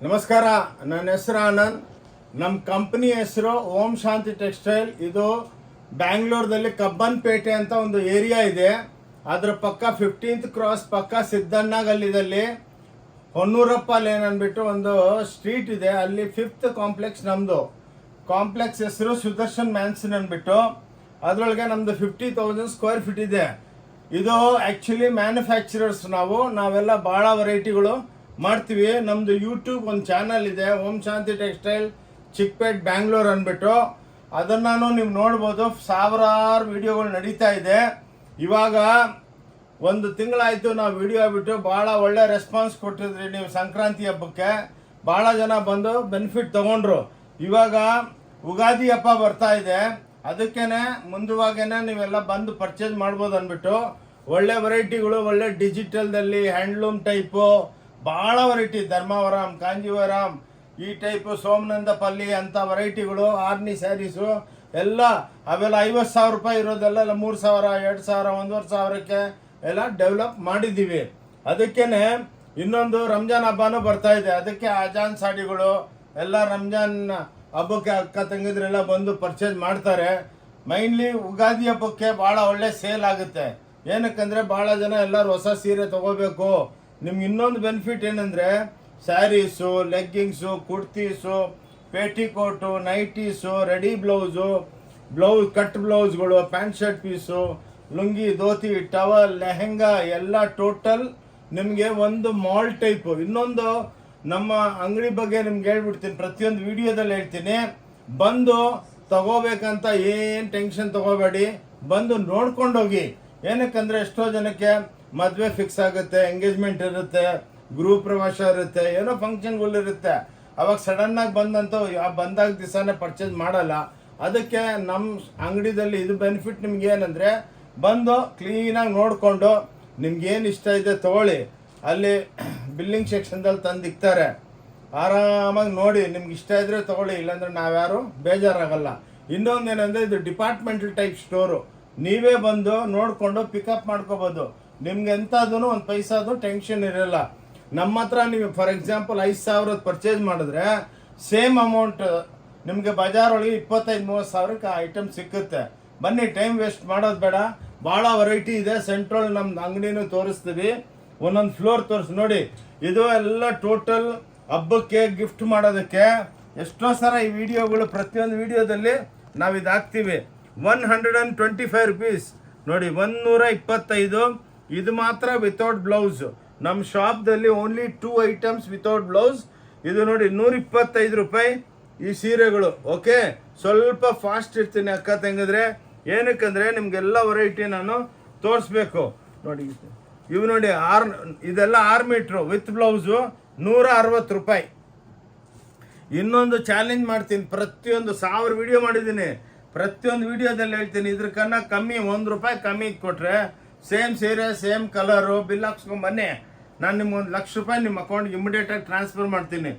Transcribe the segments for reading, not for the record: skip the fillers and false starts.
ನಮಸ್ಕಾರ, ನನ್ನ ಹೆಸರು ಆನಂದ್. ನಮ್ಮ ಕಂಪ್ನಿ ಹೆಸರು ಓಂ ಶಾಂತಿ ಟೆಕ್ಸ್ಟೈಲ್. ಇದು ಬ್ಯಾಂಗ್ಳೂರ್ದಲ್ಲಿ ಕಬ್ಬನ್ಪೇಟೆ ಅಂತ ಒಂದು ಏರಿಯಾ ಇದೆ. ಅದರ ಪಕ್ಕ 15th ಕ್ರಾಸ್ ಪಕ್ಕ ಸಿದ್ದಣ್ಣ ಗಲ್ಲಿದಲ್ಲಿ ಹೊನ್ನೂರಪ್ಪ ಲೇನ್ ಅಂದ್ಬಿಟ್ಟು ಒಂದು ಸ್ಟ್ರೀಟ್ ಇದೆ. ಅಲ್ಲಿ 5th ಕಾಂಪ್ಲೆಕ್ಸ್ ನಮ್ಮದು. ಕಾಂಪ್ಲೆಕ್ಸ್ ಹೆಸರು ಸುದರ್ಶನ್ ಮ್ಯಾನ್ಸನ್ ಅಂದ್ಬಿಟ್ಟು. ಅದರೊಳಗೆ ನಮ್ಮದು 50,000 ಸ್ಕ್ವೇರ್ ಫೀಟ್ ಇದೆ. ಇದು ಆ್ಯಕ್ಚುಲಿ ಮ್ಯಾನುಫ್ಯಾಕ್ಚರರ್ಸ್. ನಾವೆಲ್ಲ ಭಾಳ ವೆರೈಟಿಗಳು ಮಾಡ್ತೀವಿ. ನಮ್ಮದು ಯೂಟ್ಯೂಬ್ ಒಂದು ಚಾನಲ್ ಇದೆ, ಓಂ ಶಾಂತಿ ಟೆಕ್ಸ್ಟೈಲ್ ಚಿಕ್ಕಪೇಟ್ ಬ್ಯಾಂಗ್ಳೂರ್ ಅಂದ್ಬಿಟ್ಟು. ಅದನ್ನು ನೀವು ನೋಡ್ಬೋದು. ಸಾವಿರಾರು ವಿಡಿಯೋಗಳು ನಡೀತಾ ಇದೆ. ಇವಾಗ ಒಂದು ತಿಂಗಳಾಯಿತು ನಾವು ವಿಡಿಯೋ ಬಿಟ್ಟು. ಭಾಳ ಒಳ್ಳೆ ರೆಸ್ಪಾನ್ಸ್ ಕೊಟ್ಟಿದ್ರಿ ನೀವು. ಸಂಕ್ರಾಂತಿ ಹಬ್ಬಕ್ಕೆ ಭಾಳ ಜನ ಬಂದು ಬೆನಿಫಿಟ್ ತೊಗೊಂಡ್ರು. ಇವಾಗ ಉಗಾದಿ ಹಬ್ಬ ಬರ್ತಾ ಇದೆ, ಅದಕ್ಕೇ ಮುಂದುವಾಗೇನೆ ನೀವೆಲ್ಲ ಬಂದು ಪರ್ಚೇಸ್ ಮಾಡ್ಬೋದು ಅಂದ್ಬಿಟ್ಟು. ಒಳ್ಳೆ ವೆರೈಟಿಗಳು, ಒಳ್ಳೆ ಡಿಜಿಟಲ್ದಲ್ಲಿ ಹ್ಯಾಂಡ್ಲೂಮ್ ಟೈಪು ಭಾಳ ವೆರೈಟಿ, ಧರ್ಮಾವರಂ, ಕಾಂಜೀವರಂ, ಈ ಟೈಪು ಸೋಮನಂದ ಪಲ್ಲಿ ಅಂತ ವೆರೈಟಿಗಳು, ಆರ್ನಿ ಸ್ಯಾರೀಸು ಎಲ್ಲ ಅವೆಲ್ಲ 50,000 ರೂಪಾಯಿ ಇರೋದೆಲ್ಲ 3,000, 2,000, 1,500 ಎಲ್ಲ ಡೆವಲಪ್ ಮಾಡಿದ್ದೀವಿ. ಅದಕ್ಕೇ ಇನ್ನೊಂದು ರಂಜಾನ್ ಹಬ್ಬನೂ ಬರ್ತಾ ಇದೆ. ಅದಕ್ಕೆ ಅಜಾನ್ ಸಾಡಿಗಳು ಎಲ್ಲ ರಂಜಾನ್ ಹಬ್ಬಕ್ಕೆ ಅಕ್ಕ ತಂಗಿದ್ರೆಲ್ಲ ಬಂದು ಪರ್ಚೇಸ್ ಮಾಡ್ತಾರೆ. ಮೈನ್ಲಿ ಯುಗಾದಿ ಹಬ್ಬಕ್ಕೆ ಭಾಳ ಒಳ್ಳೆ ಸೇಲ್ ಆಗುತ್ತೆ. ಏನಕ್ಕಂದರೆ ಭಾಳ ಜನ ಎಲ್ಲರೂ ಹೊಸ ಸೀರೆ ತೊಗೋಬೇಕು. ನಿಮ್ಗೆ ಇನ್ನೊಂದು ಬೆನಿಫಿಟ್ ಏನಂದರೆ sarees, leggings, kurtis, petticoat, nighties, ready blouse, cut ಬ್ಲೌಸ್ಗಳು, pant shirt piece, lungi, dhoti, towel, lehenga ಎಲ್ಲ ಟೋಟಲ್ ನಿಮಗೆ ಒಂದು ಮಾಲ್ ಟೈಪು. ಇನ್ನೊಂದು ನಮ್ಮ ಅಂಗಡಿ ಬಗ್ಗೆ ನಿಮ್ಗೆ ಹೇಳ್ಬಿಡ್ತೀನಿ, ಪ್ರತಿಯೊಂದು ವಿಡಿಯೋದಲ್ಲಿ ಹೇಳ್ತೀನಿ. ಬಂದು ತಗೋಬೇಕಂತ ಏನು ಟೆನ್ಷನ್ ತಗೋಬೇಡಿ, ಬಂದು ನೋಡ್ಕೊಂಡೋಗಿ. ಏನಕ್ಕಂದರೆ ಎಷ್ಟೋ ಜನಕ್ಕೆ ಮದುವೆ ಫಿಕ್ಸ್ ಆಗುತ್ತೆ, ಎಂಗೇಜ್ಮೆಂಟ್ ಇರುತ್ತೆ, ಗೃಹ ಪ್ರವೇಶ ಇರುತ್ತೆ, ಏನೋ ಫಂಕ್ಷನ್ಗಳಿರುತ್ತೆ. ಅವಾಗ ಸಡನ್ನಾಗಿ ಬಂದಂತೂ ಬಂದಾಗ ದಿವಸನೇ ಪರ್ಚೇಸ್ ಮಾಡಲ್ಲ. ಅದಕ್ಕೆ ನಮ್ಮ ಅಂಗಡಿದಲ್ಲಿ ಇದು ಬೆನಿಫಿಟ್ ನಿಮ್ಗೆ ಏನಂದರೆ, ಬಂದು ಕ್ಲೀನಾಗಿ ನೋಡಿಕೊಂಡು ನಿಮ್ಗೇನು ಇಷ್ಟ ಇದೆ ತೊಗೊಳ್ಳಿ. ಅಲ್ಲಿ ಬಿಲ್ಲಿಂಗ್ ಸೆಕ್ಷನ್ದಲ್ಲಿ ತಂದು ಇಕ್ತಾರೆ. ಆರಾಮಾಗಿ ನೋಡಿ, ನಿಮ್ಗೆ ಇಷ್ಟ ಇದ್ದರೆ ತೊಗೊಳ್ಳಿ, ಇಲ್ಲಾಂದರೆ ನಾವ್ಯಾರು ಬೇಜಾರಾಗಲ್ಲ. ಇನ್ನೊಂದು ಏನಂದರೆ ಇದು ಡಿಪಾರ್ಟ್ಮೆಂಟಲ್ ಟೈಪ್ ಸ್ಟೋರು. ನೀವೇ ಬಂದು ನೋಡಿಕೊಂಡು ಪಿಕಪ್ ಮಾಡ್ಕೋಬೋದು. ನಿಮ್ಗೆ ಎಂಥದೂ ಒಂದು ಪೈಸಾದು ಟೆನ್ಷನ್ ಇರಲ್ಲ. ನಮ್ಮ ಹತ್ರ ನೀವು ಫಾರ್ ಎಕ್ಸಾಂಪಲ್ 5,000 ಪರ್ಚೇಸ್ ಮಾಡಿದ್ರೆ ಸೇಮ್ ಅಮೌಂಟ್ ನಿಮಗೆ ಬಜಾರೊಳಗೆ 25-30,000ಕ್ಕೆ ಐಟಮ್ ಸಿಕ್ಕುತ್ತೆ. ಬನ್ನಿ, ಟೈಮ್ ವೇಸ್ಟ್ ಮಾಡೋದು ಬೇಡ. ಭಾಳ ವೆರೈಟಿ ಇದೆ. ಸೆಂಟ್ರಲ್ ನಮ್ದು ಅಂಗಡಿನೂ ತೋರಿಸ್ತೀವಿ. ಒಂದೊಂದು ಫ್ಲೋರ್ ತೋರಿಸಿ ನೋಡಿ. ಇದು ಎಲ್ಲ ಟೋಟಲ್ ಹಬ್ಬಕ್ಕೆ ಗಿಫ್ಟ್ ಮಾಡೋದಕ್ಕೆ. ಎಷ್ಟೋ ಸಲ ಈ ವಿಡಿಯೋಗಳು, ಪ್ರತಿಯೊಂದು ವಿಡಿಯೋದಲ್ಲಿ ನಾವು ಇದು ಹಾಕ್ತೀವಿ. 125 rupees ನೋಡಿ, 125. ಇದು ಮಾತ್ರ ವಿತೌಟ್ ಬ್ಲೌಸ್. ನಮ್ಮ ಶಾಪ್ದಲ್ಲಿ ಓನ್ಲಿ 2 ಐಟಮ್ಸ್ ವಿತೌಟ್ ಬ್ಲೌಸ್. ಇದು ನೋಡಿ 125 ರೂಪಾಯಿ ಈ ಸೀರೆಗಳು. ಓಕೆ, ಸ್ವಲ್ಪ ಫಾಸ್ಟ್ ಇರ್ತೀನಿ ಅಕ್ಕ ತಂಗಿದ್ರೆ. ಏನಕ್ಕಂದರೆ ನಿಮಗೆಲ್ಲ ವೆರೈಟಿ ನಾನು ತೋರಿಸ್ಬೇಕು. ನೋಡಿ ಇವು ನೋಡಿ, ಇದೆಲ್ಲ 6 ಮೀಟ್ರು ವಿತ್ ಬ್ಲೌಸು 160 ರೂಪಾಯಿ. ಇನ್ನೊಂದು ಚಾಲೆಂಜ್ ಮಾಡ್ತೀನಿ, ಪ್ರತಿಯೊಂದು 1000 ವಿಡಿಯೋ ಮಾಡಿದ್ದೀನಿ, ಪ್ರತಿಯೊಂದು ವಿಡಿಯೋದಲ್ಲಿ ಹೇಳ್ತೀನಿ, ಇದ್ರಕನ್ನ ಕಮ್ಮಿ 1 ರೂಪಾಯಿ ಕಮ್ಮಿ ಕೊಟ್ಟರೆ ಸೇಮ್ ಸೀರೆ ಸೇಮ್ ಕಲರು ಬಿಲ್ ಹಾಕ್ಸ್ಕೊಂಬನ್ನಿ. ನಾನು ನಿಮ್ಗೆ 1,00,000 ರೂಪಾಯಿ ನಿಮ್ಮ ಅಕೌಂಟ್ಗೆ ಇಮಿಡಿಯೇಟಾಗಿ ಟ್ರಾನ್ಸ್ಫರ್ ಮಾಡ್ತೀನಿ.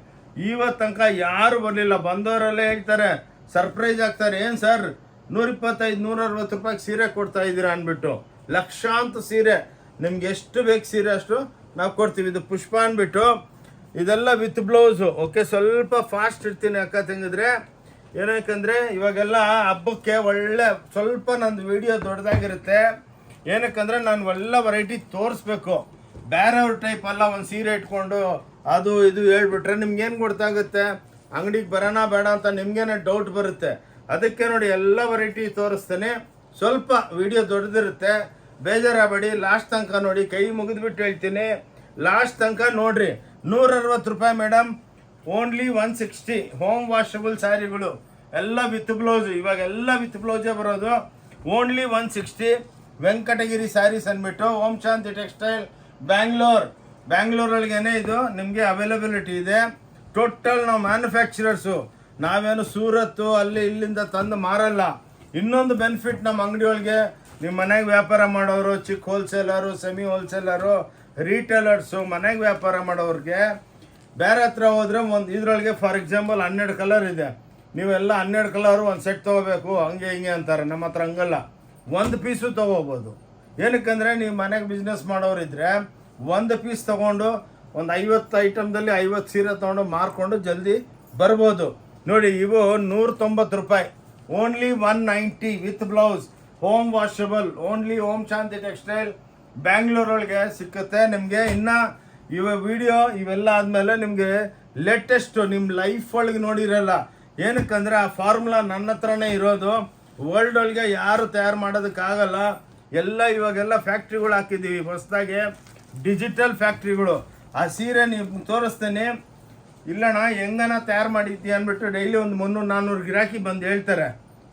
ಇವತ್ತು ತನಕ ಯಾರು ಬರಲಿಲ್ಲ. ಬಂದವರಲ್ಲೇ ಹೇಳ್ತಾರೆ, ಸರ್ಪ್ರೈಸ್ ಆಗ್ತಾರೆ, ಏನು ಸರ್ 125-160 ರೂಪಾಯಿಗೆ ಸೀರೆ ಕೊಡ್ತಾ ಇದ್ದೀರಾ ಅಂದ್ಬಿಟ್ಟು. ಲಕ್ಷಾಂತರ ಸೀರೆ, ನಿಮ್ಗೆ ಎಷ್ಟು ಬೇಕು ಸೀರೆ ಅಷ್ಟು ನಾವು ಕೊಡ್ತೀವಿ. ಇದು ಪುಷ್ಪ ಅಂದ್ಬಿಟ್ಟು, ಇದೆಲ್ಲ ವಿತ್ ಬ್ಲೌಸು. ಓಕೆ, ಸ್ವಲ್ಪ ಫಾಸ್ಟ್ ಇರ್ತೀನಿ ಅಕ್ಕ ತಂಗಿದ್ರೆ. ಏನಕ್ಕಂದರೆ ಇವಾಗೆಲ್ಲ ಹಬ್ಬಕ್ಕೆ ಒಳ್ಳೆ ಸ್ವಲ್ಪ ನಂದು ವಿಡಿಯೋ ದೊಡ್ಡದಾಗಿರುತ್ತೆ. ಏನಕ್ಕಂದರೆ ನಾನು ಎಲ್ಲ ವೆರೈಟಿ ತೋರಿಸ್ಬೇಕು. ಬೇರೆಯವ್ರ ಟೈಪ್ ಅಲ್ಲ, ಒಂದು ಸೀರೆ ಇಟ್ಕೊಂಡು ಅದು ಇದು ಹೇಳ್ಬಿಟ್ರೆ ನಿಮ್ಗೇನು ಗೊತ್ತಾಗುತ್ತೆ, ಅಂಗಡಿಗೆ ಬರೋಣ ಬೇಡ ಅಂತ ನಿಮ್ಗೇನೆ ಡೌಟ್ ಬರುತ್ತೆ. ಅದಕ್ಕೆ ನೋಡಿ ಎಲ್ಲ ವೆರೈಟಿ ತೋರಿಸ್ತೇನೆ. ಸ್ವಲ್ಪ ವಿಡಿಯೋ ದೊಡ್ಡದಿರುತ್ತೆ, ಬೇಜಾರಾಗಬೇಡಿ. ಲಾಸ್ಟ್ ತನಕ ನೋಡಿ, ಕೈ ಮುಗಿದ್ಬಿಟ್ಟು ಹೇಳ್ತೀನಿ, ಲಾಸ್ಟ್ ತನಕ ನೋಡಿರಿ. 160 ರೂಪಾಯಿ ಮೇಡಮ್, ಓನ್ಲಿ 160. ಹೋಮ್ ವಾಷಬಲ್ ಸ್ಯಾರಿಗಳು ಎಲ್ಲ ವಿತ್ ಬ್ಲೌಸು. ಇವಾಗ ಎಲ್ಲ ವಿತ್ ಬ್ಲೌಸೇ ಬರೋದು. ಓನ್ಲಿ 160. ವೆಂಕಟಗಿರಿ ಸ್ಯಾರೀಸ್ ಅಂದ್ಬಿಟ್ಟು ಓಂ ಶಾಂತಿ ಟೆಕ್ಸ್ಟೈಲ್ ಬ್ಯಾಂಗ್ಳೂರೊಳಗೇನೆ ಇದು ನಿಮಗೆ ಅವೈಲಬಿಲಿಟಿ ಇದೆ. ಟೋಟಲ್ ನಾವು ಮ್ಯಾನುಫ್ಯಾಕ್ಚರರ್ಸು. ನಾವೇನು ಸೂರತ್ತು ಅಲ್ಲಿ ಇಲ್ಲಿಂದ ತಂದು ಮಾರಲ್ಲ. ಇನ್ನೊಂದು ಬೆನಿಫಿಟ್ ನಮ್ಮ ಅಂಗಡಿಯೊಳಗೆ, ನಿಮ್ಮ ಮನೆಗೆ ವ್ಯಾಪಾರ ಮಾಡೋರು, ಚಿಕ್ಕ ಹೋಲ್ಸೇಲರು, ಸೆಮಿ ಹೋಲ್ಸೇಲರು, ರೀಟೇಲರ್ಸು, ಮನೆಗೆ ವ್ಯಾಪಾರ ಮಾಡೋರಿಗೆ ಬೇರೆ ಹತ್ರ ಹೋದರೆ ಒಂದು ಇದರೊಳಗೆ ಫಾರ್ ಎಕ್ಸಾಂಪಲ್ 12 ಕಲರ್ ಇದೆ. ನೀವೆಲ್ಲ 12 ಕಲರು ಒಂದು ಸೆಟ್ ತೊಗೋಬೇಕು ಹಂಗೆ ಹಿಂಗೆ ಅಂತಾರೆ. ನಮ್ಮ ಹತ್ರ ಹಂಗಲ್ಲ, ಒಂದು ಪೀಸು ತೊಗೋಬೋದು. ಏನಕ್ಕಂದರೆ ನೀವು ಮನೆಗೆ ಬಿಸ್ನೆಸ್ ಮಾಡೋರಿದ್ರೆ 1 ಪೀಸ್ ತೊಗೊಂಡು ಒಂದು 50 ಐಟಮ್ದಲ್ಲಿ 50 ಸೀರೆ ತೊಗೊಂಡು ಮಾರ್ಕೊಂಡು ಜಲ್ದಿ ಬರ್ಬೋದು. ನೋಡಿ ಇವು 190 ರೂಪಾಯಿ, only 190 with blouse, home washable, only Om Shanti textile ಬ್ಯಾಂಗ್ಳೂರೊಳಗೆ ಸಿಕ್ಕುತ್ತೆ ನಿಮಗೆ. ಇನ್ನು ವಿಡಿಯೋ ಇವೆಲ್ಲ ಆದಮೇಲೆ ನಿಮಗೆ ಲೇಟೆಸ್ಟು ನಿಮ್ಮ ಲೈಫ್ ಒಳಗೆ ನೋಡಿರಲ್ಲ. ಏನಕ್ಕಂದರೆ ಆ ಫಾರ್ಮುಲಾ ನನ್ನ ಹತ್ರನೇ ಇರೋದು. ವರ್ಲ್ಡ್ ಒಳಗೆ ಯಾರು ತಯಾರು ಮಾಡೋದಕ್ಕಾಗಲ್ಲ. ಎಲ್ಲ ಇವಾಗೆಲ್ಲ ಫ್ಯಾಕ್ಟ್ರಿಗಳು ಹಾಕಿದ್ದೀವಿ ಹೊಸದಾಗಿ, ಡಿಜಿಟಲ್ ಫ್ಯಾಕ್ಟ್ರಿಗಳು. ಆ ಸೀರೆ ನೀವು ತೋರಿಸ್ತೇನೆ, ಇಲ್ಲಣ್ಣ ಹೆಂಗನ ತಯಾರು ಮಾಡಿದ್ದಿ ಅಂದ್ಬಿಟ್ಟು ಡೈಲಿ ಒಂದು 300-400 ಗಿರಾಕಿ ಬಂದು ಹೇಳ್ತಾರೆ,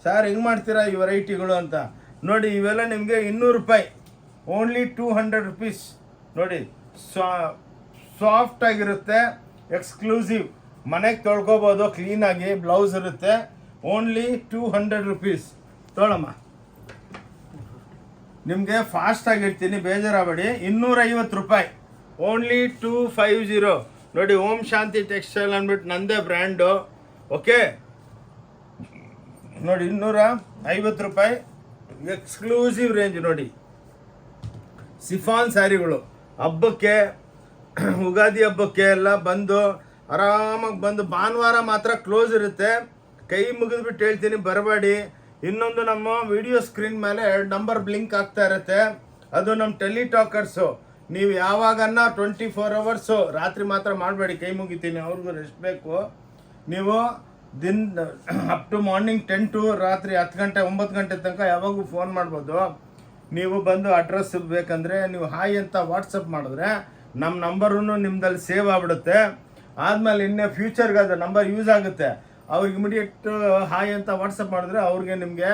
ಸರ್ ಹೆಂಗೆ ಮಾಡ್ತೀರಾ ಈ ವೆರೈಟಿಗಳು ಅಂತ. ನೋಡಿ ಇವೆಲ್ಲ ನಿಮಗೆ 200 ರೂಪಾಯಿ, ಓನ್ಲಿ 200 ರುಪೀಸ್. ನೋಡಿ ಸಾಫ್ಟ್ ಆಗಿರುತ್ತೆ, ಎಕ್ಸ್ಕ್ಲೂಸಿವ್, ಮನೆಗೆ ತೊಳ್ಕೊಬೋದು ಕ್ಲೀನಾಗಿ. ಬ್ಲೌಸ್ ಇರುತ್ತೆ, ಓನ್ಲಿ 200 ರುಪೀಸ್. ತೊಗೊಳಮ್ಮ, ನಿಮಗೆ ಫಾಸ್ಟ್ ಆಗಿರ್ತೀನಿ, ಬೇಜಾರಾಗಬೇಡಿ. 250 ರೂಪಾಯಿ, ಓನ್ಲಿ 250. ನೋಡಿ ಓಂ ಶಾಂತಿ ಟೆಕ್ಸ್ಟೈಲ್ ಅಂದ್ಬಿಟ್ಟು ನಂದೇ ಬ್ರ್ಯಾಂಡು. ಓಕೆ ನೋಡಿ 250 ರೂಪಾಯಿ, ಎಕ್ಸ್ಕ್ಲೂಸಿವ್ ರೇಂಜ್. ನೋಡಿ ಸಿಫಾನ್ ಸ್ಯಾರಿಗಳು ಹಬ್ಬಕ್ಕೆ, ಉಗಾದಿ ಹಬ್ಬಕ್ಕೆ ಎಲ್ಲ ಬಂದು ಆರಾಮಾಗಿ ಬಂದು. ಭಾನುವಾರ ಮಾತ್ರ ಕ್ಲೋಸ್ ಇರುತ್ತೆ, ಕೈ ಮುಗಿದ್ಬಿಟ್ಟು ಹೇಳ್ತೀನಿ ಬರಬೇಡಿ. ಇನ್ನೊಂದು ನಮ್ಮ ವಿಡಿಯೋ ಸ್ಕ್ರೀನ್ ಮೇಲೆ 2 ನಂಬರ್ ಬ್ಲಿಂಕ್ ಆಗ್ತಾ ಇರುತ್ತೆ, ಅದು ನಮ್ಮ ಟೆಲಿಟಾಕರ್ಸು. ನೀವು ಯಾವಾಗನ್ನ 24 ಅವರ್ಸು, ರಾತ್ರಿ ಮಾತ್ರ ಮಾಡಬೇಡಿ, ಕೈ ಮುಗಿತೀನಿ, ಅವ್ರಿಗೂ ರೆಸ್ಟ್ ಬೇಕು. ನೀವು ಅಪ್ ಟು ಮಾರ್ನಿಂಗ್ 10 to ರಾತ್ರಿ 10 ಗಂಟೆ 9 ಗಂಟೆ ತನಕ ಯಾವಾಗೂ ಫೋನ್ ಮಾಡ್ಬೋದು. ನೀವು ಬಂದು ಅಡ್ರೆಸ್ ಬೇಕಂದರೆ ನೀವು ಹಾಯ್ ಅಂತ ವಾಟ್ಸಪ್ ಮಾಡಿದ್ರೆ ನಮ್ಮ ನಂಬರೂ ನಿಮ್ಮದಲ್ಲಿ ಸೇವ್ ಆಗಿಬಿಡುತ್ತೆ. ಆದಮೇಲೆ ಇನ್ನೇ ಫ್ಯೂಚರ್ಗೆ ಅದು ನಂಬರ್ ಯೂಸ್ ಆಗುತ್ತೆ. ಅವ್ರಿಗೆ ಇಮಿಡಿಯೇಟ್ ಹಾಯ್ ಅಂತ ವಾಟ್ಸಪ್ ಮಾಡಿದ್ರೆ ಅವ್ರಿಗೆ ನಿಮಗೆ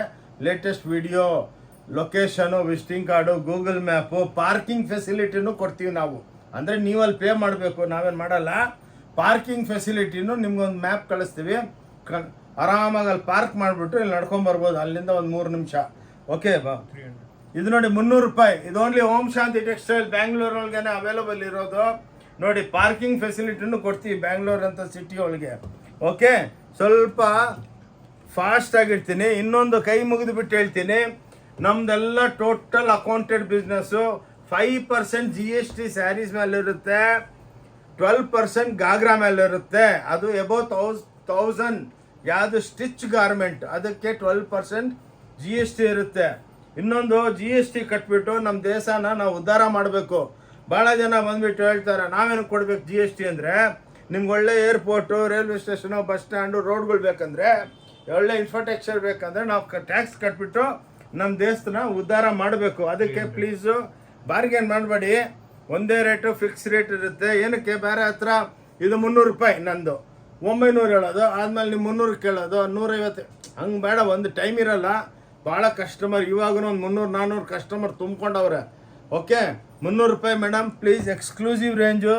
latest video, location, visiting card, Google map, parking ಫೆಸಿಲಿಟಿನೂ ಕೊಡ್ತೀವಿ ನಾವು. ಅಂದರೆ ನೀವಲ್ಲಿ ಪೇ ಮಾಡಬೇಕು, ನಾವೇನು ಮಾಡಲ್ಲ. ಪಾರ್ಕಿಂಗ್ ಫೆಸಿಲಿಟಿನೂ ನಿಮ್ಗೊಂದು ಮ್ಯಾಪ್ ಕಳಿಸ್ತೀವಿ, ಆರಾಮಾಗಿ ಅಲ್ಲಿ ಪಾರ್ಕ್ ಮಾಡಿಬಿಟ್ಟು ಇಲ್ಲಿ ನಡ್ಕೊಂಬರ್ಬೋದು, ಅಲ್ಲಿಂದ ಒಂದು 3 ನಿಮಿಷ. ಓಕೆ ಬಾ. ಇದು ನೋಡಿ 300 ರೂಪಾಯಿ, ಇದು only Om Shanti textile ಬ್ಯಾಂಗ್ಳೂರೊಳಗೆ available ಇರೋದು. ನೋಡಿ ಪಾರ್ಕಿಂಗ್ ಫೆಸಿಲಿಟಿನೂ ಕೊಡ್ತೀವಿ ಬ್ಯಾಂಗ್ಳೂರ್ ಅಂತ ಸಿಟಿ ಒಳಗೆ. ಓಕೆ, ಸ್ವಲ್ಪ ಫಾಸ್ಟ್ ಆಗಿರ್ತೀನಿ. ಇನ್ನೊಂದು ಕೈ ಮುಗಿದುಬಿಟ್ಟು ಹೇಳ್ತೀನಿ, ನಮ್ದೆಲ್ಲ total accounted business. 5% GST saris ಮೇಲೆ ಇರುತ್ತೆ, 12% ಗಾಗ್ರಾ ಮೇಲೆ ಇರುತ್ತೆ. ಅದು ಎಬೌವ್ 1000 ಯಾವುದು ಸ್ಟಿಚ್ ಗಾರ್ಮೆಂಟ್, ಅದಕ್ಕೆ 12% GST ಇರುತ್ತೆ. ಇನ್ನೊಂದು GST ಕಟ್ಬಿಟ್ಟು ನಮ್ಮ ದೇಶನ ನಾವು ಉದ್ಧಾರ ಮಾಡಬೇಕು. ಭಾಳ ಜನ ಬಂದುಬಿಟ್ಟು ಹೇಳ್ತಾರೆ ನಾವೇನು ಕೊಡ್ಬೇಕು GST ಅಂದರೆ, ನಿಮ್ಗೆ ಒಳ್ಳೆ airport, railway station, bus stand, ರೋಡ್ಗಳು ಬೇಕಂದರೆ, ಒಳ್ಳೆ ಇನ್ಫ್ರಾಸ್ಟ್ರಕ್ಚರ್ ಬೇಕಂದರೆ ನಾವು ಟ್ಯಾಕ್ಸ್ ಕಟ್ಬಿಟ್ಟು ನಮ್ಮ ದೇಶನ ಉದ್ಧಾರ ಮಾಡಬೇಕು. ಅದಕ್ಕೆ ಪ್ಲೀಸು ಬಾರ್ಗೇನ್ ಮಾಡಬೇಡಿ, ಒಂದೇ ರೇಟು ಫಿಕ್ಸ್ ರೇಟ್ ಇರುತ್ತೆ. ಏನಕ್ಕೆ ಬೇರೆ ಹತ್ರ ಇದು 300 ರೂಪಾಯಿ ನಂದು 900 ಹೇಳೋದು, ಆದಮೇಲೆ ನೀವು 300 ಕೇಳೋದು, 150 ಹಂಗೆ ಬೇಡ. ಒಂದು ಟೈಮ್ ಇರಲ್ಲ, ಭಾಳ ಕಸ್ಟಮರ್, ಇವಾಗೂ ಒಂದು 300-400 ಕಸ್ಟಮರ್ ತುಂಬ್ಕೊಂಡವ್ರೆ. ಓಕೆ, 300 ರೂಪಾಯಿ madam please. Exclusive range,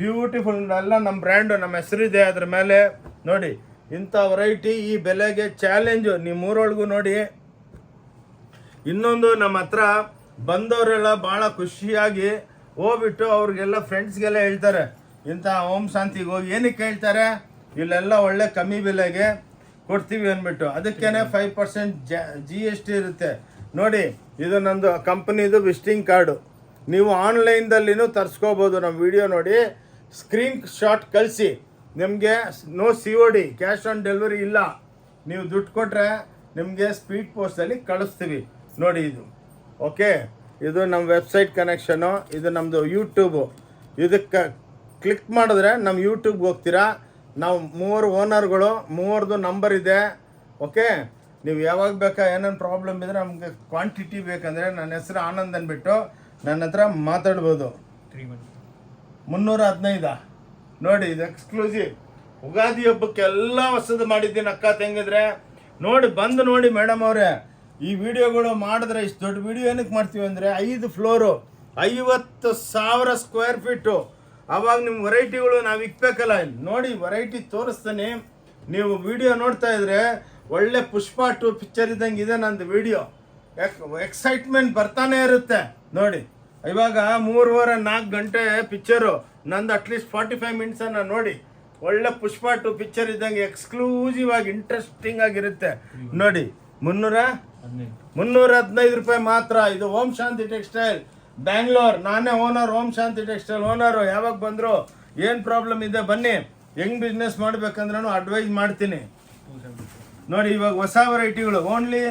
beautiful, ಎಲ್ಲ ನಮ್ಮ ಬ್ರ್ಯಾಂಡು, ನಮ್ಮ ಹೆಸರಿದೆ ಅದ್ರ ಮೇಲೆ. ನೋಡಿ ಇಂಥ ವೆರೈಟಿ ಈ ಬೆಲೆಗೆ ಚಾಲೆಂಜು, ನೀವು ಊರೊಳಗೂ ನೋಡಿ. ಇನ್ನೊಂದು ನಮ್ಮ ಹತ್ರ ಬಂದವರೆಲ್ಲ ಭಾಳ ಖುಷಿಯಾಗಿ ಹೋಗ್ಬಿಟ್ಟು ಅವ್ರಿಗೆಲ್ಲ ಫ್ರೆಂಡ್ಸ್ಗೆಲ್ಲ ಹೇಳ್ತಾರೆ, ಇಂಥ ಓಂ ಶಾಂತಿಗೆ ಹೋಗಿ. ಏನಕ್ಕೆ ಹೇಳ್ತಾರೆ, ಇಲ್ಲೆಲ್ಲ ಒಳ್ಳೆ ಕಮ್ಮಿ ಬೆಲೆಗೆ ಕೊಡ್ತೀವಿ ಅಂದ್ಬಿಟ್ಟು. ಅದಕ್ಕೇನೆ 5% GST ಇರುತ್ತೆ. ನೋಡಿ ಇದು ನಂದು ಕಂಪ್ನಿದು ವಿಸಿಟಿಂಗ್ ಕಾರ್ಡು, ನೀವು ಆನ್ಲೈನ್ದಲ್ಲಿನೂ ತರಿಸ್ಕೋಬೋದು. ನಮ್ಮ ವಿಡಿಯೋ ನೋಡಿ ಸ್ಕ್ರೀನ್ ಶಾಟ್ ಕಳಿಸಿ. ನಿಮಗೆ no COD, cash on delivery ಇಲ್ಲ. ನೀವು ದುಡ್ಡು ಕೊಟ್ಟರೆ ನಿಮಗೆ ಸ್ಪೀಡ್ ಪೋಸ್ಟಲ್ಲಿ ಕಳಿಸ್ತೀವಿ. ನೋಡಿ ಇದು ಓಕೆ, ಇದು ನಮ್ಮ ವೆಬ್ಸೈಟ್ ಕನೆಕ್ಷನು, ಇದು ನಮ್ಮದು ಯೂಟ್ಯೂಬು. ಇದಕ್ಕೆ ಕ್ಲಿಕ್ ಮಾಡಿದ್ರೆ ನಮ್ಮ ಯೂಟ್ಯೂಬ್ಗೆ ಹೋಗ್ತೀರಾ. ನಾವು 3 ಓನರ್ಗಳು, 3 ನಂಬರ್ ಇದೆ. ಓಕೆ, ನೀವು ಯಾವಾಗ ಬೇಕಾ, ಏನೇನು ಪ್ರಾಬ್ಲಮ್ ಇದ್ದರೆ ನಮಗೆ ಕ್ವಾಂಟಿಟಿ ಬೇಕಂದರೆ ನನ್ನ ಹೆಸರು ಆನಂದ್ ಅಂದ್ಬಿಟ್ಟು ನನ್ನ ಹತ್ರ ಮಾತಾಡ್ಬೋದು. 315 ನೋಡಿ, ಇದು ಎಕ್ಸ್ಕ್ಲೂಸಿವ್. ಉಗಾದಿ ಹಬ್ಬಕ್ಕೆ ಎಲ್ಲ ಹೊಸದು ಮಾಡಿದ್ದೀನಿ ಅಕ್ಕ ತಂಗಿದ್ರೆ. ನೋಡಿ ಬಂದು ನೋಡಿ ಮೇಡಮ್ ಅವರೇ, ಈ ವಿಡಿಯೋಗಳು ಮಾಡಿದ್ರೆ ಇಷ್ಟು ದೊಡ್ಡ ವಿಡಿಯೋ ಏನಕ್ಕೆ ಮಾಡ್ತೀವಿ ಅಂದರೆ 5 ಫ್ಲೋರು, 50,000 ಸ್ಕ್ವೇರ್ ಫೀಟು. ಆವಾಗ ನಿಮ್ಮ ವೆರೈಟಿಗಳು ನಾವು ಇಕ್ಬೇಕಲ್ಲ. ನೋಡಿ ವೆರೈಟಿ ತೋರಿಸ್ತೀನಿ, ನೀವು ವಿಡಿಯೋ ನೋಡ್ತಾ ಇದ್ರೆ ಒಳ್ಳೆ ಪುಷ್ಪ 2 ಪಿಕ್ಚರ್ ಇದ್ದಂಗೆ ಇದೆ ನಂದು ವಿಡಿಯೋ. ಎಕ್ಸೈಟ್ಮೆಂಟ್ ಬರ್ತಾನೆ ಇರುತ್ತೆ. ನೋಡಿ ಇವಾಗ 3-4 ಗಂಟೆ ಪಿಕ್ಚರು ನಂದು, ಅಟ್ಲೀಸ್ಟ್ 45 ಮಿನಿಟ್ಸನ್ನು ನೋಡಿ. ಒಳ್ಳೆ ಪುಷ್ಪ 2 ಪಿಕ್ಚರ್ ಇದ್ದಂಗೆ ಎಕ್ಸ್ಕ್ಲೂಸಿವ್ ಆಗಿ ಇಂಟ್ರೆಸ್ಟಿಂಗ್ ಆಗಿರುತ್ತೆ. ನೋಡಿ 315 ರೂಪಾಯಿ ಮಾತ್ರ. ಇದು ಓಂ ಶಾಂತಿ ಟೆಕ್ಸ್ಟೈಲ್ ಬ್ಯಾಂಗ್ಳೂರ್. ನಾನೇ ಓನರ್, ಓಂ ಶಾಂತಿ ಟೆಕ್ಸ್ಟೈಲ್ ಓನರು. ಯಾವಾಗ ಬಂದರು, ಏನು ಪ್ರಾಬ್ಲಮ್ ಇದೆ ಬನ್ನಿ, ಹೆಂಗೆ ಬಿಸ್ನೆಸ್ ಮಾಡ್ಬೇಕಂದ್ರೂ ಅಡ್ವೈಸ್ ಮಾಡ್ತೀನಿ. ನೋಡಿ ಇವಾಗ ಹೊಸ ವೆರೈಟಿಗಳು ಓನ್ಲಿ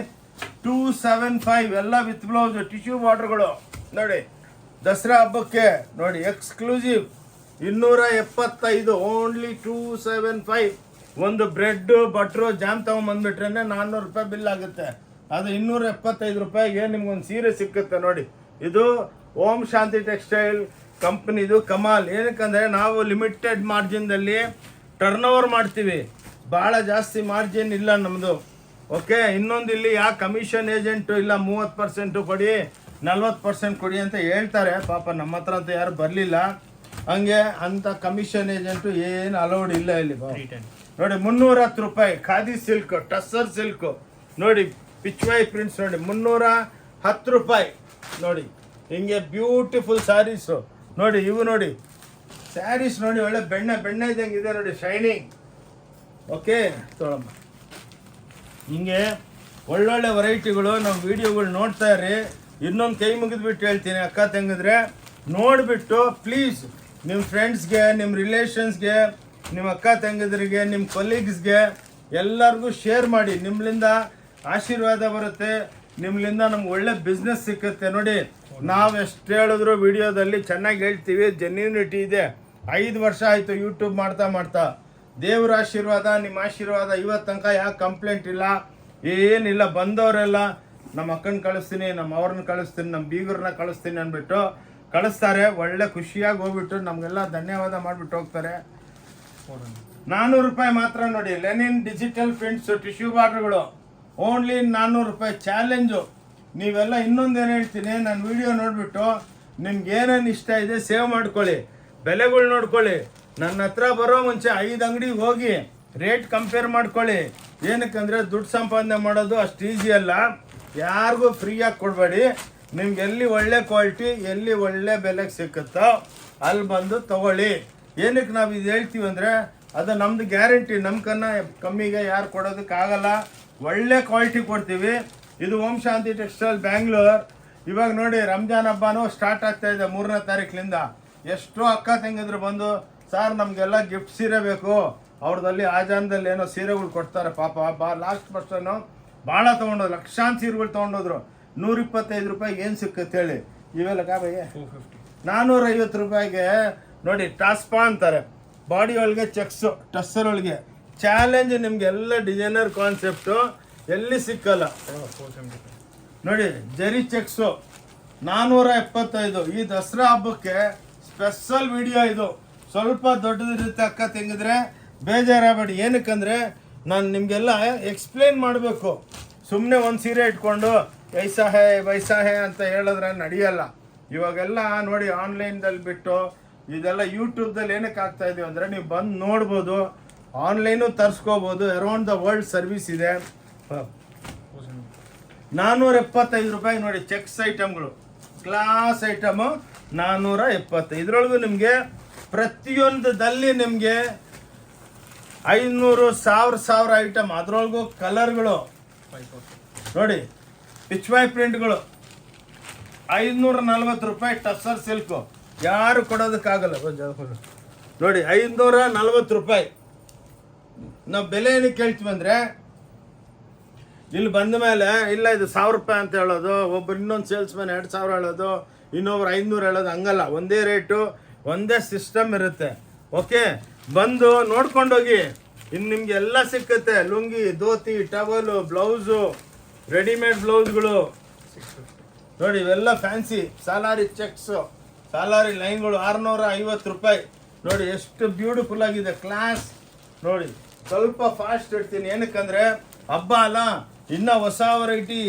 275 ಎಲ್ಲ ವಿತ್ ಬ್ಲೌಸ್ ಟಿಶ್ಯೂ ಬಾರ್ಡರ್ಗಳು. ನೋಡಿ ದಸರಾ ಹಬ್ಬಕ್ಕೆ ನೋಡಿ ಎಕ್ಸ್ಕ್ಲೂಸಿವ್ 275 ಓನ್ಲಿ 275. ಒಂದು ಬ್ರೆಡ್ ಬಟ್ರು ಜಾಮ್ ತೊಗೊಂಬಂದ್ಬಿಟ್ರೆ 400 ರೂಪಾಯಿ ಬಿಲ್ ಆಗುತ್ತೆ. ಅದು 275 ರೂಪಾಯಿಗೆ ನಿಮ್ಗೊಂದು ಸೀರೆ ಸಿಕ್ಕುತ್ತೆ. ನೋಡಿ ಇದು ಓಂ ಶಾಂತಿ ಟೆಕ್ಸ್ಟೈಲ್ ಕಂಪ್ನಿದು ಕಮಾಲ್. ಏನಕ್ಕಂದರೆ ನಾವು ಲಿಮಿಟೆಡ್ ಮಾರ್ಜಿನ್ದಲ್ಲಿ ಟರ್ನ್ ಓವರ್ ಮಾಡ್ತೀವಿ, ಭಾಳ ಜಾಸ್ತಿ ಮಾರ್ಜಿನ್ ಇಲ್ಲ ನಮ್ಮದು. ಓಕೆ, ಇನ್ನೊಂದು ಇಲ್ಲಿ ಯಾ ಕಮಿಷನ್ ಏಜೆಂಟು ಇಲ್ಲ 30% ಕೊಡಿ 40% ಕೊಡಿ ಅಂತ ಹೇಳ್ತಾರೆ. ಪಾಪ ನಮ್ಮ ಹತ್ರ ಅಂತ ಯಾರು ಬರಲಿಲ್ಲ. ಹಂಗೆ ಅಂತ ಕಮಿಷನ್ ಏಜೆಂಟು ಏನು ಅಲೌಡ್ ಇಲ್ಲ ಇಲ್ಲಿ. ನೋಡಿ 310 ರೂಪಾಯಿ ಖಾದಿ ಸಿಲ್ಕ್ ಟಸ್ಸರ್ ಸಿಲ್ಕ್. ನೋಡಿ ಪಿಚ್ವೈ ಪ್ರಿಂಟ್ಸ್ ನೋಡಿ 310 ರೂಪಾಯಿ. ನೋಡಿ ಹಿಂಗೆ ಬ್ಯೂಟಿಫುಲ್ ಸ್ಯಾರೀಸು. ನೋಡಿ ಇವು ನೋಡಿ ಸ್ಯಾರೀಸ್ ನೋಡಿ ಒಳ್ಳೆ ಬೆಣ್ಣೆ ಇದ್ದಂಗೆ ಇದೆ ನೋಡಿ, ಶೈನಿಂಗ್. ಓಕೆ ತೊಳಮ್ಮ, ಹಿಂಗೆ ಒಳ್ಳೊಳ್ಳೆ ವೆರೈಟಿಗಳು ನಮ್ಮ ವಿಡಿಯೋಗಳು ನೋಡ್ತಾ ಇರಿ. ಇನ್ನೊಂದು ಕೈ ಮುಗಿದ್ಬಿಟ್ಟು ಹೇಳ್ತೀನಿ, ಅಕ್ಕ ತಂಗಿದ್ರೆ ನೋಡಿಬಿಟ್ಟು ಪ್ಲೀಸ್ ನಿಮ್ಮ ಫ್ರೆಂಡ್ಸ್ಗೆ, ನಿಮ್ಮ ರಿಲೇಷನ್ಸ್ಗೆ, ನಿಮ್ಮ ಅಕ್ಕ ತಂಗಿದ್ರಿಗೆ, ನಿಮ್ಮ ಕೊಲೀಗ್ಸ್ಗೆ ಎಲ್ಲರಿಗೂ ಶೇರ್ ಮಾಡಿ. ನಿಮ್ಮಿಂದ ಆಶೀರ್ವಾದ ಬರುತ್ತೆ, ನಿಮ್ಮಿಂದ ನಮ್ಗೆ ಒಳ್ಳೆ ಬಿಸ್ನೆಸ್ ಸಿಕ್ಕುತ್ತೆ. ನೋಡಿ ನಾವು ಎಷ್ಟು ಹೇಳಿದ್ರು ವಿಡಿಯೋದಲ್ಲಿ ಚೆನ್ನಾಗಿ ಹೇಳ್ತೀವಿ, ಜೆನ್ಯೂನಿಟಿ ಇದೆ. 5 ವರ್ಷ ಆಯಿತು ಯೂಟ್ಯೂಬ್ ಮಾಡ್ತಾ ದೇವ್ರ ಆಶೀರ್ವಾದ, ನಿಮ್ಮ ಆಶೀರ್ವಾದ. ಇವತ್ತು ತನಕ ಯಾಕೆ ಕಂಪ್ಲೇಂಟ್ ಇಲ್ಲ, ಏನಿಲ್ಲ. ಬಂದವರೆಲ್ಲ ನಮ್ಮ ಅಕ್ಕನ ಕಳಿಸ್ತೀನಿ, ನಮ್ಮ ಅವ್ರನ್ನ ಕಳಿಸ್ತೀನಿ, ನಮ್ಮ ಬೀಗರನ್ನ ಕಳಿಸ್ತೀನಿ ಅಂದ್ಬಿಟ್ಟು ಕಳಿಸ್ತಾರೆ. ಒಳ್ಳೆ ಖುಷಿಯಾಗಿ ಹೋಗ್ಬಿಟ್ಟು ನಮಗೆಲ್ಲ ಧನ್ಯವಾದ ಮಾಡಿಬಿಟ್ಟು ಹೋಗ್ತಾರೆ. 400 ರೂಪಾಯಿ ಮಾತ್ರ. ನೋಡಿ ಲೆನಿನ್ ಡಿಜಿಟಲ್ ಪ್ರಿಂಟ್ಸ್ ಟಿಶ್ಯೂ ಬಾರ್ಡರ್ಗಳು ಓನ್ಲಿ 400 ರೂಪಾಯಿ ಚಾಲೆಂಜು. ನೀವೆಲ್ಲ ಇನ್ನೊಂದೇನು ಹೇಳ್ತೀನಿ, ನಾನು ವಿಡಿಯೋ ನೋಡಿಬಿಟ್ಟು ನಿಮ್ಗೆ ಏನೇನು ಇಷ್ಟ ಇದೆ ಸೇವ್ ಮಾಡ್ಕೊಳ್ಳಿ, ಬೆಲೆಗಳು ನೋಡ್ಕೊಳ್ಳಿ. ನನ್ನ ಹತ್ರ ಬರೋ ಮುಂಚೆ 5 ಅಂಗಡಿಗೆ ಹೋಗಿ ರೇಟ್ ಕಂಪೇರ್ ಮಾಡ್ಕೊಳ್ಳಿ. ಏನಕ್ಕಂದರೆ ದುಡ್ಡು ಸಂಪಾದನೆ ಮಾಡೋದು ಅಷ್ಟು ಈಸಿ ಅಲ್ಲ. ಯಾರಿಗೂ ಫ್ರೀಯಾಗಿ ಕೊಡಬೇಡಿ. ನಿಮ್ಗೆ ಎಲ್ಲಿ ಒಳ್ಳೆ ಕ್ವಾಲಿಟಿ, ಎಲ್ಲಿ ಒಳ್ಳೆ ಬೆಲೆಗೆ ಸಿಕ್ಕುತ್ತೋ ಅಲ್ಲಿ ಬಂದು ತಗೊಳ್ಳಿ. ಏನಕ್ಕೆ ನಾವು ಇದು ಹೇಳ್ತೀವಿ ಅಂದರೆ ಅದು ನಮ್ಮದು ಗ್ಯಾರಂಟಿ. ನಮ್ಕನ್ನ ಕಮ್ಮಿಗೆ ಯಾರು ಕೊಡೋದಕ್ಕಾಗಲ್ಲ. ಒಳ್ಳೆ ಕ್ವಾಲಿಟಿ ಕೊಡ್ತೀವಿ. ಇದು ಓಂ ಶಾಂತಿ ಟೆಕ್ಸ್ಟೈಲ್ ಬ್ಯಾಂಗ್ಳೂರ್. ಇವಾಗ ನೋಡಿ ರಂಜಾನ್ ಹಬ್ಬನೂ ಸ್ಟಾರ್ಟ್ ಆಗ್ತಾ ಇದೆ 3ನೇ ತಾರೀಕಿನಿಂದ. ಎಷ್ಟೋ ಅಕ್ಕ ತಂಗಿದ್ರು ಬಂದು, ಸರ್ ನಮಗೆಲ್ಲ ಗಿಫ್ಟ್ ಸೀರೆ ಬೇಕು. ಅವ್ರದಲ್ಲಿ ಆಜಾನದಲ್ಲಿ ಏನೋ ಸೀರೆಗಳು ಕೊಡ್ತಾರೆ. ಪಾಪ ಲಾಸ್ಟ್ ಪರ್ಸನ್ನು ಭಾಳ ತೊಗೊಂಡೋದ್ರು, ಲಕ್ಷಾಂತರ ಸೀರೆಗಳು ತೊಗೊಂಡೋದ್ರು. 125 ರೂಪಾಯಿಗೆ ಏನು ಸಿಕ್ಕುತ್ತೆ ಹೇಳಿ? ಇವೆಲ್ಲ ಕಾಬಯ್ಯ 450 ರೂಪಾಯಿಗೆ ನೋಡಿ ಟಾಸ್ಪಾ ಅಂತಾರೆ. ಬಾಡಿ ಒಳಗೆ ಚೆಕ್ಸು ಟಸ್ಸರ್ ಒಳಗೆ ಚಾಲೆಂಜ್. ನಿಮಗೆಲ್ಲ ಡಿಸೈನರ್ ಕಾನ್ಸೆಪ್ಟು ಎಲ್ಲಿ ಸಿಕ್ಕಲ್ಲ. ನೋಡಿ ಜರಿ ಚೆಕ್ಸು 475. ಈ ದಸರಾ ಹಬ್ಬಕ್ಕೆ ಸ್ಪೆಷಲ್ ವಿಡಿಯೋ ಇದು. ಸ್ವಲ್ಪ ದೊಡ್ಡದಿರುತ್ತೆ ಅಕ್ಕ ತೆಗೆದ್ರೆ ಬೇಜಾರಾಗಬೇಡಿ. ಏನಕ್ಕಂದರೆ ನಾನು ನಿಮಗೆಲ್ಲ ಎಕ್ಸ್ಪ್ಲೇನ್ ಮಾಡಬೇಕು. ಸುಮ್ಮನೆ ಒಂದು ಸೀರೆ ಇಟ್ಕೊಂಡು ವೈಸಾ ಹೇ ಅಂತ ಹೇಳಿದ್ರೆ ನಡೆಯಲ್ಲ. ಇವಾಗೆಲ್ಲ ನೋಡಿ ಆನ್ಲೈನ್ದಲ್ಲಿ ಬಿಟ್ಟು ಇದೆಲ್ಲ ಯೂಟ್ಯೂಬ್ದಲ್ಲಿ ಏನಕ್ಕೆ ಆಗ್ತಾ ಇದೀವಿ ಅಂದರೆ ನೀವು ಬಂದು ನೋಡ್ಬೋದು, ಆನ್ಲೈನು ತರಿಸ್ಕೋಬೋದು. ಅರೌಂಡ್ ದ ವರ್ಲ್ಡ್ ಸರ್ವಿಸ್ ಇದೆ. 475 ರೂಪಾಯಿ ನೋಡಿ ಚೆಕ್ಸ್ ಐಟಮ್ಗಳು, ಕ್ಲಾಸ್ ಐಟಮು 470. ಇದರೊಳಗೂ ನಿಮಗೆ ಪ್ರತಿಯೊಂದದಲ್ಲಿ ನಿಮಗೆ 500 1000 ಐಟಮ್. ಅದರೊಳಗೂ ಕಲರ್ಗಳು ನೋಡಿ, ಪಿಚ್ವೈ ಪ್ರಿಂಟ್ಗಳು 540 ರೂಪಾಯಿ ಟಸ್ಸರ್ ಸಿಲ್ಕು. ಯಾರು ಕೊಡೋದಕ್ಕಾಗಲ್ಲ. ನೋಡಿ 540 ರೂಪಾಯಿ. ನಾವು ಬೆಲೆ ಏನಕ್ಕೆ ಕೇಳ್ತೀವಿ ಅಂದರೆ ಇಲ್ಲಿ ಬಂದ ಮೇಲೆ ಇಲ್ಲ ಇದು 1000 ರೂಪಾಯಿ ಅಂತ ಹೇಳೋದು, ಒಬ್ಬರು ಇನ್ನೊಂದು ಸೇಲ್ಸ್ಮನ್ 2000 ಹೇಳೋದು, ಇನ್ನೊಬ್ರು 500 ಹೇಳೋದು, ಹಂಗಲ್ಲ. ಒಂದೇ ರೇಟು, ಒಂದೇ ಸಿಸ್ಟಮ್ ಇರುತ್ತೆ. ಓಕೆ, ಬಂದು ನೋಡ್ಕೊಂಡೋಗಿ. ಇನ್ನು ನಿಮ್ಗೆ ಎಲ್ಲ ಸಿಕ್ಕುತ್ತೆ. Lungi, dhoti, towel, blouse, readymade ಬ್ಲೌಸ್ಗಳು ನೋಡಿ. ಇವೆಲ್ಲ ಫ್ಯಾನ್ಸಿ ಸಾಲಾರಿ ಚೆಕ್ಸು, ಸಾಲಾರಿ ಲೈನ್ಗಳು 650 ರೂಪಾಯಿ. ನೋಡಿ ಎಷ್ಟು ಬ್ಯೂಟಿಫುಲ್ ಆಗಿದೆ, ಕ್ಲಾಸ್. ನೋಡಿ ಸ್ವಲ್ಪ ಫಾಸ್ಟ್ ಇಡ್ತೀನಿ, ಏನಕ್ಕಂದರೆ ಹಬ್ಬ ಅಲ್ಲ. ಇನ್ನು ಹೊಸ ವೆರೈಟಿ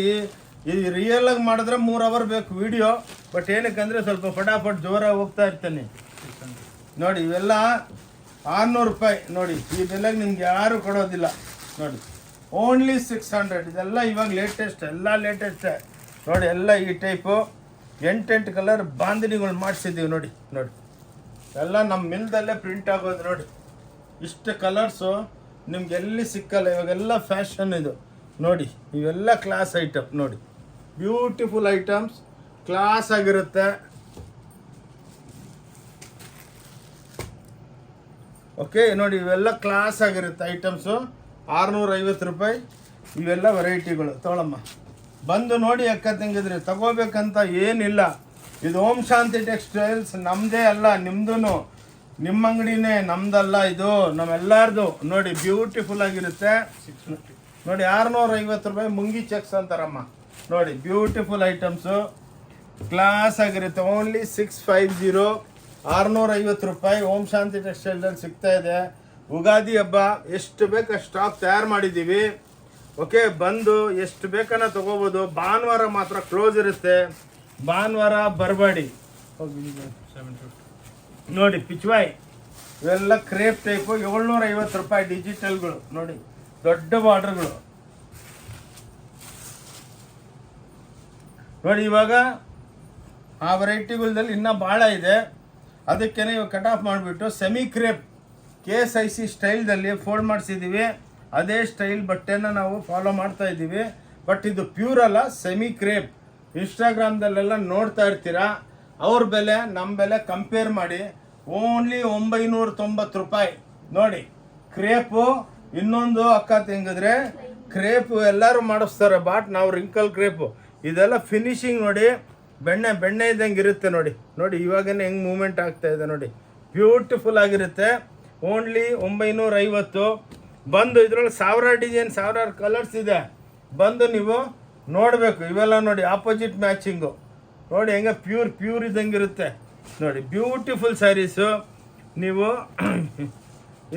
ಈ ರಿಯಲ್ ಆಗಿ ಮಾಡಿದ್ರೆ 3 ಅವರ್ ಬೇಕು ವಿಡಿಯೋ. ಬಟ್ ಏನಕ್ಕಂದರೆ ಸ್ವಲ್ಪ ಫಟಾಫಟ್ ಜೋರಾಗಿ ಹೋಗ್ತಾ ಇರ್ತೀನಿ. ನೋಡಿ ಇವೆಲ್ಲ 600 ರೂಪಾಯಿ. ನೋಡಿ ಈ ಬೆಲೆಗೆ ನಿಮ್ಗೆ ಯಾರು ಕೊಡೋದಿಲ್ಲ. ನೋಡಿ ಓನ್ಲಿ 600. ಇದೆಲ್ಲ ಇವಾಗ ಲೇಟೆಸ್ಟ್, ಎಲ್ಲ ಲೇಟೆಸ್ಟೇ. ನೋಡಿ ಎಲ್ಲ ಈ ಟೈಪು 8 ಕಲರ್ ಬಾಂಧಣಿಗಳು ಮಾಡಿಸಿದ್ದೀವಿ. ನೋಡಿ ನೋಡಿ ಎಲ್ಲ ನಮ್ಮ ಮಿಲ್ದಲ್ಲೇ ಪ್ರಿಂಟ್ ಆಗೋದು. ನೋಡಿ ಇಷ್ಟು ಕಲರ್ಸು ನಿಮ್ಗೆ ಎಲ್ಲಿ ಸಿಕ್ಕಲ್ಲ. ಇವಾಗೆಲ್ಲ ಫ್ಯಾಷನ್ ಇದು. ನೋಡಿ ಇವೆಲ್ಲ ಕ್ಲಾಸ್ ಐಟಮ್. ನೋಡಿ ಬ್ಯೂಟಿಫುಲ್ ಐಟಮ್ಸ್. ಕ್ಲಾಸ್ ಆಗಿರುತ್ತೆ. ಓಕೆ ನೋಡಿ, ಇವೆಲ್ಲ ಕ್ಲಾಸ್ ಆಗಿರುತ್ತೆ ಐಟಮ್ಸು. 650 ರೂಪಾಯಿ ಇವೆಲ್ಲ ವೆರೈಟಿಗಳು. ತೊಗೊಳಮ್ಮ, ಬಂದು ನೋಡಿ ಅಕ್ಕ ತಂಗಿದ್ರಿ, ತಗೋಬೇಕಂತ ಏನಿಲ್ಲ. ಇದು ಓಂ ಶಾಂತಿ ಟೆಕ್ಸ್ಟೈಲ್ಸ್ ನಮ್ಮದೇ ಅಲ್ಲ, ನಿಮ್ಮದು, ನಿಮ್ಮ ಅಂಗಡಿನೇ, ನಮ್ದಲ್ಲ, ಇದು ನಮ್ಮೆಲ್ಲಾರ್ದು. ನೋಡಿ ಬ್ಯೂಟಿಫುಲ್ ಆಗಿರುತ್ತೆ. ನೋಡಿ 650 ರೂಪಾಯಿ ಮುಂಗಿ ಚೆಕ್ಸ್ ಅಂತಾರಮ್ಮ. ನೋಡಿ ಬ್ಯೂಟಿಫುಲ್ ಐಟಮ್ಸು, ಕ್ಲಾಸ್ ಆಗಿರುತ್ತೆ. ಓನ್ಲಿ 650, 650 ರೂಪಾಯಿ ಓಂ ಶಾಂತಿ ಟೆಕ್ಸ್ಟೈಲ್ದಲ್ಲಿ ಸಿಗ್ತಾ ಇದೆ. ಉಗಾದಿ ಹಬ್ಬ ಎಷ್ಟು ಬೇಕು ಅಷ್ಟು ಸ್ಟಾಕ್ ತಯಾರು ಮಾಡಿದ್ದೀವಿ. ಓಕೆ, ಬಂದು ಎಷ್ಟು ಬೇಕನ್ನ ತೊಗೋಬೋದು. ಭಾನುವಾರ ಮಾತ್ರ ಕ್ಲೋಸ್ ಇರುತ್ತೆ, ಭಾನುವಾರ ಬರಬೇಡಿ. ನೋಡಿ ಪಿಚ್ವಾಯ್ ಇವೆಲ್ಲ ಕ್ರೇಪ್ ಟೈಪು 750 ರೂಪಾಯಿ ಡಿಜಿಟಲ್ಗಳು. ನೋಡಿ ದೊಡ್ಡ ಬಾರ್ಡರ್ಗಳು. ನೋಡಿ ಇವಾಗ ಆ ವೆರೈಟಿಗಳಲ್ಲಿ ಇನ್ನೂ ಭಾಳ ಇದೆ, ಅದಕ್ಕೆ ಇವಾಗ ಕಟ್ ಆಫ್ ಮಾಡಿಬಿಟ್ಟು ಸೆಮಿ ಕ್ರೇಪ್ KSIC ಸ್ಟೈಲ್ದಲ್ಲಿ ಫೋಲ್ಡ್ ಮಾಡಿಸಿದ್ದೀವಿ. ಅದೇ ಸ್ಟೈಲ್ ಬಟ್ಟೆನ ನಾವು ಫಾಲೋ ಮಾಡ್ತಾ ಇದ್ದೀವಿ. ಬಟ್ ಇದು ಪ್ಯೂರ್ ಅಲ್ಲ, ಸೆಮಿ ಕ್ರೇಪ್. ಇನ್ಸ್ಟಾಗ್ರಾಮ್ದಲ್ಲೆಲ್ಲ ನೋಡ್ತಾ ಇರ್ತೀರಾ. ಅವ್ರ ಬೆಲೆ ನಮ್ಮ ಬೆಲೆ ಕಂಪೇರ್ ಮಾಡಿ. ಓನ್ಲಿ 990 ರೂಪಾಯಿ. ನೋಡಿ ಕ್ರೇಪು. ಇನ್ನೊಂದು ಅಕ್ಕ ತೆಂಗಿದ್ರೆ ಕ್ರೇಪು ಎಲ್ಲರೂ ಮಾಡಿಸ್ತಾರೆ, ಬಾಟ್ ನಾವು ರಿಂಕಲ್ ಕ್ರೇಪು. ಇದೆಲ್ಲ ಫಿನಿಶಿಂಗ್ ನೋಡಿ, ಬೆಣ್ಣೆ ಇದ್ದಂಗೆ ಇರುತ್ತೆ. ನೋಡಿ ನೋಡಿ ಇವಾಗನೇ ಹೆಂಗೆ ಮೂಮೆಂಟ್ ಆಗ್ತಾ ಇದೆ ನೋಡಿ, ಬ್ಯೂಟಿಫುಲ್ ಆಗಿರುತ್ತೆ. ಓನ್ಲಿ 950. ಬಂದು ಇದರಲ್ಲಿ 1000 ಡಿಸೈನ್, 1000 ಕಲರ್ಸ್ ಇದೆ. ಬಂದು ನೀವು ನೋಡಬೇಕು. ಇವೆಲ್ಲ ನೋಡಿ ಆಪೋಸಿಟ್ ಮ್ಯಾಚಿಂಗು. ನೋಡಿ ಹೆಂಗೆ ಪ್ಯೂರ್ ಇದ್ದಂಗೆ ಇರುತ್ತೆ. ನೋಡಿ ಬ್ಯೂಟಿಫುಲ್ ಸ್ಯಾರೀಸು. ನೀವು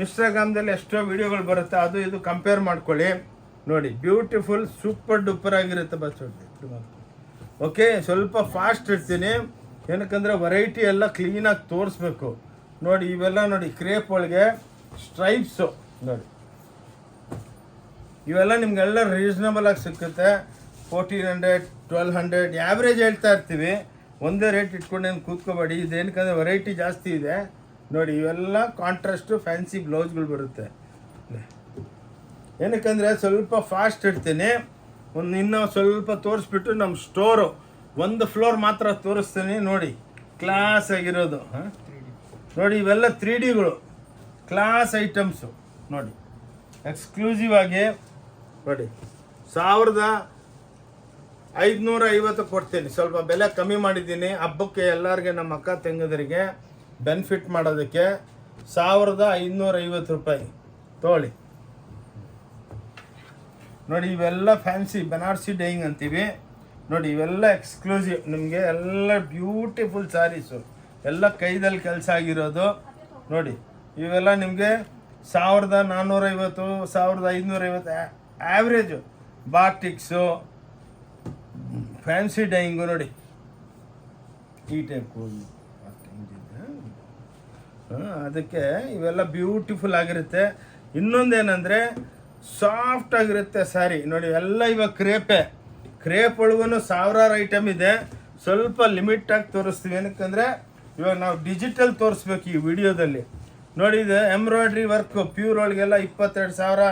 ಇನ್ಸ್ಟಾಗ್ರಾಮ್ದಲ್ಲಿ ಎಷ್ಟೋ ವಿಡಿಯೋಗಳು ಬರುತ್ತೆ, ಅದು ಇದು ಕಂಪೇರ್ ಮಾಡ್ಕೊಳ್ಳಿ. ನೋಡಿ ಬ್ಯೂಟಿಫುಲ್ ಸೂಪರ್ ಡೂಪರ್ ಆಗಿರುತ್ತೆ. ಬಸ್ ಓಕೆ, ಸ್ವಲ್ಪ ಫಾಸ್ಟ್ ಇರ್ತೀನಿ, ಏನಕ್ಕಂದರೆ ವೆರೈಟಿ ಎಲ್ಲ ಕ್ಲೀನಾಗಿ ತೋರಿಸ್ಬೇಕು. ನೋಡಿ ಇವೆಲ್ಲ ನೋಡಿ ಕ್ರೇಪ್ ಒಳಗೆ ಸ್ಟ್ರೈಪ್ಸು. ನೋಡಿ ಇವೆಲ್ಲ ನಿಮಗೆಲ್ಲ ರೀಸನಬಲ್ ಆಗಿ ಸಿಕ್ಕುತ್ತೆ. 1400, 1200 ಆ್ಯಾವ್ರೇಜ್ ಹೇಳ್ತಾ ಇರ್ತೀವಿ. ಒಂದೇ ರೇಟ್ ಇಟ್ಕೊಂಡೇನು ಕೂತ್ಕೋಬೇಡಿ. ಇದೇನಕ್ಕಂದರೆ ವೆರೈಟಿ ಜಾಸ್ತಿ ಇದೆ. ನೋಡಿ ಇವೆಲ್ಲ ಕಾಂಟ್ರಾಸ್ಟು ಫ್ಯಾನ್ಸಿ ಬ್ಲೌಸ್ಗಳು ಬರುತ್ತೆ. ಏನಕ್ಕಂದರೆ ಸ್ವಲ್ಪ ಫಾಸ್ಟ್ ಇಡ್ತೀನಿ. ಇನ್ನೂ ಸ್ವಲ್ಪ ತೋರಿಸ್ಬಿಟ್ಟು ನಮ್ಮ ಸ್ಟೋರು ಒಂದು ಫ್ಲೋರ್ ಮಾತ್ರ ತೋರಿಸ್ತೀನಿ. ನೋಡಿ ಕ್ಲಾಸ್ ಆಗಿರೋದು. ನೋಡಿ ಇವೆಲ್ಲ 3Dಗಳು, ಕ್ಲಾಸ್ ಐಟಮ್ಸು. ನೋಡಿ ಎಕ್ಸ್ಕ್ಲೂಸಿವ್ ಆಗಿ ನೋಡಿ 1550 ಕೊಡ್ತೀನಿ. ಸ್ವಲ್ಪ ಬೆಲೆ ಕಮ್ಮಿ ಮಾಡಿದ್ದೀನಿ ಹಬ್ಬಕ್ಕೆ ಎಲ್ಲರಿಗೆ, ನಮ್ಮ ಅಕ್ಕ ತಂಗಿದರಿಗೆ ಬೆನಿಫಿಟ್ ಮಾಡೋದಕ್ಕೆ. 1550 ರೂಪಾಯಿ ತೊಗೊಳ್ಳಿ. ನೋಡಿ ಇವೆಲ್ಲ ಫ್ಯಾನ್ಸಿ ಬನಾರಸಿ ಡೈಯಿಂಗ್ ಅಂತೀವಿ. ನೋಡಿ ಇವೆಲ್ಲ ಎಕ್ಸ್ಕ್ಲೂಸಿವ್ ನಿಮಗೆ, ಎಲ್ಲ ಬ್ಯೂಟಿಫುಲ್ ಸ್ಯಾರೀಸು, ಎಲ್ಲ ಕೈದಲ್ಲಿ ಕೆಲಸ ಆಗಿರೋದು. ನೋಡಿ ಇವೆಲ್ಲ ನಿಮಗೆ 1450, 1550 ಆ್ಯಾವ್ರೇಜು. ಬಾಟಿಕ್ಸು, fancy dying. ನೋಡಿ ಈ ಟೈಪ್ ಅದಕ್ಕೆ ಇವೆಲ್ಲ ಬ್ಯೂಟಿಫುಲ್ ಆಗಿರುತ್ತೆ. ಇನ್ನೊಂದೇನೆಂದರೆ ಸಾಫ್ಟ್ ಆಗಿರುತ್ತೆ ಸ್ಯಾರಿ. ನೋಡಿ ಎಲ್ಲ ಇವಾಗ ಕ್ರೇಪ್ ಒಳಗೂ 1000 ಐಟಮ್ ಇದೆ. ಸ್ವಲ್ಪ ಲಿಮಿಟಾಗಿ ತೋರಿಸ್ತೀವಿ, ಏನಕ್ಕಂದರೆ ಇವಾಗ ನಾವು ಡಿಜಿಟಲ್ ತೋರಿಸ್ಬೇಕು ಈ ವಿಡಿಯೋದಲ್ಲಿ. ನೋಡಿ ಇದು ಎಂಬ್ರಾಯ್ಡ್ರಿ ವರ್ಕು ಪ್ಯೂರ್ ಒಳಗೆಲ್ಲ 22,000,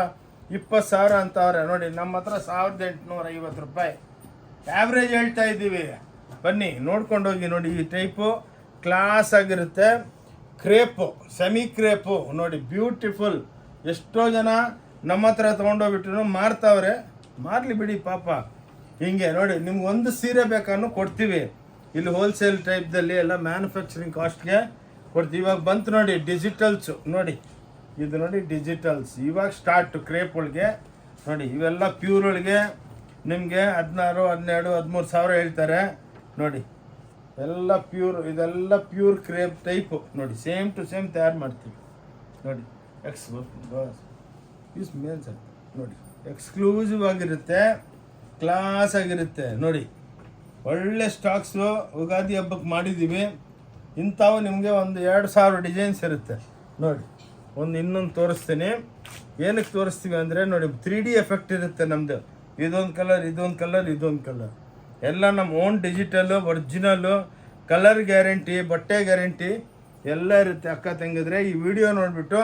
20,000 ಅಂತವ್ರೆ. ನೋಡಿ ನಮ್ಮ ಹತ್ರ 1850 ರೂಪಾಯಿ ಆ್ಯಾವ್ರೇಜ್ ಹೇಳ್ತಾ ಇದ್ದೀವಿ. ಬನ್ನಿ ನೋಡ್ಕೊಂಡು ಹೋಗಿ. ನೋಡಿ ಈ ಟೈಪು ಕ್ಲಾಸ್ ಆಗಿರುತ್ತೆ. ಕ್ರೇಪು, ಸೆಮಿ ಕ್ರೇಪು ನೋಡಿ ಬ್ಯೂಟಿಫುಲ್. ಎಷ್ಟೋ ಜನ ನಮ್ಮ ಹತ್ರ ತೊಗೊಂಡೋಗ್ಬಿಟ್ಟು ಮಾರ್ತಾವ್ರೆ, ಮಾರಲಿ ಬಿಡಿ ಪಾಪ. ಹಿಂಗೆ ನೋಡಿ ನಿಮ್ಗೆ ಒಂದು ಸೀರೆ ಬೇಕಾದ್ರೂ ಕೊಡ್ತೀವಿ. ಇಲ್ಲಿ ಹೋಲ್ಸೇಲ್ ಟೈಪ್ದಲ್ಲಿ ಎಲ್ಲ ಮ್ಯಾನುಫ್ಯಾಕ್ಚರಿಂಗ್ ಕಾಸ್ಟ್ಗೆ ಕೊಡ್ತೀವಿ. ಇವಾಗ ಬಂತು ನೋಡಿ ಡಿಜಿಟಲ್ಸು. ನೋಡಿ ಇದು ನೋಡಿ ಡಿಜಿಟಲ್ಸ್ ಇವಾಗ ಸ್ಟಾರ್ಟು ಕ್ರೇಪ್ ಒಳಗೆ. ನೋಡಿ ಇವೆಲ್ಲ ಪ್ಯೂರ್ ಒಳಗೆ ನಿಮಗೆ 16, 12, 13,000 ಹೇಳ್ತಾರೆ. ನೋಡಿ ಎಲ್ಲ ಪ್ಯೂರ್, ಇದೆಲ್ಲ ಪ್ಯೂರ್ ಕ್ರೇಪ್ ಟೈಪು. ನೋಡಿ ಸೇಮ್ ಟು ಸೇಮ್ ತಯಾರು ಮಾಡ್ತೀವಿ. ನೋಡಿ ನೋಡಿ ಎಕ್ಸ್ಕ್ಲೂಸಿವ್ ಆಗಿರುತ್ತೆ, ಕ್ಲಾಸ್ ಆಗಿರುತ್ತೆ. ನೋಡಿ ಒಳ್ಳೆ ಸ್ಟಾಕ್ಸು ಯುಗಾದಿ ಹಬ್ಬಕ್ಕೆ ಮಾಡಿದ್ದೀವಿ. ಇಂಥವು ನಿಮಗೆ ಒಂದು 2000 ಡಿಸೈನ್ಸ್ ಇರುತ್ತೆ. ನೋಡಿ ಇನ್ನೊಂದು ತೋರಿಸ್ತೀನಿ. ಏನಕ್ಕೆ ತೋರಿಸ್ತೀವಿ ಅಂದರೆ ನೋಡಿ 3D ಎಫೆಕ್ಟ್ ಇರುತ್ತೆ ನಮ್ಮದು. ಇದೊಂದು ಕಲರ್, ಇದೊಂದು ಕಲರ್, ಇದೊಂದು ಕಲರ್, ಎಲ್ಲ ನಮ್ಮ own digital, original, colour guarantee, ಬಟ್ಟೆ ಗ್ಯಾರಂಟಿ ಎಲ್ಲ ಇರುತ್ತೆ. ಅಕ್ಕ ತಂಗಿದ್ರೆ ಈ ವಿಡಿಯೋ ನೋಡಿಬಿಟ್ಟು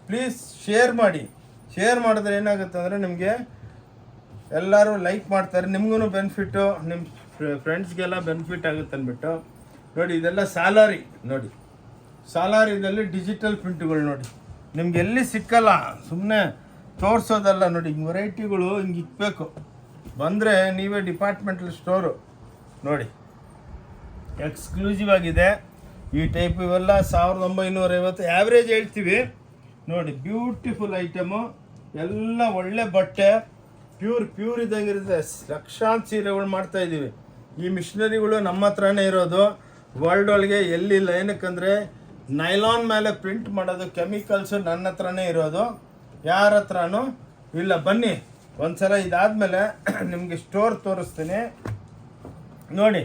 ಪ್ಲೀಸ್ ಶೇರ್ ಮಾಡಿ. ಶೇರ್ ಮಾಡಿದ್ರೆ ಏನಾಗುತ್ತೆ ಅಂದರೆ ನಿಮಗೆ ಎಲ್ಲರೂ ಲೈಕ್ ಮಾಡ್ತಾರೆ, ನಿಮಗೂ ಬೆನಿಫಿಟ್ಟು, ನಿಮ್ಮ ಫ್ರೆಂಡ್ಸ್ಗೆಲ್ಲ ಬೆನಿಫಿಟ್ ಆಗುತ್ತೆ ಅಂದ್ಬಿಟ್ಟು ನೋಡಿ. ಇದೆಲ್ಲ ಸಾಲಾರಿ ನೋಡಿ, ಸಾಲಾರಿದಲ್ಲಿ ಡಿಜಿಟಲ್ ಪ್ರಿಂಟ್ಗಳು ನೋಡಿ, ನಿಮ್ಗೆ ಎಲ್ಲಿ ಸಿಕ್ಕಲ್ಲ, ಸುಮ್ಮನೆ ತೋರಿಸೋದಲ್ಲ ನೋಡಿ. ಹಿಂಗೆ ವೆರೈಟಿಗಳು ಹಿಂಗೆ ಇಕ್ಬೇಕು, ಬಂದರೆ ನೀವೇ ಡಿಪಾರ್ಟ್ಮೆಂಟಲ್ ಸ್ಟೋರು ನೋಡಿ, ಎಕ್ಸ್ಕ್ಲೂಸಿವ್ ಆಗಿದೆ ಈ ಟೈಪ್. ಇವೆಲ್ಲ 1950 ಆ್ಯಾವ್ರೇಜ್ ಹೇಳ್ತೀವಿ ನೋಡಿ. ಬ್ಯೂಟಿಫುಲ್ ಐಟಮು, ಎಲ್ಲ ಒಳ್ಳೆ ಬಟ್ಟೆ, ಪ್ಯೂರ್ ಇದ್ದಂಗೆ ಇರುತ್ತೆ. ಲಕ್ಷಾಂತರ ಸೀರೆಗಳು ಮಾಡ್ತಾ ಇದ್ದೀವಿ. ಈ ಮಿಷನರಿಗಳು ನಮ್ಮ ಹತ್ರನೇ ಇರೋದು, ವರ್ಲ್ಡ್ ಒಳಗೆ ಎಲ್ಲಿಲ್ಲ. ಏನಕ್ಕಂದರೆ ನೈಲಾನ್ ಮೇಲೆ ಪ್ರಿಂಟ್ ಮಾಡೋದು ಕೆಮಿಕಲ್ಸು ನನ್ನ ಹತ್ರನೇ ಇರೋದು, ಯಾರ ಹತ್ರನೂ ಇಲ್ಲ. ಬನ್ನಿ ಒಂದ್ಸಲ ಇದಾದಮೇಲೆ ನಿಮಗೆ ಸ್ಟೋರ್ ತೋರಿಸ್ತೀನಿ ನೋಡಿ.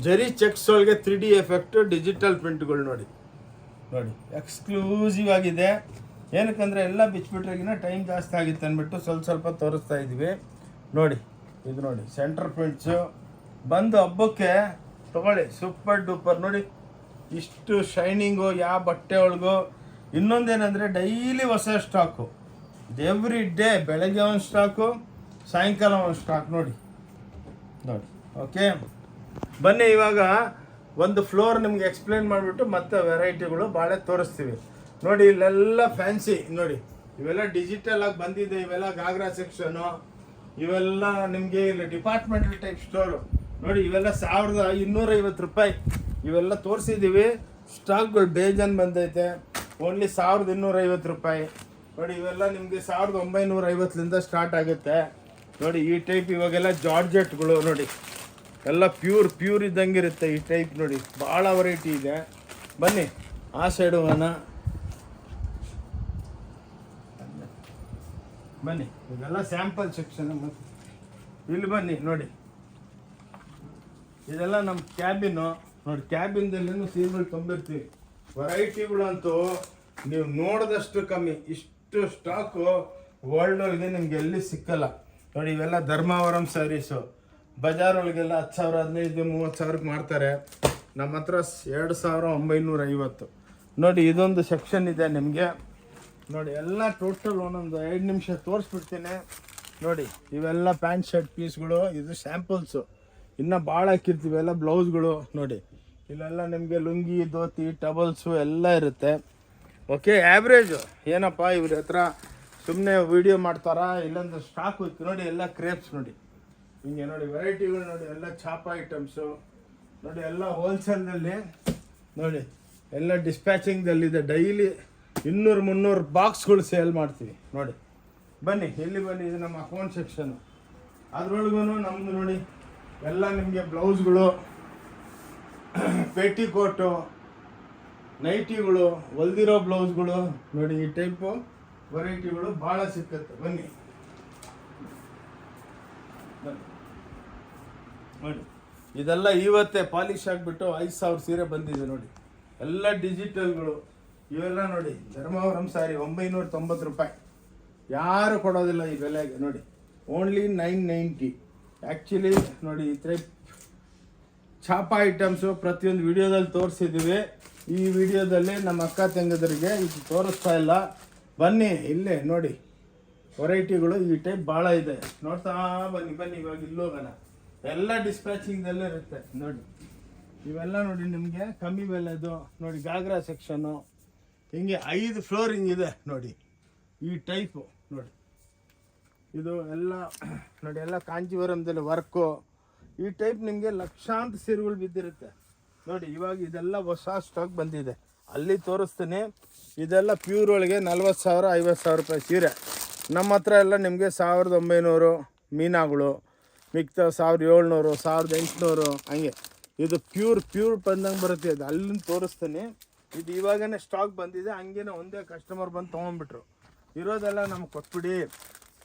ಜರಿ ಚೆಕ್ಸ್ ಒಳಗೆ 3D ಎಫೆಕ್ಟು ಡಿಜಿಟಲ್ ಪ್ರಿಂಟ್ಗಳು ನೋಡಿ, ಎಕ್ಸ್ಕ್ಲೂಸಿವ್ ಆಗಿದೆ. ಏನಕ್ಕಂದರೆ ಎಲ್ಲ ಬಿಚ್ಚಿಬಿಟ್ರೆಗಿನ ಟೈಮ್ ಜಾಸ್ತಿ ಆಗಿತ್ತು ಅಂದ್ಬಿಟ್ಟು ಸ್ವಲ್ಪ ತೋರಿಸ್ತಾ ಇದ್ದೀವಿ ನೋಡಿ. ಇದು ನೋಡಿ ಸೆಂಟರ್ ಪ್ರಿಂಟ್ಸು, ಬಂದು ಹಬ್ಬಕ್ಕೆ ತೊಗೊಳ್ಳಿ, ಸೂಪರ್ ಡೂಪರ್ ನೋಡಿ. ಇಷ್ಟು ಶೈನಿಂಗು ಯಾವ ಬಟ್ಟೆ ಒಳಗು. ಇನ್ನೊಂದೇನೆಂದರೆ ಡೈಲಿ ಹೊಸ ಸ್ಟಾಕು, ಎವ್ರಿ ಡೇ. ಬೆಳಗ್ಗೆ ಒಂದು ಸ್ಟಾಕು, ಸಾಯಂಕಾಲ ಒಂದು ಸ್ಟಾಕ್ ನೋಡಿ. ಓಕೆ, ಬನ್ನಿ ಇವಾಗ ಒಂದು ಫ್ಲೋರ್ ನಿಮ್ಗೆ ಎಕ್ಸ್ಪ್ಲೇನ್ ಮಾಡಿಬಿಟ್ಟು ಮತ್ತೆ ವೆರೈಟಿಗಳು ಭಾಳ ತೋರಿಸ್ತೀವಿ ನೋಡಿ. ಇಲ್ಲೆಲ್ಲ ಫ್ಯಾನ್ಸಿ ನೋಡಿ, ಇವೆಲ್ಲ ಡಿಜಿಟಲ್ ಆಗಿ ಬಂದಿದೆ. ಇವೆಲ್ಲ ಗಾಗ್ರಾ ಸೆಕ್ಷನು, ಇವೆಲ್ಲ ನಿಮಗೆ ಇಲ್ಲಿ ಡಿಪಾರ್ಟ್ಮೆಂಟಲ್ ಟೈಪ್ ಸ್ಟೋರು ನೋಡಿ. ಇವೆಲ್ಲ 1250 ರೂಪಾಯಿ ಇವೆಲ್ಲ ತೋರಿಸಿದ್ದೀವಿ. ಸ್ಟಾಕ್ಗಳು ಬೇಜಾನ್ ಬಂದೈತೆ, ಓನ್ಲಿ 1250 ರೂಪಾಯಿ ನೋಡಿ. ಇವೆಲ್ಲ ನಿಮಗೆ 1950ಲಿಂದ ಸ್ಟಾರ್ಟ್ ಆಗುತ್ತೆ ನೋಡಿ. ಈ ಟೈಪ್ ಇವಾಗೆಲ್ಲ ಜಾರ್ಜೆಟ್ಗಳು ನೋಡಿ, ಎಲ್ಲ ಪ್ಯೂರ್ ಇದ್ದಂಗಿರುತ್ತೆ ಈ ಟೈಪ್ ನೋಡಿ. ಭಾಳ ವೆರೈಟಿ ಇದೆ. ಬನ್ನಿ ಆ ಸೈಡು ಹೋಗೋಣ, ಬನ್ನಿ. ಇದೆಲ್ಲ ಸ್ಯಾಂಪಲ್ ಸೆಕ್ಷನ್. ಇಲ್ಲಿ ಬನ್ನಿ ನೋಡಿ, ಇದೆಲ್ಲ ನಮ್ಮ ಕ್ಯಾಬಿನು ನೋಡಿ. ಕ್ಯಾಬಿನ್ದಲ್ಲೂ ಸೀರೆಗಳು ತುಂಬಿರ್ತೀವಿ. ವೆರೈಟಿಗಳಂತೂ ನೀವು ನೋಡಿದಷ್ಟು ಕಮ್ಮಿ. ಇಷ್ಟು ಸ್ಟಾಕು ವರ್ಲ್ಡ್ ಒಳಗೆ ನಿಮ್ಗೆ ಎಲ್ಲಿ ಸಿಕ್ಕಲ್ಲ ನೋಡಿ. ಇವೆಲ್ಲ ಧರ್ಮಾವರಂ ಸ್ಯಾರೀಸು, ಬಜಾರ್ ಒಳಗೆಲ್ಲ 10,000, 15,000, 30,000ಕ್ಕೆ ಮಾಡ್ತಾರೆ. ನಮ್ಮ ಹತ್ರ 2,950 ನೋಡಿ. ಇದೊಂದು ಸೆಕ್ಷನ್ ಇದೆ ನಿಮಗೆ ನೋಡಿ. ಎಲ್ಲ ಟೋಟಲ್ ಒಂದೊಂದು 5 ನಿಮಿಷ ತೋರಿಸ್ಬಿಡ್ತೀನಿ ನೋಡಿ. ಇವೆಲ್ಲ ಪ್ಯಾಂಟ್ ಶರ್ಟ್ ಪೀಸ್ಗಳು, ಇದು ಸ್ಯಾಂಪಲ್ಸು. ಇನ್ನೂ ಭಾಳ ಹಾಕಿರ್ತೀವಿ. ಎಲ್ಲ ಬ್ಲೌಸ್ಗಳು ನೋಡಿ. ಇಲ್ಲೆಲ್ಲ ನಿಮಗೆ ಲುಂಗಿ, ಧೋತಿ, ಟಬಲ್ಸು ಎಲ್ಲ ಇರುತ್ತೆ. ಓಕೆ, ಆ್ಯಾವ್ರೇಜು ಏನಪ್ಪ ಇವ್ರ ಹತ್ರ ಸುಮ್ಮನೆ ವೀಡಿಯೋ ಮಾಡ್ತಾರಾ, ಇಲ್ಲೊಂದು ಸ್ಟಾಕ್ ಹೋಯ್ತು ನೋಡಿ. ಎಲ್ಲ ಕ್ರೇಪ್ಸ್ ನೋಡಿ, ಹಿಂಗೆ ನೋಡಿ ವೆರೈಟಿಗಳು ನೋಡಿ. ಎಲ್ಲ ಚಾಪ ಐಟಮ್ಸು ನೋಡಿ, ಎಲ್ಲ ಹೋಲ್ಸೇಲ್ನಲ್ಲಿ ನೋಡಿ. ಎಲ್ಲ ಡಿಸ್ಪ್ಯಾಚಿಂಗ್ದಲ್ಲಿದೆ. ಡೈಲಿ 200-300 ಬಾಕ್ಸ್ಗಳು ಸೇಲ್ ಮಾಡ್ತೀವಿ ನೋಡಿ. ಬನ್ನಿ ಇಲ್ಲಿ ಬನ್ನಿ, ಇದು ನಮ್ಮ ಅಕೌಂಟ್ ಸೆಕ್ಷನು. ಅದ್ರೊಳಗೂ ನಮ್ಮದು ನೋಡಿ ಎಲ್ಲ ನಿಮಗೆ ಬ್ಲೌಸ್ಗಳು, ಪೇಟಿಕೋಟು, ನೈಟಿಗಳು, ಹೊಲ್ದಿರೋ ಬ್ಲೌಸ್ಗಳು ನೋಡಿ. ಈ ಟೈಪು ವೆರೈಟಿಗಳು ಭಾಳ ಸಿಕ್ಕತ್ತೆ. ಬನ್ನಿ ನೋಡಿ. ಇದೆಲ್ಲ ಇವತ್ತೇ ಪಾಲಿಶ್ ಆಗಿಬಿಟ್ಟು 5,000 ಸೀರೆ ಬಂದಿದೆ ನೋಡಿ. ಎಲ್ಲ ಡಿಜಿಟಲ್ಗಳು. ಇವೆಲ್ಲ ನೋಡಿ ಧರ್ಮಾವರಂ ಸ್ಯಾರಿ 990 ರೂಪಾಯಿ. ಯಾರು ಕೊಡೋದಿಲ್ಲ ಈ ಬೆಲೆಗೆ ನೋಡಿ. ಓನ್ಲಿ 990. ಆ್ಯಕ್ಚುಲಿ ನೋಡಿ ಈ ಟೈಪ್ ಚಾಪ ಐಟಮ್ಸು ಪ್ರತಿಯೊಂದು ವಿಡಿಯೋದಲ್ಲಿ ತೋರಿಸಿದ್ದೀವಿ. ಈ ವಿಡಿಯೋದಲ್ಲಿ ನಮ್ಮ ಅಕ್ಕ ತಂಗದರಿಗೆ ಇದು ತೋರಿಸ್ತಾ ಇಲ್ಲ. ಬನ್ನಿ ಇಲ್ಲೇ ನೋಡಿ ವೆರೈಟಿಗಳು ಈ ಟೈಪ್ ಭಾಳ ಇದೆ. ನೋಡ್ತಾ ಬನ್ನಿ. ಇವಾಗ ಇಲ್ಲೋಗೋಣ. ಎಲ್ಲ ಡಿಸ್ಪ್ಯಾಚಿಂಗ್ದಲ್ಲೇ ಇರುತ್ತೆ ನೋಡಿ. ಇವೆಲ್ಲ ನೋಡಿ ನಿಮಗೆ ಕಮ್ಮಿ ಬೆಲೆದು ನೋಡಿ. ಗಾಗ್ರಾ ಸೆಕ್ಷನ್ನು ಹಿಂಗೆ 5 ಫ್ಲೋರ್ ಹಿಂಗಿದೆ ನೋಡಿ. ಈ ಟೈಪು ನೋಡಿ. ಇದು ಎಲ್ಲ ನೋಡಿ, ಎಲ್ಲ ಕಾಂಜೀವರಂದಲ್ಲಿ ವರ್ಕು. ಈ ಟೈಪ್ ನಿಮಗೆ ಲಕ್ಷಾಂತರ ಸೀರೆಗಳು ಬಿದ್ದಿರುತ್ತೆ ನೋಡಿ. ಇವಾಗ ಇದೆಲ್ಲ ಹೊಸ ಸ್ಟಾಕ್ ಬಂದಿದೆ, ಅಲ್ಲಿ ತೋರಿಸ್ತೀನಿ. ಇದೆಲ್ಲ ಪ್ಯೂರ್ ಒಳಗೆ 40,000 50,000 ರೂಪಾಯಿ ಸೀರೆ. ನಮ್ಮ ಹತ್ರ ಎಲ್ಲ ನಿಮಗೆ 1900 ಮೀನಾಗಳು, ಮಿಕ್ತ 1700 1800 ಹಂಗೆ. ಇದು ಪ್ಯೂರ್ ಬಂದಂಗೆ ಬರುತ್ತೆ. ಅದು ಅಲ್ಲಿಂದ ತೋರಿಸ್ತೀನಿ. ಇದು ಇವಾಗನೇ ಸ್ಟಾಕ್ ಬಂದಿದೆ, ಹಂಗೇನೆ ಒಂದೇ ಕಸ್ಟಮರ್ ಬಂದು ತೊಗೊಂಡ್ಬಿಟ್ರು. ಇರೋದೆಲ್ಲ ನಮ್ಗೆ ಕೊಟ್ಬಿಡಿ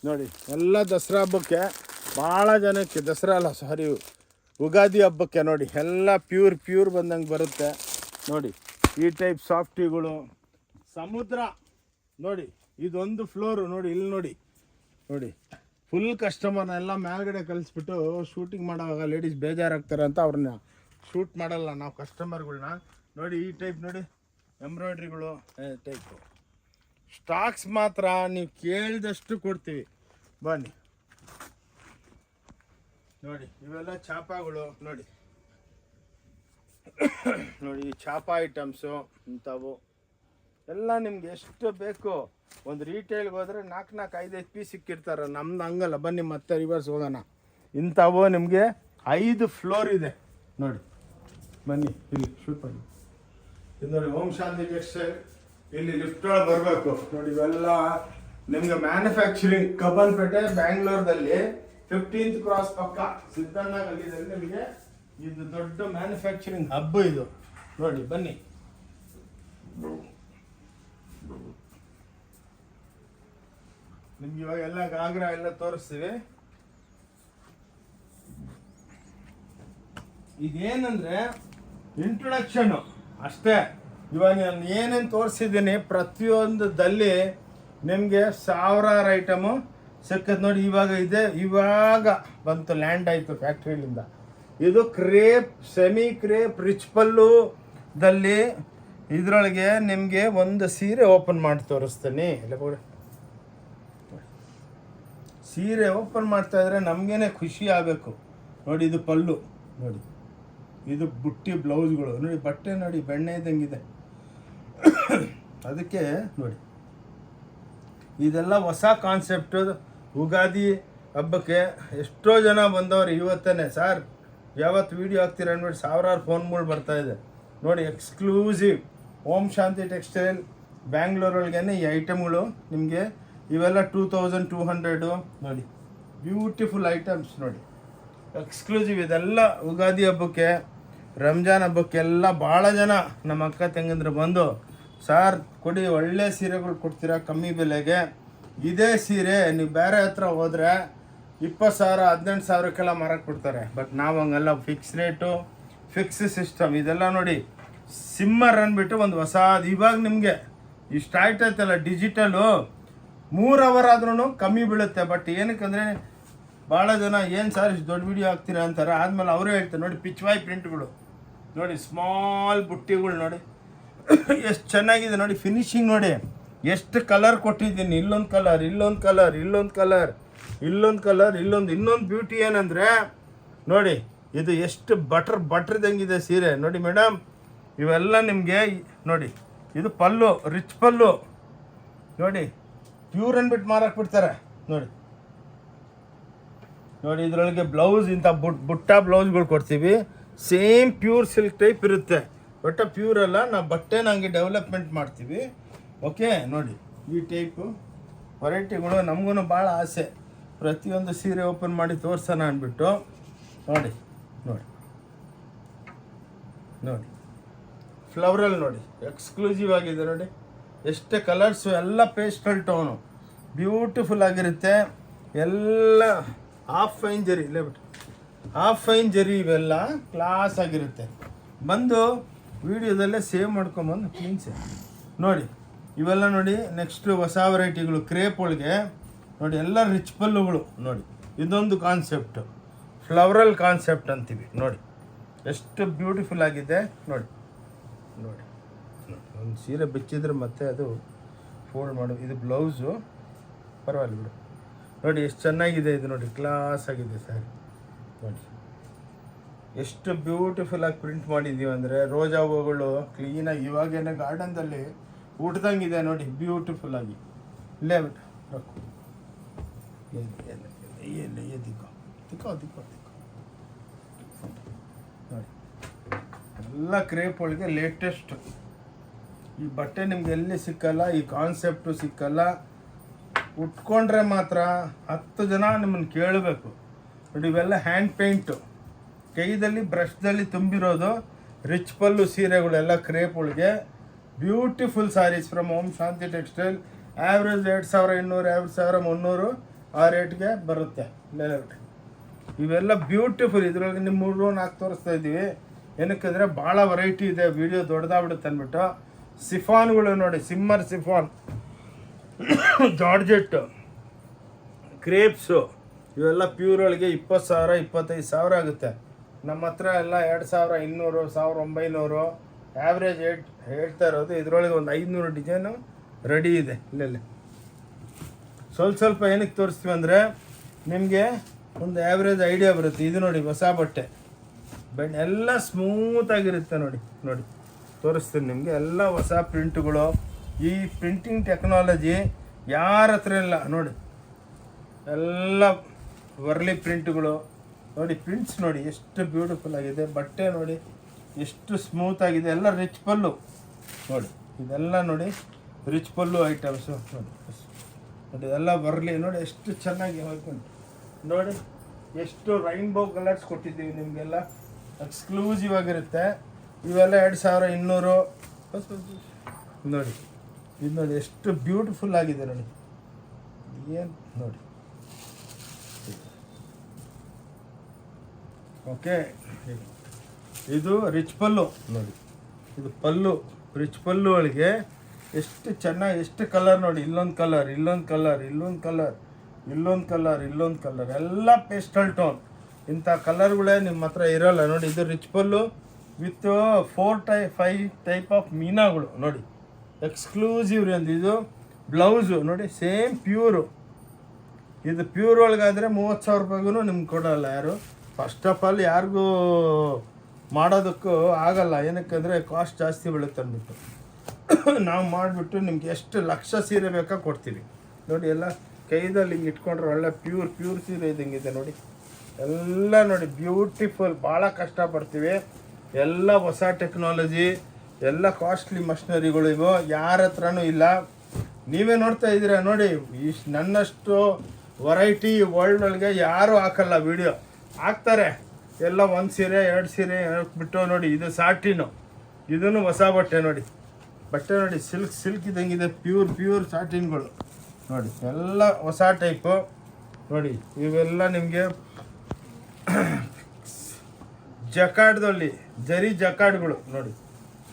ನೋಡಿ. ಎಲ್ಲ ದಸರಾ ಹಬ್ಬಕ್ಕೆ ಭಾಳ ಜನಕ್ಕೆ, ದಸರಾ ಅಲ್ಲ ಸಾರಿ ಉಗಾದಿ ಹಬ್ಬಕ್ಕೆ ನೋಡಿ. ಎಲ್ಲ ಪ್ಯೂರ್ ಬಂದಂಗೆ ಬರುತ್ತೆ ನೋಡಿ. ಈ ಟೈಪ್ ಸಾಫ್ಟಿಗಳು, ಸಮುದ್ರ ನೋಡಿ. ಇದೊಂದು ಫ್ಲೋರು ನೋಡಿ. ಇಲ್ಲಿ ನೋಡಿ ಫುಲ್ ಕಸ್ಟಮರ್ನ ಎಲ್ಲ ಮೇಲ್ಗಡೆ ಕಳಿಸ್ಬಿಟ್ಟು ಶೂಟಿಂಗ್ ಮಾಡೋವಾಗ ಲೇಡೀಸ್ ಬೇಜಾರಾಗ್ತಾರೆ ಅಂತ ಅವ್ರನ್ನ ಶೂಟ್ ಮಾಡಲ್ಲ ನಾವು ಕಸ್ಟಮರ್ಗಳ್ನ ನೋಡಿ. ಈ ಟೈಪ್ ನೋಡಿ ಎಂಬ್ರಾಯ್ಡ್ರಿಗಳು ಟೈಪು ಸ್ಟಾಕ್ಸ್ ಮಾತ್ರ ನೀವು ಕೇಳಿದಷ್ಟು ಕೊಡ್ತೀವಿ. ಬನ್ನಿ ನೋಡಿ ಇವೆಲ್ಲ ಚಾಪಾಗಳು ನೋಡಿ ನೋಡಿ ಈ ಚಾಪ ಐಟಮ್ಸು ಇಂಥವು ಎಲ್ಲ ನಿಮ್ಗೆ ಎಷ್ಟು ಬೇಕು. ಒಂದು ರೀಟೇಲ್ಗೆ ಹೋದರೆ 4-5 ಪೀಸ್ ಸಿಕ್ಕಿರ್ತಾರೆ. ನಮ್ದು ಹಂಗಲ್ಲ. ಬನ್ನಿ ಮತ್ತೆ ರಿವರ್ಸ್ ಹೋಗೋಣ. ಇಂಥವು ನಿಮಗೆ 5 ಫ್ಲೋರ್ ಇದೆ ನೋಡಿ. ಬನ್ನಿ ಇಲ್ಲಿ ಶೂಟ್ ಮಾಡಿ. ಇದು ನೋಡಿ ಓಂ ಶಾಂತಿ ಟೆಕ್ಸ್ಟೈಲ್. ಇಲ್ಲಿ ಲಿಫ್ಟ್ ಒಳಗೆ ಬರಬೇಕು ನೋಡಿ. ಇವೆಲ್ಲ ನಿಮಗೆ ಮ್ಯಾನುಫ್ಯಾಕ್ಚರಿಂಗ್ ಕಬ್ಬನ್ಪೇಟೆ ಬ್ಯಾಂಗ್ಳೂರ್ದಲ್ಲಿ 15th ಕ್ರಾಸ್ ಪಕ್ಕ ಸಿದ್ದಣ್ಣ ಗಲ್ಲಿದಲ್ಲಿ ನಿಮಗೆ ಇದು ದೊಡ್ಡ ಮ್ಯಾನುಫ್ಯಾಕ್ಚರಿಂಗ್ ಹಬ್ ಇದು ನೋಡಿ. ಬನ್ನಿ ನಿಮ್ಗೆ ಇವಾಗ ಎಲ್ಲ ಗಾಗ್ರಾ ಎಲ್ಲ ತೋರಿಸ್ತೀವಿ. ಇದೇನಂದ್ರೆ ಇಂಟ್ರೊಡಕ್ಷನ್ ಅಷ್ಟೇ. ಇವಾಗ ನಾನು ಏನೇನು ತೋರಿಸಿದ್ದೀನಿ ಪ್ರತಿಯೊಂದದಲ್ಲಿ ನಿಮಗೆ ಸಾವಿರಾರು ಐಟಮು ಸಿಕ್ಕದ್ ನೋಡಿ. ಇವಾಗ ಬಂತು, ಲ್ಯಾಂಡ್ ಆಯಿತು ಫ್ಯಾಕ್ಟ್ರಿಲಿಂದ. ಇದು ಕ್ರೇಪ್, ಸೆಮಿ ಕ್ರೇಪ್, ರಿಚ್ ಪಲ್ಲುದಲ್ಲಿ ಇದರೊಳಗೆ ನಿಮಗೆ ಒಂದು ಸೀರೆ ಓಪನ್ ಮಾಡಿ ತೋರಿಸ್ತೀನಿ. ಇಲ್ಲ ಸೀರೆ ಓಪನ್ ಮಾಡ್ತಾ ಇದ್ರೆ ನಮಗೇನೆ ಖುಷಿ ಆಗಬೇಕು ನೋಡಿ. ಇದು ಪಲ್ಲು ನೋಡಿ, ಇದು ಬುಟ್ಟಿ ಬ್ಲೌಸ್ಗಳು ನೋಡಿ. ಬಟ್ಟೆ ನೋಡಿ ಬೆಣ್ಣೆ ಇದ್ದಂಗಿದೆ. ಅದಕ್ಕೆ ನೋಡಿ ಇದೆಲ್ಲ ಹೊಸ ಕಾನ್ಸೆಪ್ಟು. ಯುಗಾದಿ ಹಬ್ಬಕ್ಕೆ ಎಷ್ಟೋ ಜನ ಬಂದವರು ಇವತ್ತೇ ಸರ್ ಯಾವತ್ತು ವೀಡಿಯೋ ಹಾಕ್ತೀರ ಅಂದ್ಬಿಟ್ಟು ಸಾವಿರಾರು ಫೋನ್ಗಳು ಬರ್ತಾಯಿದೆ ನೋಡಿ. ಎಕ್ಸ್ಕ್ಲೂಸಿವ್ ಓಂ ಶಾಂತಿ ಟೆಕ್ಸ್ಟೈಲ್ ಬ್ಯಾಂಗ್ಳೂರೊಳಗೇನೆ ಈ ಐಟಮ್ಗಳು ನಿಮಗೆ. ಇವೆಲ್ಲ 2200 ನೋಡಿ. ಬ್ಯೂಟಿಫುಲ್ ಐಟಮ್ಸ್ ನೋಡಿ, ಎಕ್ಸ್ಕ್ಲೂಸಿವ್. ಇದೆಲ್ಲ ಯುಗಾದಿ ಹಬ್ಬಕ್ಕೆ, ರಂಜಾನ್ ಹಬ್ಬಕ್ಕೆಲ್ಲ ಭಾಳ ಜನ ನಮ್ಮ ಅಕ್ಕ ತಂಗಂದ್ರೆ ಬಂದು ಸಾರ್ ಕೊಡಿ, ಒಳ್ಳೆ ಸೀರೆಗಳು ಕೊಡ್ತೀರಾ ಕಮ್ಮಿ ಬೆಲೆಗೆ. ಇದೇ ಸೀರೆ ನೀವು ಬೇರೆ ಹತ್ರ ಹೋದರೆ 20,000 18,000ಕ್ಕೆಲ್ಲ ಮಾರಕ್ಕೆ ಕೊಡ್ತಾರೆ. ಬಟ್ ನಾವು ಹಂಗಲ್ಲ, ಫಿಕ್ಸ್ ರೇಟು, ಫಿಕ್ಸ್ ಸಿಸ್ಟಮ್. ಇದೆಲ್ಲ ನೋಡಿ ಸಿಮ್ಮರ್ ಅಂದ್ಬಿಟ್ಟು ಒಂದು ಹೊಸದು ಇವಾಗ ನಿಮಗೆ ಇಷ್ಟು ಆಯ್ತೈತಲ್ಲ ಡಿಜಿಟಲು. 3 ಅವರ್ ಆದ್ರೂ ಕಮ್ಮಿ ಬೀಳುತ್ತೆ. ಬಟ್ ಏನಕ್ಕಂದರೆ ಭಾಳ ಜನ ಏನು ಸರ್ ಇಷ್ಟು ದೊಡ್ಡ ವೀಡಿಯೋ ಹಾಕ್ತೀರಾ ಅಂತಾರೆ. ಆದಮೇಲೆ ಅವರೇ ಹೇಳ್ತಾರೆ ನೋಡಿ ಪಿಚ್ವಾಯ್ ಪ್ರಿಂಟ್ಗಳು ನೋಡಿ, ಸ್ಮಾಲ್ ಬುಟ್ಟಿಗಳು ನೋಡಿ ಎಷ್ಟು ಚೆನ್ನಾಗಿದೆ ನೋಡಿ. ಫಿನಿಶಿಂಗ್ ನೋಡಿ ಎಷ್ಟು ಕಲರ್ ಕೊಟ್ಟಿದ್ದೀನಿ. ಇಲ್ಲೊಂದು ಕಲರ್, ಇಲ್ಲೊಂದು ಕಲರ್, ಇಲ್ಲೊಂದು ಕಲರ್, ಇಲ್ಲೊಂದು ಕಲರ್, ಇನ್ನೊಂದು ಬ್ಯೂಟಿ ಏನಂದರೆ ನೋಡಿ ಇದು ಎಷ್ಟು ಬಟ್ರದಂಗಿದೆ ಸೀರೆ ನೋಡಿ ಮೇಡಮ್. ಇವೆಲ್ಲ ನಿಮಗೆ ನೋಡಿ. ಇದು ಪಲ್ಲು, ರಿಚ್ ಪಲ್ಲು ನೋಡಿ. ಪ್ಯೂರ್ ಅಂದ್ಬಿಟ್ಟು ಮಾರಕ್ಕೆ ಬಿಡ್ತಾರೆ ನೋಡಿ. ನೋಡಿ ಇದರೊಳಗೆ ಬ್ಲೌಸ್ ಇಂಥ ಬುಟ್ಟ ಬ್ಲೌಸ್ಗಳು ಕೊಡ್ತೀವಿ. ಸೇಮ್ ಪ್ಯೂರ್ ಸಿಲ್ಕ್ ಟೈಪ್ ಇರುತ್ತೆ. ಬಟ್ ಪ್ಯೂರ್ ಅಲ್ಲ, ನಾವು ಬಟ್ಟೆನ ಹಂಗೆ ಡೆವಲಪ್ಮೆಂಟ್ ಮಾಡ್ತೀವಿ. ಓಕೆ ನೋಡಿ ಈ ಟೈಪು ವೆರೈಟಿಗಳು ನಮಗೂ ಭಾಳ ಆಸೆ. ಪ್ರತಿಯೊಂದು ಸೀರೆ ಓಪನ್ ಮಾಡಿ ತೋರ್ಸೋಣ ಅಂದ್ಬಿಟ್ಟು ನೋಡಿ. ನೋಡಿ ನೋಡಿ ಫ್ಲವರಲ್ ನೋಡಿ, ಎಕ್ಸ್ಕ್ಲೂಸಿವ್ ಆಗಿದೆ ನೋಡಿ. ಎಷ್ಟೇ ಕಲರ್ಸು, ಎಲ್ಲ ಪೇಸ್ಟಲ್ ಟೋನು, ಬ್ಯೂಟಿಫುಲ್ ಆಗಿರುತ್ತೆ. ಎಲ್ಲ ಹಾಫ್ ಫೈನ್ ಜರಿ, ಇಲ್ಲೇ ಬಿಟ್ಟು ಹಾಫ್ ಫೈನ್ ಜರಿ, ಇವೆಲ್ಲ ಕ್ಲಾಸ್ ಆಗಿರುತ್ತೆ. ಬಂದು ವಿಡಿಯೋದಲ್ಲೇ ಸೇವ್ ಮಾಡ್ಕೊಂಬಂದು ಕ್ಲೀನ್ಸೆ ನೋಡಿ. ಇವೆಲ್ಲ ನೋಡಿ ನೆಕ್ಸ್ಟು ಹೊಸ ವೆರೈಟಿಗಳು ಕ್ರೇಪ್ ಒಳಗೆ ನೋಡಿ. ಎಲ್ಲ ರಿಚ್ ಪಲ್ಲುಗಳು ನೋಡಿ. ಇದೊಂದು ಕಾನ್ಸೆಪ್ಟು, ಫ್ಲವರಲ್ ಕಾನ್ಸೆಪ್ಟ್ ಅಂತೀವಿ ನೋಡಿ. ಎಷ್ಟು ಬ್ಯೂಟಿಫುಲ್ ಆಗಿದೆ ನೋಡಿ. ನೋಡಿ ಒಂದು ಸೀರೆ ಬಿಚ್ಚಿದ್ರೆ ಮತ್ತೆ ಅದು ಫೋಲ್ಡ್ ಮಾಡು. ಇದು ಬ್ಲೌಸು ಪರವಾಗಿಲ್ಲ ಬಿಡು ನೋಡಿ. ಎಷ್ಟು ಚೆನ್ನಾಗಿದೆ ಇದು ನೋಡಿ, ಕ್ಲಾಸ್ ಆಗಿದೆ ಸ್ಯಾರಿ ನೋಡಿ. ಎಷ್ಟು ಬ್ಯೂಟಿಫುಲ್ಲಾಗಿ ಪ್ರಿಂಟ್ ಮಾಡಿದ್ದೀವಿ ಅಂದರೆ ರೋಜಾ ಹೂವುಗಳು ಕ್ಲೀನಾಗಿ ಇವಾಗೇನೋ ಗಾರ್ಡನ್ದಲ್ಲಿ ಊಟದಂಗಿದೆ ನೋಡಿ, ಬ್ಯೂಟಿಫುಲ್ಲಾಗಿ. ಇಲ್ಲೇ ಬಿಟ್ಟು ರೊಕ್ಕ ದಿಕ್ಕೋ ದಿಕ್ಕೋ ದಿಕ್ಕೋ ದಿಕ್ಕೋ ನೋಡಿ. ಎಲ್ಲ ಕ್ರೇಪ್ ಒಳಗೆ ಲೇಟೆಸ್ಟ್. ಈ ಬಟ್ಟೆ ನಿಮ್ಗೆ ಎಲ್ಲಿ ಸಿಕ್ಕಲ್ಲ, ಈ ಕಾನ್ಸೆಪ್ಟು ಸಿಕ್ಕಲ್ಲ. ಉಟ್ಕೊಂಡ್ರೆ ಮಾತ್ರ 10 ಜನ ನಿಮ್ಮನ್ನು ಕೇಳಬೇಕು ನೋಡಿ. ಇವೆಲ್ಲ ಹ್ಯಾಂಡ್ ಪೇಂಟು, ಕೈದಲ್ಲಿ ಬ್ರಷ್ದಲ್ಲಿ ತುಂಬಿರೋದು ರಿಚ್ ಪಲ್ಲು ಸೀರೆಗಳೆಲ್ಲ ಕ್ರೇಪ್ ಒಳಗೆ. Beautiful saris from Om Shanti textile. Average 2,200 2,300 ಆ ರೇಟ್ಗೆ ಬರುತ್ತೆ. ಇವೆಲ್ಲ ಬ್ಯೂಟಿಫುಲ್. ಇದರೊಳಗೆ ನಿಮ್ಮ 3-4 ತೋರಿಸ್ತಾ ಇದ್ದೀವಿ. ಏನಕ್ಕಂದರೆ ಭಾಳ ವೆರೈಟಿ ಇದೆ, ವಿಡಿಯೋ ದೊಡ್ಡದಾಗ್ಬಿಡುತ್ತೆ ಅಂದ್ಬಿಟ್ಟು. ಸಿಫಾನ್ಗಳು ನೋಡಿ, ಸಿಮ್ಮರ್ ಸಿಫಾನ್, ಜಾರ್ಜೆಟ್, ಕ್ರೇಪ್ಸು, ಇವೆಲ್ಲ ಪ್ಯೂರ್ ಒಳಗೆ 20,000 25,000 ಆಗುತ್ತೆ. ನಮ್ಮ ಹತ್ರ ಎಲ್ಲ 2,200 1,900 ಆ್ಯಾವ್ರೇಜ್ ಹೇಳ್ತಾ ಇರೋದು. ಇದರೊಳಗೆ ಒಂದು 500 ಡಿಸೈನು ರೆಡಿ ಇದೆ. ಇಲ್ಲೆಲ್ಲ ಸ್ವಲ್ಪ ಏನಕ್ಕೆ ತೋರಿಸ್ತೀವಿ ಅಂದರೆ ನಿಮಗೆ ಒಂದು ಆ್ಯಾವ್ರೇಜ್ ಐಡಿಯಾ ಬರುತ್ತೆ. ಇದು ನೋಡಿ ಹೊಸ ಬಟ್ಟೆ ಎಲ್ಲ ಸ್ಮೂತಾಗಿರುತ್ತೆ ನೋಡಿ. ನೋಡಿ ತೋರಿಸ್ತೀನಿ ನಿಮಗೆ, ಎಲ್ಲ ಹೊಸ ಪ್ರಿಂಟ್ಗಳು. ಈ ಪ್ರಿಂಟಿಂಗ್ ಟೆಕ್ನಾಲಜಿ ಯಾರ ಹತ್ರ ಇಲ್ಲ ನೋಡಿ. ಎಲ್ಲ ವರ್ಲಿ ಪ್ರಿಂಟ್ಗಳು ನೋಡಿ. ಪ್ರಿಂಟ್ಸ್ ನೋಡಿ ಎಷ್ಟು ಬ್ಯೂಟಿಫುಲ್ ಆಗಿದೆ. ಬಟ್ಟೆ ನೋಡಿ ಎಷ್ಟು ಸ್ಮೂತ್ ಆಗಿದೆ. ಎಲ್ಲ ರಿಚ್ ಪಲ್ಲು ನೋಡಿ. ಇದೆಲ್ಲ ನೋಡಿ ರಿಚ್ ಪಲ್ಲು ಐಟಮ್ಸು ನೋಡಿ. ನೋಡಿ ಎಲ್ಲ ವರ್ಲಿ ನೋಡಿ ಎಷ್ಟು ಚೆನ್ನಾಗಿ ಹೋಗ್ಕೊಂಡು ನೋಡಿ. ಎಷ್ಟು ರೈನ್ಬೋ ಕಲರ್ಸ್ ಕೊಟ್ಟಿದ್ದೀವಿ ನಿಮಗೆಲ್ಲ, ಎಕ್ಸ್ಕ್ಲೂಸಿವ್ ಆಗಿರುತ್ತೆ. ಇವೆಲ್ಲ 2200 ನೋಡಿ. ಇದು ನೋಡಿ ಎಷ್ಟು ಬ್ಯೂಟಿಫುಲ್ ಆಗಿದೆ ನೋಡಿ. ಏನು ನೋಡಿ. ಓಕೆ, ಇದು ರಿಚ್ ಪಲ್ಲು ನೋಡಿ. ಇದು ಪಲ್ಲು, ರಿಚ್ ಪಲ್ಲು ಒಳಗೆ ಎಷ್ಟು ಚೆನ್ನಾಗಿ, ಎಷ್ಟು ಕಲರ್ ನೋಡಿ. ಇಲ್ಲೊಂದು ಕಲರ್, ಇಲ್ಲೊಂದು ಕಲರ್, ಇಲ್ಲೊಂದು ಕಲರ್, ಇಲ್ಲೊಂದು ಕಲರ್, ಇಲ್ಲೊಂದು ಕಲರ್, ಎಲ್ಲ ಪೇಸ್ಟಲ್ ಟೋನ್. ಇಂಥ ಕಲರ್ಗಳೇ ನಿಮ್ಮ ಹತ್ರ ಇರೋಲ್ಲ ನೋಡಿ. ಇದು rich pallu with 5 type of ಮೀನಾಗಳು ನೋಡಿ. Exclusive range. ಇದು ಬ್ಲೌಸು ನೋಡಿ ಸೇಮ್ ಪ್ಯೂರು. ಇದು ಪ್ಯೂರ್ ಒಳಗಾದರೆ 30,000 ರೂಪಾಯಿಗೂ ನಿಮ್ಗೆ ಕೊಡೋಲ್ಲ ಯಾರು. ಫಸ್ಟ್ ಆಫ್ ಆಲ್ ಯಾರಿಗೂ ಮಾಡೋದಕ್ಕೂ ಆಗಲ್ಲ. ಏನಕ್ಕಂದರೆ ಕಾಸ್ಟ್ ಜಾಸ್ತಿ ಬೀಳುತ್ತೆ ಅಂದ್ಬಿಟ್ಟು ನಾವು ಮಾಡಿಬಿಟ್ಟು ನಿಮ್ಗೆ ಎಷ್ಟು ಲಕ್ಷ ಸೀರೆ ಬೇಕಾ ಕೊಡ್ತೀವಿ ನೋಡಿ. ಎಲ್ಲ ಕೈದಲ್ಲಿ ಹಿಂಗೆ ಇಟ್ಕೊಂಡ್ರೆ ಒಳ್ಳೆ ಪ್ಯೂರ್ ಸೀರೆ ಇದ್ದಂಗಿದೆ ನೋಡಿ. ಎಲ್ಲ ನೋಡಿ ಬ್ಯೂಟಿಫುಲ್. ಭಾಳ ಕಷ್ಟಪಡ್ತೀವಿ. ಎಲ್ಲ ಹೊಸ ಟೆಕ್ನಾಲಜಿ, ಎಲ್ಲ ಕಾಸ್ಟ್ಲಿ ಮಷಿನರಿಗಳು ಇವು. ಯಾರ ಹತ್ರನೂ ಇಲ್ಲ. ನೀವೇ ನೋಡ್ತಾ ಇದ್ದೀರಾ ನೋಡಿ. ನನ್ನಷ್ಟು ವೆರೈಟಿ ವರ್ಲ್ಡ್ ಒಳಗೆ ಯಾರೂ ಹಾಕಲ್ಲ ವಿಡಿಯೋ. ಹಾಕ್ತಾರೆ ಎಲ್ಲ 1 ಸೀರೆ 2 ಸೀರೆ ಬಿಟ್ಟು ನೋಡಿ. ಇದು ಸಾಟಿನು, ಇದನ್ನು ಹೊಸ ಬಟ್ಟೆ ನೋಡಿ. ಬಟ್ಟೆ ನೋಡಿ ಸಿಲ್ಕ್ ಇದ್ದಂಗಿದೆ. ಪ್ಯೂರ್ ಸಾಟಿನ್ಗಳು ನೋಡಿ. ಎಲ್ಲ ಹೊಸ ಟೈಪು ನೋಡಿ. ಇವೆಲ್ಲ ನಿಮಗೆ ಜಕಾಡ್ದಲ್ಲಿ ಜರಿ ಜಕಾಡ್ಗಳು ನೋಡಿ.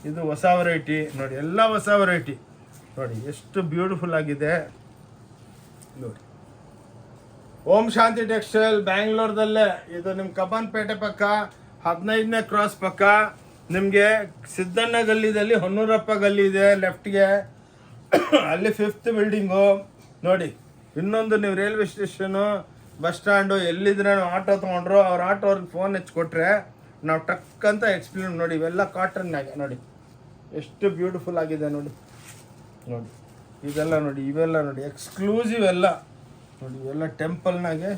ಇದು ಹೊಸ ವೆರೈಟಿ ನೋಡಿ. ಎಲ್ಲ ಹೊಸ ವೆರೈಟಿ ನೋಡಿ. ಎಷ್ಟು ಬ್ಯೂಟಿಫುಲ್ ಆಗಿದೆ ನೋಡಿ. ಓಂ ಶಾಂತಿ ಟೆಕ್ಸ್ಟೈಲ್ ಬ್ಯಾಂಗ್ಳೂರ್ದಲ್ಲೇ. ಇದು ನಿಮ್ಮ ಕಬ್ಬನ್ಪೇಟೆ ಪಕ್ಕ 15ನೇ ಕ್ರಾಸ್ ಪಕ್ಕ. ನಿಮಗೆ ಸಿದ್ದಣ್ಣ ಗಲ್ಲಿದಲ್ಲಿ ಹೊನ್ನೂರಪ್ಪ ಗಲ್ಲಿ ಇದೆ ಲೆಫ್ಟ್ಗೆ. ಅಲ್ಲಿ 5th ಬಿಲ್ಡಿಂಗು ನೋಡಿ. ಇನ್ನೊಂದು ನೀವು ರೈಲ್ವೆ ಸ್ಟೇಷನು, ಬಸ್ ಸ್ಟ್ಯಾಂಡು ಎಲ್ಲಿದ್ರೆ ಆಟೋ ತೊಗೊಂಡ್ರು ಅವ್ರ ಆಟೋವ್ರಿಗೆ ಫೋನ್ ಹಚ್ಕೊಟ್ರೆ ನಾವು ಟಕ್ ಅಂತ ಎಕ್ಸ್ಪ್ಲೇನ್ ನೋಡಿ. ಇವೆಲ್ಲ ಕಾಟನ್ನಾಗೆ ನೋಡಿ ಎಷ್ಟು ಬ್ಯೂಟಿಫುಲ್ ಆಗಿದೆ ನೋಡಿ. ನೋಡಿ ಇದೆಲ್ಲ ನೋಡಿ. ಇವೆಲ್ಲ ನೋಡಿ ಎಕ್ಸ್ಕ್ಲೂಸಿವ್ ಎಲ್ಲ ನೋಡಿ. ಇವೆಲ್ಲ ಟೆಂಪಲ್ನಾಗೆ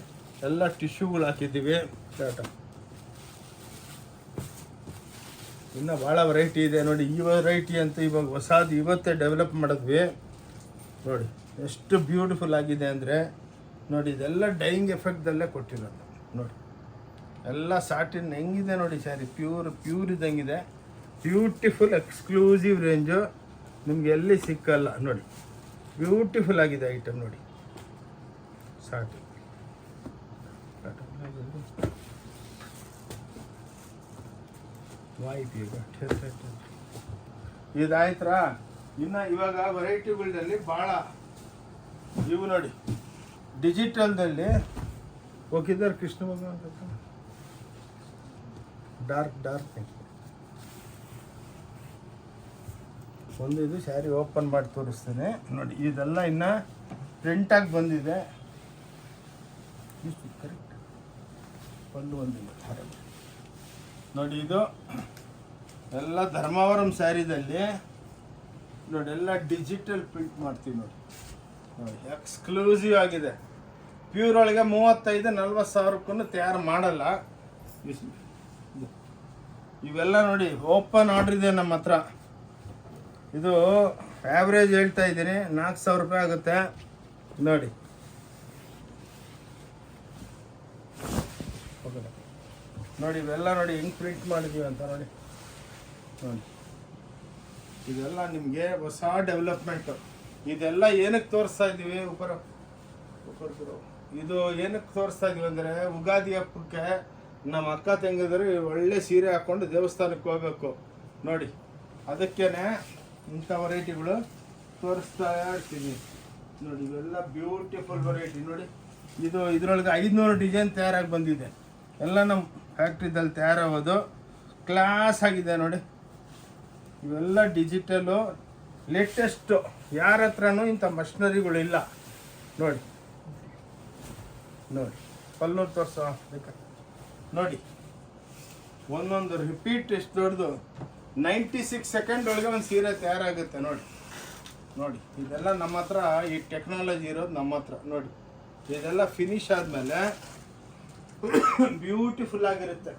ಎಲ್ಲ ಟಿಶ್ಯೂಗಳು ಹಾಕಿದ್ದೀವಿ. ಇನ್ನು ಭಾಳ ವೆರೈಟಿ ಇದೆ ನೋಡಿ. ಈ ವೆರೈಟಿ ಅಂತ ಇವಾಗ ಹೊಸದು ಇವತ್ತೇ ಡೆವಲಪ್ ಮಾಡಿದ್ವಿ ನೋಡಿ. ಎಷ್ಟು ಬ್ಯೂಟಿಫುಲ್ ಆಗಿದೆ ಅಂದರೆ ನೋಡಿ. ಇದೆಲ್ಲ ಡೈಯಿಂಗ್ ಎಫೆಕ್ಟ್ದಲ್ಲೇ ಕೊಟ್ಟಿರೋದು ನೋಡಿ. ಎಲ್ಲ ಸಾಟಿನ್ ಹೆಂಗಿದೆ ನೋಡಿ. ಸ್ಯಾರಿ ಪ್ಯೂರ್ ಇದ್ದಂಗಿದೆ. Beautiful exclusive range. ನಿಮ್ಗೆ ಎಲ್ಲಿ ಸಿಕ್ಕಲ್ಲ ನೋಡಿ. ಬ್ಯೂಟಿಫುಲ್ ಆಗಿದೆ ಐಟಮ್ ನೋಡಿ. ಸಾಟಿ ಇದಾಯ್ತಾ. ಇನ್ನು ಇವಾಗ ವೆರೈಟಿಗಳಲ್ಲಿ ಭಾಳ ಇವು ನೋಡಿ. ಡಿಜಿಟಲ್ದಲ್ಲಿ ಹೋಗಿದ್ದಾರೆ ಕೃಷ್ಣ ಭಗವಾನ್ ಡಾರ್ಕ್ ಒಂದು. ಇದು ಸ್ಯಾರಿ ಓಪನ್ ಮಾಡಿ ತೋರಿಸ್ತೇನೆ ನೋಡಿ. ಇದೆಲ್ಲ ಇನ್ನು ಪ್ರಿಂಟಾಗಿ ಬಂದಿದೆ. ಕರೆಕ್ಟ್ ಪಲ್ಲು ಒಂದಿಲ್ಲ ನೋಡಿ. ಇದು ಎಲ್ಲ ಧರ್ಮಾವರಂ ಸ್ಯಾರಿದಲ್ಲಿ ನೋಡಿ. ಎಲ್ಲ ಡಿಜಿಟಲ್ ಪ್ರಿಂಟ್ ಮಾಡ್ತೀವಿ ನೋಡಿ. ನೋಡಿ ಎಕ್ಸ್ಕ್ಲೂಸಿವ್ ಆಗಿದೆ. ಪ್ಯೂರ್ ಒಳಗೆ 35-40 ಸಾವಿರಕ್ಕೂ ತಯಾರು ಮಾಡಲ್ಲ. ಇವೆಲ್ಲ ನೋಡಿ ಓಪನ್ ಆರ್ಡ್ರ್ ಇದೆ ನಮ್ಮ ಹತ್ರ. ಇದು ಆ್ಯಾವ್ರೇಜ್ ಹೇಳ್ತಾ ಇದ್ದೀನಿ 4,000 ರೂಪಾಯಿ ಆಗುತ್ತೆ ನೋಡಿ. ನೋಡಿ ಇವೆಲ್ಲ ನೋಡಿ ಹೆಂಗೆ ಪ್ರಿಂಟ್ ಮಾಡಿದ್ದೀವಿ ಅಂತ ನೋಡಿ. ನೋಡಿ ಇದೆಲ್ಲ ನಿಮಗೆ ಹೊಸ ಡೆವಲಪ್ಮೆಂಟು. ಇದೆಲ್ಲ ಏನಕ್ಕೆ ತೋರಿಸ್ತಾ ಇದ್ದೀವಿ ಇದು ಏನಕ್ಕೆ ತೋರಿಸ್ತಾ ಇದೀವಿ ಅಂದರೆ ಉಗಾದಿ ಹಬ್ಬಕ್ಕೆ ನಮ್ಮ ಅಕ್ಕ ತಂಗಿದ್ರು ಒಳ್ಳೆ ಸೀರೆ ಹಾಕ್ಕೊಂಡು ದೇವಸ್ಥಾನಕ್ಕೆ ಹೋಗ್ಬೇಕು ನೋಡಿ. ಅದಕ್ಕೇನೆ ಇಂಥ ವೆರೈಟಿಗಳು ತೋರಿಸ್ತಾ ಇರ್ತೀನಿ ನೋಡಿ. ಇವೆಲ್ಲ ಬ್ಯೂಟಿಫುಲ್ ವೆರೈಟಿ ನೋಡಿ. ಇದು ಇದರೊಳಗೆ 500 ಡಿಸೈನ್ ತಯಾರಾಗಿ ಬಂದಿದೆ. ಎಲ್ಲ ನಮ್ಮ ಫ್ಯಾಕ್ಟ್ರಿದಲ್ಲಿ ತಯಾರಾಗೋದು. ಕ್ಲಾಸ್ ಆಗಿದೆ ನೋಡಿ. ಇವೆಲ್ಲ ಡಿಜಿಟಲು ಲೇಟೆಸ್ಟು. ಯಾರ ಹತ್ರನೂ ಇಂಥ ಮಷಿನರಿಗಳಿಲ್ಲ ನೋಡಿ. ನೋಡಿ ಪಲ್ಲು ತೋರಿಸೋ ಬೇಕಾ ನೋಡಿ, ಒಂದೊಂದು ರಿಪೀಟ್ ಎಷ್ಟು ದೊಡ್ಡದು. 96 ಸೆಕೆಂಡ್ ಒಳಗೆ ಒಂದು ಸೀರೆ ತಯಾರಾಗುತ್ತೆ ನೋಡಿ. ನೋಡಿ ಇದೆಲ್ಲ ನಮ್ಮ ಹತ್ರ ಈ ಟೆಕ್ನಾಲಜಿ ಇರೋದು ನಮ್ಮ ಹತ್ರ ನೋಡಿ. ಇದೆಲ್ಲ ಫಿನಿಶ್ ಆದಮೇಲೆ ಬ್ಯೂಟಿಫುಲ್ ಆಗಿರುತ್ತೆ.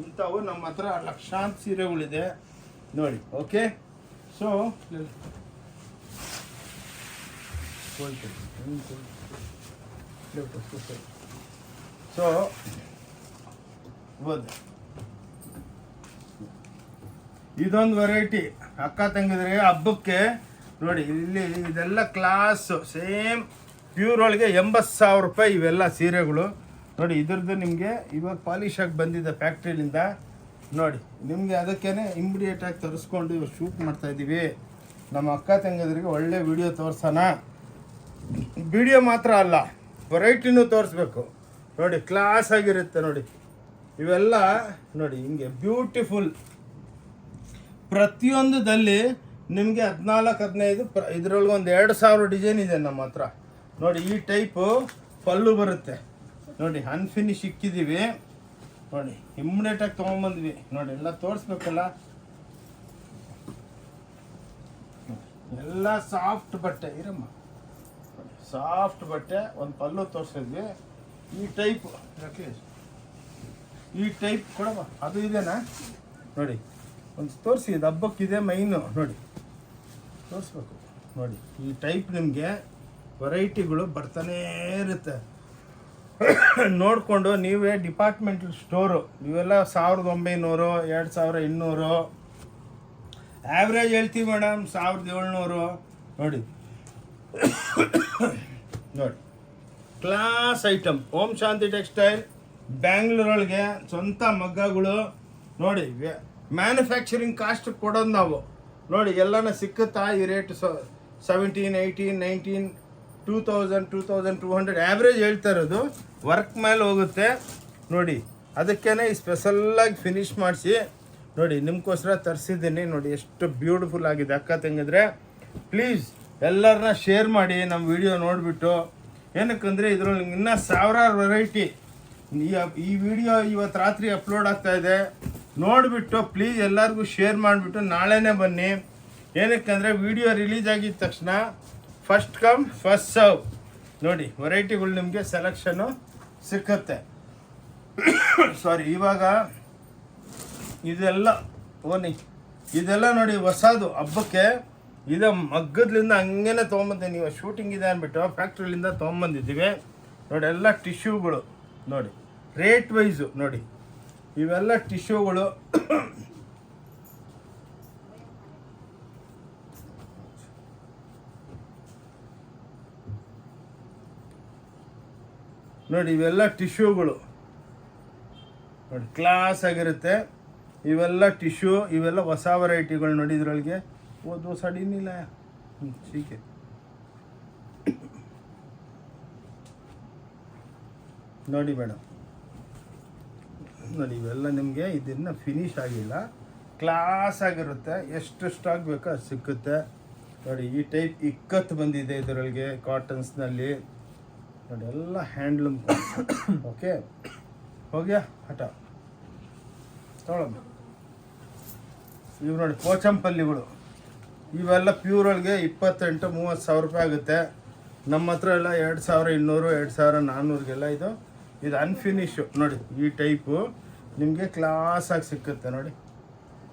ಇಂಥವು ನಮ್ಮ ಹತ್ರ ಲಕ್ಷಾಂತರ ಸೀರೆಗಳಿದೆ ನೋಡಿ. ಓಕೆ, ಸೊ ಸೊ ಇದೊಂದು ವೆರೈಟಿ ಅಕ್ಕ ತಂಗಿದ್ರೆ ಹಬ್ಬಕ್ಕೆ ನೋಡಿ. ಇಲ್ಲಿ ಇದೆಲ್ಲ ಕ್ಲಾಸು ಸೇಮ್ ಪ್ಯೂರ್ ಒಳಗೆ 80,000 ರೂಪಾಯಿ ಇವೆಲ್ಲ ಸೀರೆಗಳು ನೋಡಿ. ಇದ್ರದ್ದು ನಿಮಗೆ ಇವಾಗ ಪಾಲಿಶ್ ಆಗಿ ಬಂದಿದೆ ಫ್ಯಾಕ್ಟ್ರಿಲಿಂದ ನೋಡಿ. ನಿಮಗೆ ಅದಕ್ಕೇ ಇಮಿಡಿಯೇಟಾಗಿ ತರಿಸ್ಕೊಂಡು ಇವಾಗ ಶೂಟ್ ಮಾಡ್ತಾಯಿದ್ದೀವಿ. ನಮ್ಮ ಅಕ್ಕ ತಂಗಿದ್ರಿಗೆ ಒಳ್ಳೆ ವಿಡಿಯೋ ತೋರಿಸೋಣ. ವಿಡಿಯೋ ಮಾತ್ರ ಅಲ್ಲ, ವೆರೈಟಿನೂ ತೋರಿಸ್ಬೇಕು ನೋಡಿ. ಕ್ಲಾಸ್ ಆಗಿರುತ್ತೆ ನೋಡಿ. ಇವೆಲ್ಲ ನೋಡಿ ಹಿಂಗೆ ಬ್ಯೂಟಿಫುಲ್. ಪ್ರತಿಯೊಂದುದಲ್ಲಿ ನಿಮಗೆ 14-15 ಇದರೊಳಗೆ ಒಂದು 2,000 ಡಿಸೈನ್ ಇದೆ ನಮ್ಮ ಹತ್ರ ನೋಡಿ. ಈ ಟೈಪು ಪಲ್ಲು ಬರುತ್ತೆ ನೋಡಿ. ಅನ್ಫಿನಿಶ್ ಇಕ್ಕಿದ್ದೀವಿ ನೋಡಿ. ಇಮ್ಮಿಡಿಯೇಟಾಗಿ ತೊಗೊಂಬಂದ್ವಿ ನೋಡಿ. ಎಲ್ಲ ತೋರಿಸ್ಬೇಕಲ್ಲ. ಎಲ್ಲ ಸಾಫ್ಟ್ ಬಟ್ಟೆ ಇರಮ್ಮ, ಸಾಫ್ಟ್ ಬಟ್ಟೆ. ಒಂದು ಪಲ್ಲು ತೋರಿಸಿದ್ವಿ. ಈ ಟೈಪ್ ಈ ಟೈಪ್ ಕೊಡಮ್ಮ, ಅದು ಇದೆನಾ ನೋಡಿ. ಒಂದು ತೋರಿಸಿ, ಇದು ಹಬ್ಬಕ್ಕಿದೆ ಮೈನು ನೋಡಿ. ತೋರಿಸ್ಬೇಕು ನೋಡಿ. ಈ ಟೈಪ್ ನಿಮಗೆ ವೆರೈಟಿಗಳು ಬರ್ತಾನೇ ಇರುತ್ತೆ. ನೋಡಿಕೊಂಡು ನೀವೇ ಡಿಪಾರ್ಟ್ಮೆಂಟಲ್ ಸ್ಟೋರು ಇವೆಲ್ಲ 1,900 2,200 ಆ್ಯಾವ್ರೇಜ್ ಹೇಳ್ತೀವಿ ಮೇಡಮ್. 1,700 ನೋಡಿ. ನೋಡಿ ಕ್ಲಾಸ್ ಐಟಮ್. ಓಂ ಶಾಂತಿ ಟೆಕ್ಸ್ಟೈಲ್ ಬ್ಯಾಂಗ್ಳೂರೊಳಗೆ ಸ್ವಂತ ಮಗ್ಗಗಳು ನೋಡಿ. ಮ್ಯಾನುಫ್ಯಾಕ್ಚರಿಂಗ್ ಕಾಸ್ಟ್ ಕೊಡೋದು ನಾವು ನೋಡಿ. ಎಲ್ಲನ ಸಿಕ್ಕುತ್ತಾ ಈ ರೇಟ್ 17, 18, 19, 2,000, 2,200 ಆ್ಯಾವ್ರೇಜ್ ಹೇಳ್ತಾ ಇರೋದು. ವರ್ಕ್ ಮೇಲೆ ಹೋಗುತ್ತೆ ನೋಡಿ. ಅದಕ್ಕೇ ಈ ಸ್ಪೆಷಲ್ಲಾಗಿ ಫಿನಿಶ್ ಮಾಡಿಸಿ ನೋಡಿ ನಿಮ್ಗೋಸ್ಕರ ತರಿಸಿದ್ದೀನಿ ನೋಡಿ. ಎಷ್ಟು ಬ್ಯೂಟಿಫುಲ್ ಆಗಿದೆ ಅಕ್ಕ ತಂಗಿದ್ರೆ. ಪ್ಲೀಸ್ ಎಲ್ಲರನ್ನ ಶೇರ್ ಮಾಡಿ ನಮ್ಮ ವಿಡಿಯೋ ನೋಡಿಬಿಟ್ಟು. ಏನಕ್ಕಂದರೆ ಇದರಲ್ಲಿ ಇನ್ನೂ ಸಾವಿರಾರು ವೆರೈಟಿ. ಈ ವಿಡಿಯೋ ಇವತ್ತು ರಾತ್ರಿ ಅಪ್ಲೋಡ್ ಆಗ್ತಾ ಇದೆ. ನೋಡಿಬಿಟ್ಟು ಪ್ಲೀಸ್ ಎಲ್ಲರಿಗೂ ಶೇರ್ ಮಾಡಿಬಿಟ್ಟು ನಾಳೆನೇ ಬನ್ನಿ. ಏನಕ್ಕಂದರೆ ವಿಡಿಯೋ ರಿಲೀಸ್ ಆಗಿದ ತಕ್ಷಣ ಫಸ್ಟ್ ಕಮ್ ಫಸ್ಟ್ ಸರ್ವ್ ನೋಡಿ. ವೆರೈಟಿಗಳು ನಿಮಗೆ ಸೆಲೆಕ್ಷನ್ನು ಸಿಕ್ಕತ್ತೆ. ಸಾರಿ, ಇವಾಗ ಇದೆಲ್ಲ ಇದೆಲ್ಲ ನೋಡಿ ಹೊಸದು ಹಬ್ಬಕ್ಕೆ. ಇದು ಮಗ್ಗದ್ಲಿಂದ ಹಂಗೇನೆ ತೊಗೊಂಬಂದೆ. ನೀವು ಶೂಟಿಂಗ್ ಇದೆ ಅಂದ್ಬಿಟ್ಟು ಫ್ಯಾಕ್ಟ್ರಿಲಿಂದ ತೊಗೊಂಬಂದಿದ್ದೀವಿ ನೋಡಿ. ಎಲ್ಲ ಟಿಶ್ಯೂಗಳು ನೋಡಿ, ರೇಟ್ ವೈಸು ನೋಡಿ. ಇವೆಲ್ಲ ಟಿಶ್ಯೂಗಳು ನೋಡಿ. ಇವೆಲ್ಲ ಟಿಶ್ಯೂಗಳು ನೋಡಿ, ಕ್ಲಾಸ್ ಆಗಿರುತ್ತೆ. ಇವೆಲ್ಲ ಟಿಶ್ಯೂ, ಇವೆಲ್ಲ ಹೊಸ ವೆರೈಟಿಗಳು ನೋಡಿ. ಇದರೊಳಗೆ ಓದು ಸಡಿನಿಲ್ಲ ಹೀಗೆ ನೋಡಿ ಮೇಡಮ್ ನೋಡಿ. ಇವೆಲ್ಲ ನಿಮಗೆ ಇದನ್ನು ಫಿನಿಶ್ ಆಗಿಲ್ಲ, ಕ್ಲಾಸ್ ಆಗಿರುತ್ತೆ. ಎಷ್ಟು ಸ್ಟಾಕ್ ಬೇಕೋ ಅದು ಸಿಕ್ಕುತ್ತೆ ನೋಡಿ. ಈ ಟೈಪ್ ಇಕ್ಕತ್ತು ಬಂದಿದೆ ಇದರೊಳಗೆ ಕಾಟನ್ಸ್ನಲ್ಲಿ ನೋಡಿ. ಎಲ್ಲ ಹ್ಯಾಂಡ್ಲೂಮ್. ಓಕೆ, ಹೋಗ್ಯಾ ಹಠ ತೊಗೊಳಮ್ಮ. ಇವು ನೋಡಿ ಪೋಚಂಪಲ್ಲಿಗಳು. ಇವೆಲ್ಲ ಪ್ಯೂರ್ ಒಳಗೆ 28-30 ಸಾವಿರ ರೂಪಾಯಿ ಆಗುತ್ತೆ. ನಮ್ಮ ಹತ್ರ ಎಲ್ಲ 2,200 2,400ಗೆಲ್ಲ ಇದು ಅನ್ಫಿನಿಶು ನೋಡಿ. ಈ ಟೈಪು ನಿಮಗೆ ಕ್ಲಾಸಾಗಿ ಸಿಕ್ಕುತ್ತೆ ನೋಡಿ.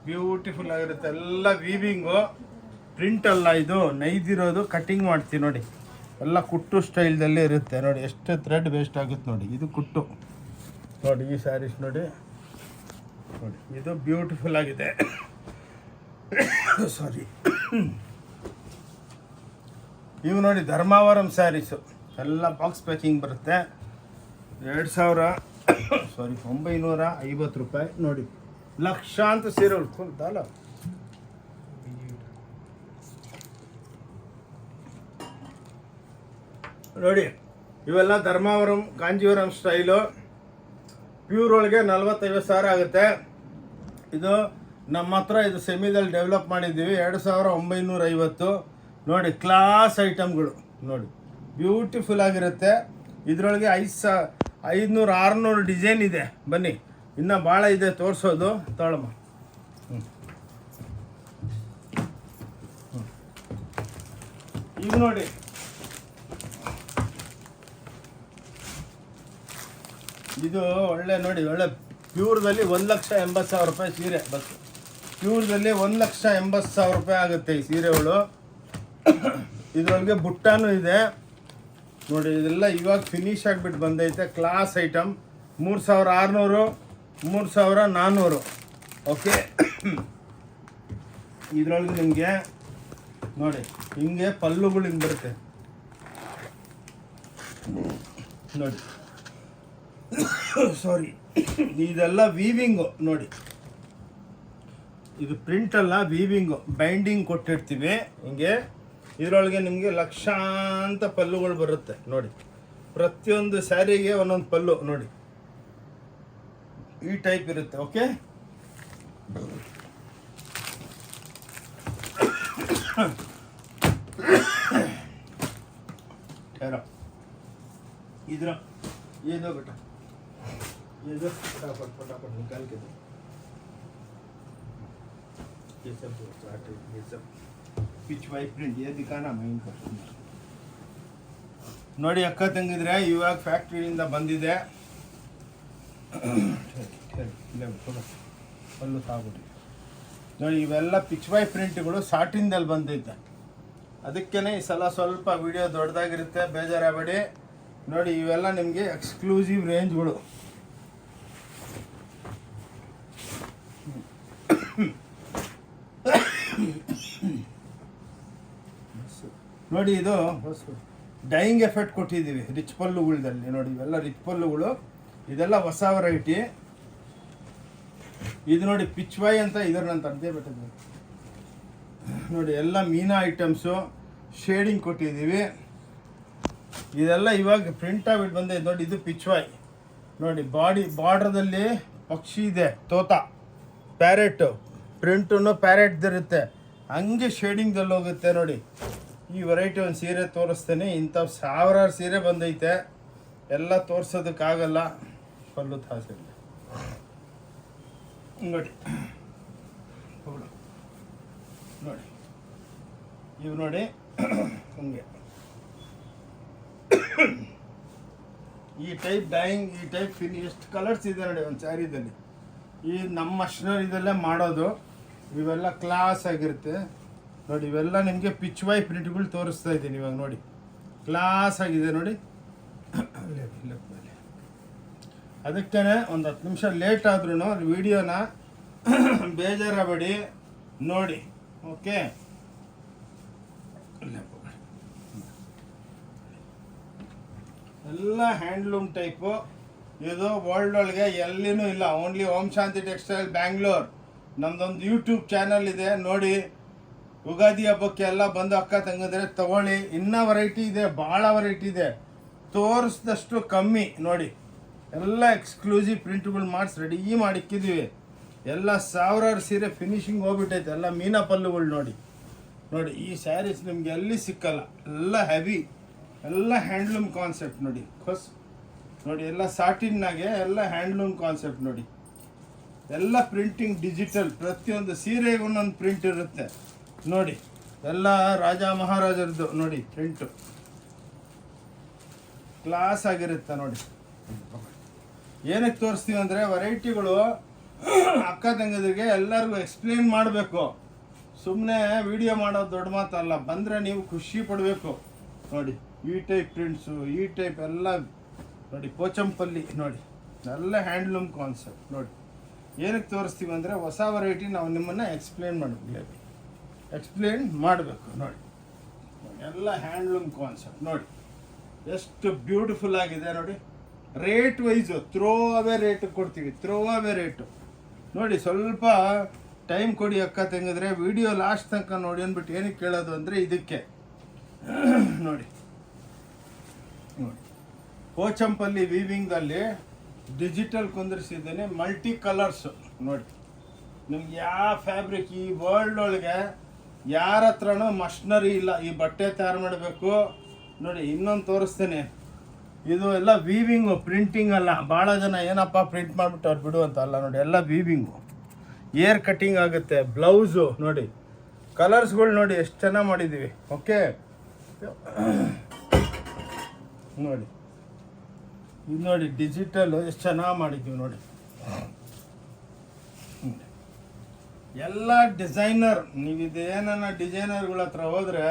ಬ್ಯೂಟಿಫುಲ್ ಆಗಿರುತ್ತೆ. ಎಲ್ಲ ವೀವಿಂಗು, ಪ್ರಿಂಟ್ ಅಲ್ಲ, ಇದು ನೈದಿರೋದು. ಕಟ್ಟಿಂಗ್ ಮಾಡ್ತೀವಿ ನೋಡಿ. ಎಲ್ಲ ಕುಟ್ಟು ಸ್ಟೈಲ್ದಲ್ಲೇ ಇರುತ್ತೆ ನೋಡಿ. ಎಷ್ಟು ಥ್ರೆಡ್ ವೇಸ್ಟ್ ಆಗುತ್ತೆ ನೋಡಿ. ಇದು ಕುಟ್ಟು ನೋಡಿ. ಈ ಸ್ಯಾರೀಸ್ ನೋಡಿ ನೋಡಿ. ಇದು ಬ್ಯೂಟಿಫುಲ್ ಆಗಿದೆ. ಸಾರಿ, ಇವು ನೋಡಿ ಧರ್ಮಾವರಂ ಸ್ಯಾರೀಸು. ಎಲ್ಲ ಬಾಕ್ಸ್ ಪ್ಯಾಕಿಂಗ್ ಬರುತ್ತೆ. 950 ರೂಪಾಯಿ ನೋಡಿ. ಲಕ್ಷಾಂತರ ಸೀರೆಗಳು ಕೊಡ್ತಲ್ಲ ನೋಡಿ. ಇವೆಲ್ಲ ಧರ್ಮಾವರಂ ಕಾಂಜೀವರಂ ಸ್ಟೈಲು. ಪ್ಯೂರ್ ಒಳಗೆ 40-50 ಸಾವಿರ ಆಗುತ್ತೆ. ಇದು ನಮ್ಮ ಹತ್ರ ಇದು ಸೆಮಿದಲ್ಲಿ ಡೆವಲಪ್ ಮಾಡಿದ್ದೀವಿ. 2,950 ನೋಡಿ. ಕ್ಲಾಸ್ ಐಟಮ್ಗಳು ನೋಡಿ, ಬ್ಯೂಟಿಫುಲ್ ಆಗಿರುತ್ತೆ. ಇದರೊಳಗೆ 500 600 ಡಿಸೈನ್ ಇದೆ. ಬನ್ನಿ, ಇನ್ನೂ ಭಾಳ ಇದೆ ತೋರಿಸೋದು. ತೊಗೊಳಮ್ಮ. ಈಗ ನೋಡಿ, ಇದು ಒಳ್ಳೆ ನೋಡಿ, ಒಳ್ಳೆ ಪ್ಯೂರ್ದಲ್ಲಿ 1,80,000 ರೂಪಾಯಿ ಸೀರೆ. ಬಸ್ ಪ್ಯೂರ್ದಲ್ಲಿ 1,80,000 ರೂಪಾಯಿ ಆಗುತ್ತೆ ಈ ಸೀರೆಗಳು. ಇದರೊಳಗೆ ಬುಟ್ಟಾನು ಇದೆ ನೋಡಿ. ಇದೆಲ್ಲ ಇವಾಗ ಫಿನಿಶ್ ಆಗಿಬಿಟ್ಟು ಬಂದೈತೆ. Class item. 3,600, 3,400. ಓಕೆ. ಇದರೊಳಗೆ ನಿಮಗೆ ನೋಡಿ ಹಿಂಗೆ ಪಲ್ಲುಗಳು ಹಿಂಗೆ ಬರುತ್ತೆ ನೋಡಿ. ಸಾರಿ, ಇದೆಲ್ಲ ವೀವಿಂಗು ನೋಡಿ. ಇದು ಪ್ರಿಂಟ್ ಅಲ್ಲ, ವೀವಿಂಗು. ಬೈಂಡಿಂಗ್ ಕೊಟ್ಟಿರ್ತೀವಿ ಹಿಂಗೆ. ಇದರೊಳಗೆ ನಿಮಗೆ ಲಕ್ಷಾಂತ ಪಲ್ಲುಗಳು ಬರುತ್ತೆ ನೋಡಿ. ಪ್ರತಿಯೊಂದು ಸ್ಯಾರಿಗೆ ಒಂದೊಂದು ಪಲ್ಲು ನೋಡಿ, ಈ ಟೈಪ್ ಇರುತ್ತೆ. ಓಕೆ. इधर ये दो बेटा, ये दो फटाफट फटाफट निकाल के दो. ये सब स्टार्ट है, ये सब पिच वाइट प्रिंट. ये दिखाना मेन कस्टमर. ನೋಡಿ ಅಕ್ಕ ತಂಗಿದ್ರೆ, ಇವಾಗ ಫ್ಯಾಕ್ಟ್ರಿಯಿಂದ ಬಂದಿದೆ. ಪಲ್ಲು ಸಾಗ್ಬಿಟ್ಟು ನೋಡಿ. ಇವೆಲ್ಲ ಪಿಚ್ ವೈ ಪ್ರಿಂಟ್ಗಳು ಸಾಟಿನ್ದಲ್ಲಿ ಬಂದೈತೆ. ಅದಕ್ಕೇ ಈ ಸಲ ಸ್ವಲ್ಪ ವಿಡಿಯೋ ದೊಡ್ಡದಾಗಿರುತ್ತೆ, ಬೇಜಾರಾಗಬೇಡಿ ನೋಡಿ. ಇವೆಲ್ಲ ನಿಮಗೆ ಎಕ್ಸ್ಕ್ಲೂಸಿವ್ ರೇಂಜ್ಗಳು. ನೋಡಿ, ಇದು ಡೈಯಿಂಗ್ ಎಫೆಕ್ಟ್ ಕೊಟ್ಟಿದ್ದೀವಿ ರಿಚ್ ಪಲ್ಲುಗಳದಲ್ಲಿ ನೋಡಿ. ಇವೆಲ್ಲ ರಿಚ್ ಪಲ್ಲುಗಳು. ಇದೆಲ್ಲ ಹೊಸ ವೆರೈಟಿ. ಇದು ನೋಡಿ ಪಿಚ್ ವೈ ಅಂತ ಇದರಂತ ಅದೇ ಬಿಟ್ಟಿದ್ವಿ ನೋಡಿ. ಎಲ್ಲ ಮೀನಾ ಐಟಮ್ಸು ಶೇಡಿಂಗ್ ಕೊಟ್ಟಿದ್ದೀವಿ. ಇದೆಲ್ಲ ಇವಾಗ ಪ್ರಿಂಟ್ ಆಗಿಬಿಟ್ಟು ಬಂದೈತೆ ನೋಡಿ. ಇದು ಪಿಚ್ ವೈ ನೋಡಿ. ಬಾರ್ಡ್ರದಲ್ಲಿ ಪಕ್ಷಿ ಇದೆ, ತೋತ, ಪ್ಯಾರೆಟು. ಪ್ರಿಂಟನ್ನು ಪ್ಯಾರೆಟ್ದಿರುತ್ತೆ, ಹಂಗೆ ಶೇಡಿಂಗ್ದಲ್ಲಿ ಹೋಗುತ್ತೆ ನೋಡಿ. ಈ ವೆರೈಟಿ ಒಂದು ಸೀರೆ ತೋರಿಸ್ತೇನೆ. ಇಂಥವು ಸಾವಿರಾರು ಸೀರೆ ಬಂದೈತೆ, ಎಲ್ಲ ತೋರ್ಸೋದಕ್ಕಾಗಲ್ಲ. ಪಲ್ಲು ತಾಸೆ ನೋಡಿ ನೋಡಿ. ಇವು ನೋಡಿ ಹಂಗೆ ಈ ಟೈಪ್ ಡೈಯಿಂಗ್, ಈ ಟೈಪ್ ಎಷ್ಟು ಕಲರ್ಸ್ ಇದೆ ನೋಡಿ ಒಂದು ಸ್ಯಾರಿದಲ್ಲಿ. ಈ ನಮ್ಮ ಮಷಿನರಿದಲ್ಲೇ ಮಾಡೋದು. ಇವೆಲ್ಲ ಕ್ಲಾಸ್ ಆಗಿರುತ್ತೆ ನೋಡಿ. ಇವೆಲ್ಲ ನಿಮಗೆ ಪಿಚ್ ವೈ ಪ್ರಿಂಟ್ಗಳು ತೋರಿಸ್ತಾ ಇದ್ದೀನಿ ಇವಾಗ ನೋಡಿ. ಕ್ಲಾಸ್ ಆಗಿದೆ ನೋಡಿ. ಅದಕ್ಕೇ ಒಂದು 10 ನಿಮಿಷ ಲೇಟ್ ಆದ್ರೂ ವಿಡಿಯೋನ ಬೇಜಾರಾಗಬೇಡಿ ನೋಡಿ. ಓಕೆ. ಎಲ್ಲ ಹ್ಯಾಂಡ್ಲೂಮ್ ಟೈಪು. ಇದು ವರ್ಲ್ಡ್ ಒಳಗೆ ಎಲ್ಲಿನೂ ಇಲ್ಲ, ಓನ್ಲಿ ಓಂ ಶಾಂತಿ ಟೆಕ್ಸ್ಟೈಲ್ ಬ್ಯಾಂಗ್ಳೂರ್. ನಮ್ದೊಂದು ಯೂಟ್ಯೂಬ್ ಚಾನಲ್ ಇದೆ ನೋಡಿ. ಯುಗಾದಿ ಹಬ್ಬಕ್ಕೆ ಎಲ್ಲ ಬಂದು ಅಕ್ಕ ತಂಗಿದ್ರೆ ತಗೊಳ್ಳಿ. ಇನ್ನೂ ವೆರೈಟಿ ಇದೆ, ಭಾಳ ವೆರೈಟಿ ಇದೆ, ತೋರಿಸಿದಷ್ಟು ಕಮ್ಮಿ ನೋಡಿ. ಎಲ್ಲ ಎಕ್ಸ್ಕ್ಲೂಸಿವ್ ಪ್ರಿಂಟ್ಗಳು ಮಾಡಿಸಿ ರೆಡಿ ಮಾಡಿಕ್ಕಿದ್ದೀವಿ. ಎಲ್ಲ ಸಾವಿರಾರು ಸೀರೆ ಫಿನಿಶಿಂಗ್ ಹೋಗ್ಬಿಟ್ಟೈತೆ. ಎಲ್ಲ ಮೀನಾ ಪಲ್ಲುಗಳು ನೋಡಿ ನೋಡಿ. ಈ ಸ್ಯಾರೀಸ್ ನಿಮ್ಗೆ ಎಲ್ಲಿ ಸಿಕ್ಕಲ್ಲ. ಎಲ್ಲ ಹೆವಿ, ಎಲ್ಲ ಹ್ಯಾಂಡ್ಲೂಮ್ ಕಾನ್ಸೆಪ್ಟ್ ನೋಡಿ. ನೋಡಿ, ಎಲ್ಲ ಸಾಟಿನ್ನಾಗೆ ಎಲ್ಲ ಹ್ಯಾಂಡ್ಲೂಮ್ ಕಾನ್ಸೆಪ್ಟ್ ನೋಡಿ. ಎಲ್ಲ ಪ್ರಿಂಟಿಂಗ್ ಡಿಜಿಟಲ್. ಪ್ರತಿಯೊಂದು ಸೀರೆಗೆ ಒಂದೊಂದು ಪ್ರಿಂಟ್ ಇರುತ್ತೆ ನೋಡಿ. ಎಲ್ಲ ರಾಜ ಮಹಾರಾಜರದ್ದು ನೋಡಿ ಪ್ರಿಂಟು. ಕ್ಲಾಸ್ ಆಗಿರುತ್ತೆ ನೋಡಿ. ಏನಕ್ಕೆ ತೋರಿಸ್ತೀವಿ ಅಂದರೆ ವೆರೈಟಿಗಳು ಅಕ್ಕ ತಂಗಿದ್ರಿಗೆ ಎಲ್ಲರಿಗೂ ಎಕ್ಸ್ಪ್ಲೇನ್ ಮಾಡಬೇಕು. ಸುಮ್ಮನೆ ವಿಡಿಯೋ ಮಾಡೋದು ದೊಡ್ಡ ಮಾತಲ್ಲ. ಬಂದರೆ ನೀವು ಖುಷಿ ಪಡಬೇಕು ನೋಡಿ. ಈ ಟೈಪ್ ಪ್ರಿಂಟ್ಸು, ಈ ಟೈಪ್ ಎಲ್ಲ ನೋಡಿ. ಪೋಚಂಪಲ್ಲಿ ನೋಡಿ, ಎಲ್ಲ ಹ್ಯಾಂಡ್ಲೂಮ್ ಕಾನ್ಸೆಪ್ಟ್ ನೋಡಿ. ಏನಕ್ಕೆ ತೋರಿಸ್ತೀವಿ ಅಂದರೆ ಹೊಸ ವೆರೈಟಿ ನಾವು ನಿಮ್ಮನ್ನು ಎಕ್ಸ್ಪ್ಲೇನ್ ಮಾಡಬೇಕು ನೋಡಿ. ಎಲ್ಲ ಹ್ಯಾಂಡ್ಲೂಮ್ ಕಾನ್ಸೆಪ್ಟ್ ನೋಡಿ. ಎಷ್ಟು ಬ್ಯೂಟಿಫುಲ್ ಆಗಿದೆ ನೋಡಿ. Rate wise throw away rate ಕೊಡ್ತೀವಿ, ಥ್ರೋ ಅವೇ ರೇಟು ನೋಡಿ. ಸ್ವಲ್ಪ ಟೈಮ್ ಕೊಡಿ ಅಕ್ಕ ತಂಗಿದ್ರೆ. ವಿಡಿಯೋ ಲಾಸ್ಟ್ ತನಕ ನೋಡಿ ಅಂದ್ಬಿಟ್ಟು ಏನಕ್ಕೆ ಕೇಳೋದು ಅಂದರೆ ಇದಕ್ಕೆ ನೋಡಿ. ನೋಡಿ, ಪೋಚಂಪಲ್ಲಿ ವೀವಿಂಗಲ್ಲಿ ಡಿಜಿಟಲ್ ಕುಂದಿರಿಸಿದ್ದೇನೆ. ಮಲ್ಟಿ ಕಲರ್ಸು ನೋಡಿ. ನಿಮ್ಗೆ ಯಾವ ಫ್ಯಾಬ್ರಿಕ್ ಈ ವರ್ಲ್ಡ್ ಒಳಗೆ ಯಾರ ಹತ್ರನೂ ಮಷಿನರಿ ಇಲ್ಲ ಈ ಬಟ್ಟೆ ತಯಾರು ಮಾಡಬೇಕು ನೋಡಿ. ಇನ್ನೊಂದು ತೋರಿಸ್ತೇನೆ. ಇದು ಎಲ್ಲ ವೀವಿಂಗು, ಪ್ರಿಂಟಿಂಗ್ ಅಲ್ಲ. ಭಾಳ ಜನ ಏನಪ್ಪ ಪ್ರಿಂಟ್ ಮಾಡಿಬಿಟ್ಟು ಅವ್ರು ಬಿಡು ಅಂತ ಅಲ್ಲ ನೋಡಿ, ಎಲ್ಲ ವೀವಿಂಗು, ಏರ್ ಕಟ್ಟಿಂಗ್ ಆಗುತ್ತೆ. ಬ್ಲೌಸು ನೋಡಿ, ಕಲರ್ಸ್ಗಳು ನೋಡಿ ಎಷ್ಟು ಚೆನ್ನಾಗಿ ಮಾಡಿದ್ದೀವಿ. ಓಕೆ ನೋಡಿ, ಇದು ನೋಡಿ ಡಿಜಿಟಲ್ ಎಷ್ಟು ಚೆನ್ನಾಗಿ ಮಾಡಿದ್ದೀವಿ ನೋಡಿ. ಎಲ್ಲ ಡಿಸೈನರ್. ನೀವು ಇದೇನ ಡಿಸೈನರ್ಗಳ ಹತ್ರ ಹೋದರೆ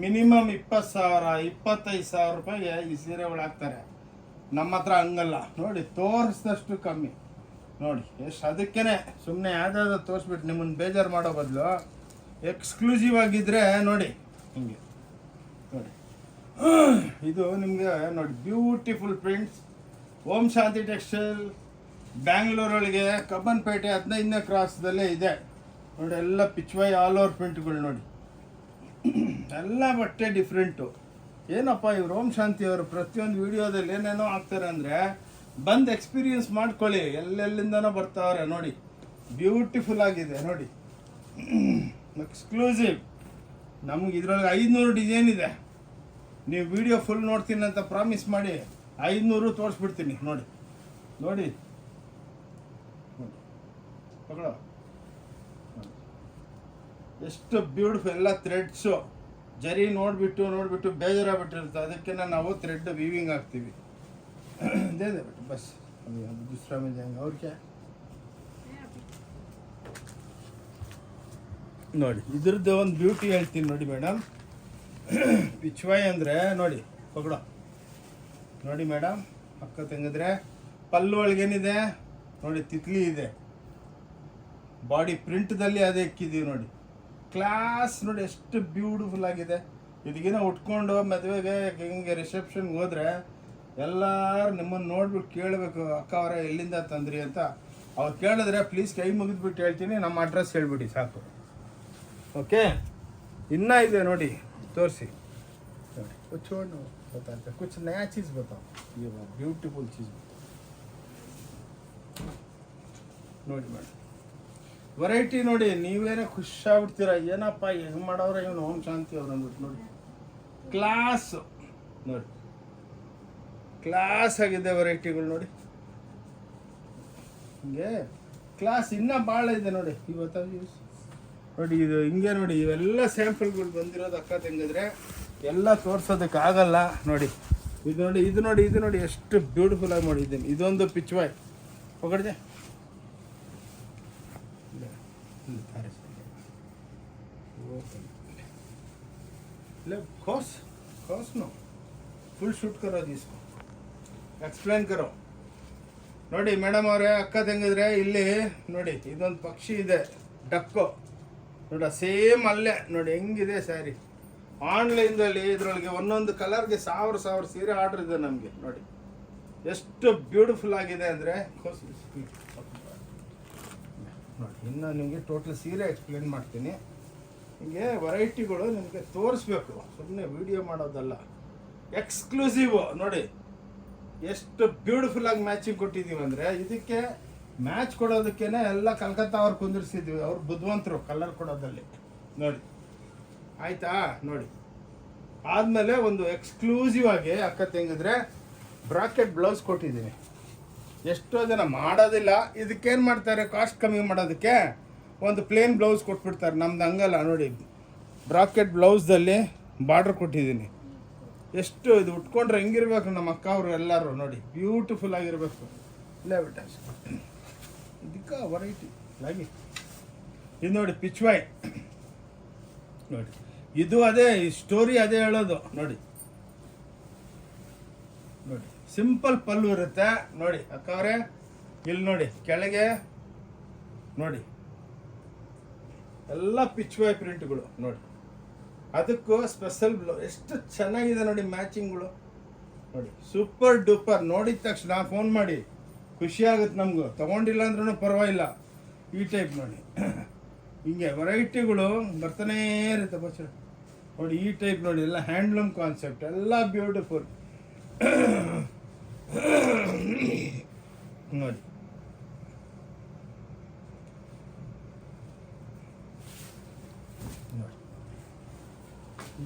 ಮಿನಿಮಮ್ 20,000 25,000 ರೂಪಾಯಿಗೆ ಈ ಸೀರೆಗಳು ಹಾಕ್ತಾರೆ. ನಮ್ಮ ಹತ್ರ ಹಂಗಲ್ಲ ನೋಡಿ, ತೋರಿಸಿದಷ್ಟು ಕಮ್ಮಿ ನೋಡಿ. ಎಷ್ಟು ಅದಕ್ಕೇ ಸುಮ್ಮನೆ ಯಾವುದಾದ್ರು ತೋರಿಸ್ಬಿಟ್ಟು ನಿಮ್ಮನ್ನು ಬೇಜಾರು ಮಾಡೋ ಬದಲು ಎಕ್ಸ್ಕ್ಲೂಸಿವ್ ಆಗಿದ್ದರೆ ನೋಡಿ ಹಿಂಗೆ ನೋಡಿ. ಇದು ನಿಮಗೆ ನೋಡಿ ಬ್ಯೂಟಿಫುಲ್ ಪ್ರಿಂಟ್ಸ್. ಓಂ ಶಾಂತಿ ಟೆಕ್ಸ್ಟೈಲ್ ಬ್ಯಾಂಗ್ಳೂರೊಳಗೆ ಕಬ್ಬನ್ಪೇಟೆ 15ನೇ ಕ್ರಾಸ್ದಲ್ಲೇ ಇದೆ ನೋಡಿ. ಎಲ್ಲ ಪಿಚ್ವೈ ಆಲ್ ಓವರ್ ಪ್ರಿಂಟ್ಗಳು ನೋಡಿ, ಎಲ್ಲ ಬಟ್ಟೆ ಡಿಫ್ರೆಂಟು. ಏನಪ್ಪ ಇವ್ರು ಓಂ ಶಾಂತಿ ಅವರು ಪ್ರತಿಯೊಂದು ವಿಡಿಯೋದಲ್ಲಿ ಏನೇನೋ ಹಾಕ್ತಾರೆ ಅಂದರೆ ಬಂದು ಎಕ್ಸ್ಪೀರಿಯನ್ಸ್ ಮಾಡ್ಕೊಳ್ಳಿ. ಎಲ್ಲೆಲ್ಲಿಂದನೋ ಬರ್ತಾವ್ರೆ ನೋಡಿ. ಬ್ಯೂಟಿಫುಲ್ ಆಗಿದೆ ನೋಡಿ, ಎಕ್ಸ್ಕ್ಲೂಸಿವ್. ನಮ್ಗೆ ಇದ್ರೊಳಗೆ 500 ಡಿಸೈನ್ ಇದೆ. ನೀವು ವಿಡಿಯೋ ಫುಲ್ ನೋಡ್ತೀನಿ ಅಂತ ಪ್ರಾಮಿಸ್ ಮಾಡಿ 500 ತೋರಿಸ್ಬಿಡ್ತೀನಿ ನೋಡಿ. ನೋಡಿ ಮಗಳು ಎಷ್ಟು ಬ್ಯೂಟಿಫುಲ್. ಎಲ್ಲ ಥ್ರೆಡ್ಸು ಜರಿ ನೋಡಿಬಿಟ್ಟು ಬೇಜಾರಾಗ್ಬಿಟ್ಟಿರುತ್ತೆ. ಅದಕ್ಕೆ ನಾವು ಥ್ರೆಡ್ ವೀವಿಂಗ್ ಹಾಕ್ತೀವಿ. ಅದೇ ಬಸ್ दूसरा में जाएंगे और क्या ನೋಡಿ. ಇದ್ರದ್ದು ಒಂದು ಬ್ಯೂಟಿ ಹೇಳ್ತೀನಿ ನೋಡಿ ಮೇಡಮ್. ಪಿಚ್ವಾಯ್ ಅಂದರೆ ನೋಡಿ ಪಗಡ ನೋಡಿ ಮೇಡಮ್, ಪಕ್ಕ ತೆಗೆದ್ರೆ ಪಲ್ಲು ಒಳಗೇನಿದೆ ನೋಡಿ, ತಿತ್ಲಿ ಇದೆ. ಬಾಡಿ ಪ್ರಿಂಟ್ದಲ್ಲಿ ಅದೇ ಇಕ್ಕಿದ್ದೀವಿ ನೋಡಿ. ಕ್ಲಾಸ್ ನೋಡಿ ಎಷ್ಟು ಬ್ಯೂಟಿಫುಲ್ ಆಗಿದೆ. ಇದಕ್ಕಿನ್ನ ಉಟ್ಕೊಂಡು ಮದುವೆಗೆ ಹಿಂಗೆ ರಿಸೆಪ್ಷನ್ಗೆ ಹೋದರೆ ಎಲ್ಲರೂ ನಿಮ್ಮನ್ನು ನೋಡ್ಬಿಟ್ಟು ಕೇಳಬೇಕು, ಅಕ್ಕ ಅವರ ಎಲ್ಲಿಂದ ತಂದ್ರಿ ಅಂತ. ಅವ್ರು ಕೇಳಿದ್ರೆ ಪ್ಲೀಸ್ ಕೈ ಮುಗಿದ್ಬಿಟ್ಟು ಹೇಳ್ತೀನಿ, ನಮ್ಮ ಅಡ್ರೆಸ್ ಹೇಳ್ಬಿಡಿ ಸಾಕು. ಓಕೆ, ಇನ್ನೂ ಇದೆ ನೋಡಿ, ತೋರಿಸಿ ನೋಡಿ. कुछ और बताते हैं, कुछ नया चीज़ बताओ. ये ब्यूटीफुल चीज़ ನೋಡಿ ಮೇಡಮ್. ವೆರೈಟಿ ನೋಡಿ, ನೀವೇನೇ ಖುಷಿಯಾಗ್ಬಿಡ್ತೀರ. ಏನಪ್ಪ ಹೆಂಗೆ ಮಾಡೋರ ಇವನು ಓಂ ಶಾಂತಿ ಅವ್ರು ಅಂದ್ಬಿಟ್ಟು ನೋಡಿ. ಕ್ಲಾಸ್ ನೋಡಿ, ಕ್ಲಾಸ್ ಆಗಿದೆ ವೆರೈಟಿಗಳು ನೋಡಿ. ಹಿಂಗೆ ಕ್ಲಾಸ್ ಇನ್ನೂ ಭಾಳ ಇದೆ ನೋಡಿ. ಇವತ್ತು ನೋಡಿ ಇದು ಹಿಂಗೆ ನೋಡಿ, ಇವೆಲ್ಲ ಸ್ಯಾಂಪಲ್ಗಳು ಬಂದಿರೋದು ಅಕ್ಕ ತಂಗಿದ್ರೆ ಎಲ್ಲ ತೋರ್ಸೋದಕ್ಕಾಗಲ್ಲ ನೋಡಿ. ಇದು ನೋಡಿ ಎಷ್ಟು ಬ್ಯೂಟಿಫುಲ್ ಆಗಿ ಮಾಡಿದ್ದೀನಿ. ಇದೊಂದು ಪಿಚ್ವಾಯ್ ಪಕಡ್ದೆ खोस नो फुल शूट करो जिसको एक्सप्लेन करो ನೋಡಿ ಮೇಡಮ್ ಅವರೇ, ಅಕ್ಕ ತಂಗಿದ್ರೆ ಇಲ್ಲಿ ನೋಡಿ ಇದೊಂದು ಪಕ್ಷಿ ಇದೆ, ಡಕ್ಕು ನೋಡ, ಸೇಮ್ ಅಲ್ಲೇ ನೋಡಿ ಹೆಂಗಿದೆ ಸ್ಯಾರಿ. ಆನ್ಲೈನ್ದಲ್ಲಿ ಇದರೊಳಗೆ ಒಂದೊಂದು ಕಲರ್ಗೆ 1000 ಸೀರೆ ಆರ್ಡ್ರ್ ಇದೆ ನಮಗೆ ನೋಡಿ. ಎಷ್ಟು ಬ್ಯೂಟಿಫುಲ್ ಆಗಿದೆ ಅಂದರೆ ನೋಡಿ. ಇನ್ನು ನಿಮಗೆ ಟೋಟಲ್ ಸೀರೆ ಎಕ್ಸ್ಪ್ಲೇನ್ ಮಾಡ್ತೀನಿ. ಹಿಂಗೆ ವೆರೈಟಿಗಳು ನಿಮಗೆ ತೋರಿಸ್ಬೇಕು, ಸುಮ್ಮನೆ ವಿಡಿಯೋ ಮಾಡೋದಲ್ಲ. ಎಕ್ಸ್ಕ್ಲೂಸಿವ್ ನೋಡಿ, ಎಷ್ಟು ಬ್ಯೂಟಿಫುಲ್ ಆಗಿ ಮ್ಯಾಚಿಂಗ್ ಕೊಟ್ಟಿದ್ದೀವಿ ಅಂದರೆ, ಇದಕ್ಕೆ ಮ್ಯಾಚ್ ಕೊಡೋದಕ್ಕೇನೆ ಎಲ್ಲ ಕಲ್ಕತ್ತಾ ಅವ್ರು ಕುಂದಿರ್ಸಿದ್ವಿ. ಅವ್ರು ಬುದ್ಧಿವಂತರು ಕಲರ್ ಕೊಡೋದಲ್ಲಿ ನೋಡಿ. ಆಯಿತಾ ನೋಡಿ. ಆದಮೇಲೆ ಒಂದು ಎಕ್ಸ್ಕ್ಲೂಸಿವ್ ಆಗಿ ಅಕ್ಕ ತೆಗೆದ್ರೆ ಬ್ರಾಕೆಟ್ ಬ್ಲೌಸ್ ಕೊಟ್ಟಿದ್ದೀನಿ. ಎಷ್ಟೋ ಜನ ಮಾಡೋದಿಲ್ಲ. ಇದಕ್ಕೇನು ಮಾಡ್ತಾರೆ, ಕಾಸ್ಟ್ ಕಮ್ಮಿ ಮಾಡೋದಕ್ಕೆ ಒಂದು ಪ್ಲೇನ್ ಬ್ಲೌಸ್ ಕೊಟ್ಬಿಡ್ತಾರೆ. ನಮ್ದು ಹಂಗಲ್ಲ ನೋಡಿ, ಬ್ರಾಕೆಟ್ ಬ್ಲೌಸ್ದಲ್ಲಿ ಬಾರ್ಡ್ರ್ ಕೊಟ್ಟಿದ್ದೀನಿ. ಎಷ್ಟು ಇದು ಉಟ್ಕೊಂಡ್ರೆ ಹೆಂಗಿರ್ಬೇಕು ನಮ್ಮ ಅಕ್ಕ ಅವರು ಎಲ್ಲರೂ ನೋಡಿ, ಬ್ಯೂಟಿಫುಲ್ ಆಗಿರಬೇಕು. ಇಲ್ಲೇ ಬಿಟ್ಟ ಇದಕ್ಕೆ ವೆರೈಟಿ ಆಗಿ ಇದು ನೋಡಿ ಪಿಚ್ವಾಯ್ ನೋಡಿ. ಇದು ಅದೇ ಈ ಸ್ಟೋರಿ ಅದೇ ಹೇಳೋದು ನೋಡಿ. ನೋಡಿ ಸಿಂಪಲ್ ಪಲ್ಲು ಇರುತ್ತೆ ನೋಡಿ ಅಕ್ಕ ಅವರೇ. ಇಲ್ಲಿ ನೋಡಿ ಕೆಳಗೆ ನೋಡಿ ಎಲ್ಲ ಪಿಚ್ವಾಯ್ ಪ್ರಿಂಟ್ಗಳು ನೋಡಿ. ಅದಕ್ಕೂ ಸ್ಪೆಷಲ್ ಎಷ್ಟು ಚೆನ್ನಾಗಿದೆ ನೋಡಿ ಮ್ಯಾಚಿಂಗ್ಗಳು ನೋಡಿ. Super duper. ನೋಡಿದ ತಕ್ಷಣ ಫೋನ್ ಮಾಡಿ, ಖುಷಿ ಆಗುತ್ತೆ ನಮಗೂ. ತೊಗೊಂಡಿಲ್ಲ ಅಂದ್ರೂ ಪರವಾಗಿಲ್ಲ. ಈ ಟೈಪ್ ನೋಡಿ, ಹಿಂಗೆ ವೆರೈಟಿಗಳು ಬರ್ತಾನೇ ಇರುತ್ತೆ ಬಚ್ಚ ನೋಡಿ. ಈ ಟೈಪ್ ನೋಡಿ, ಎಲ್ಲ ಹ್ಯಾಂಡ್ಲೂಮ್ ಕಾನ್ಸೆಪ್ಟ್, ಎಲ್ಲ ಬ್ಯೂಟಿಫುಲ್ ನೋಡಿ.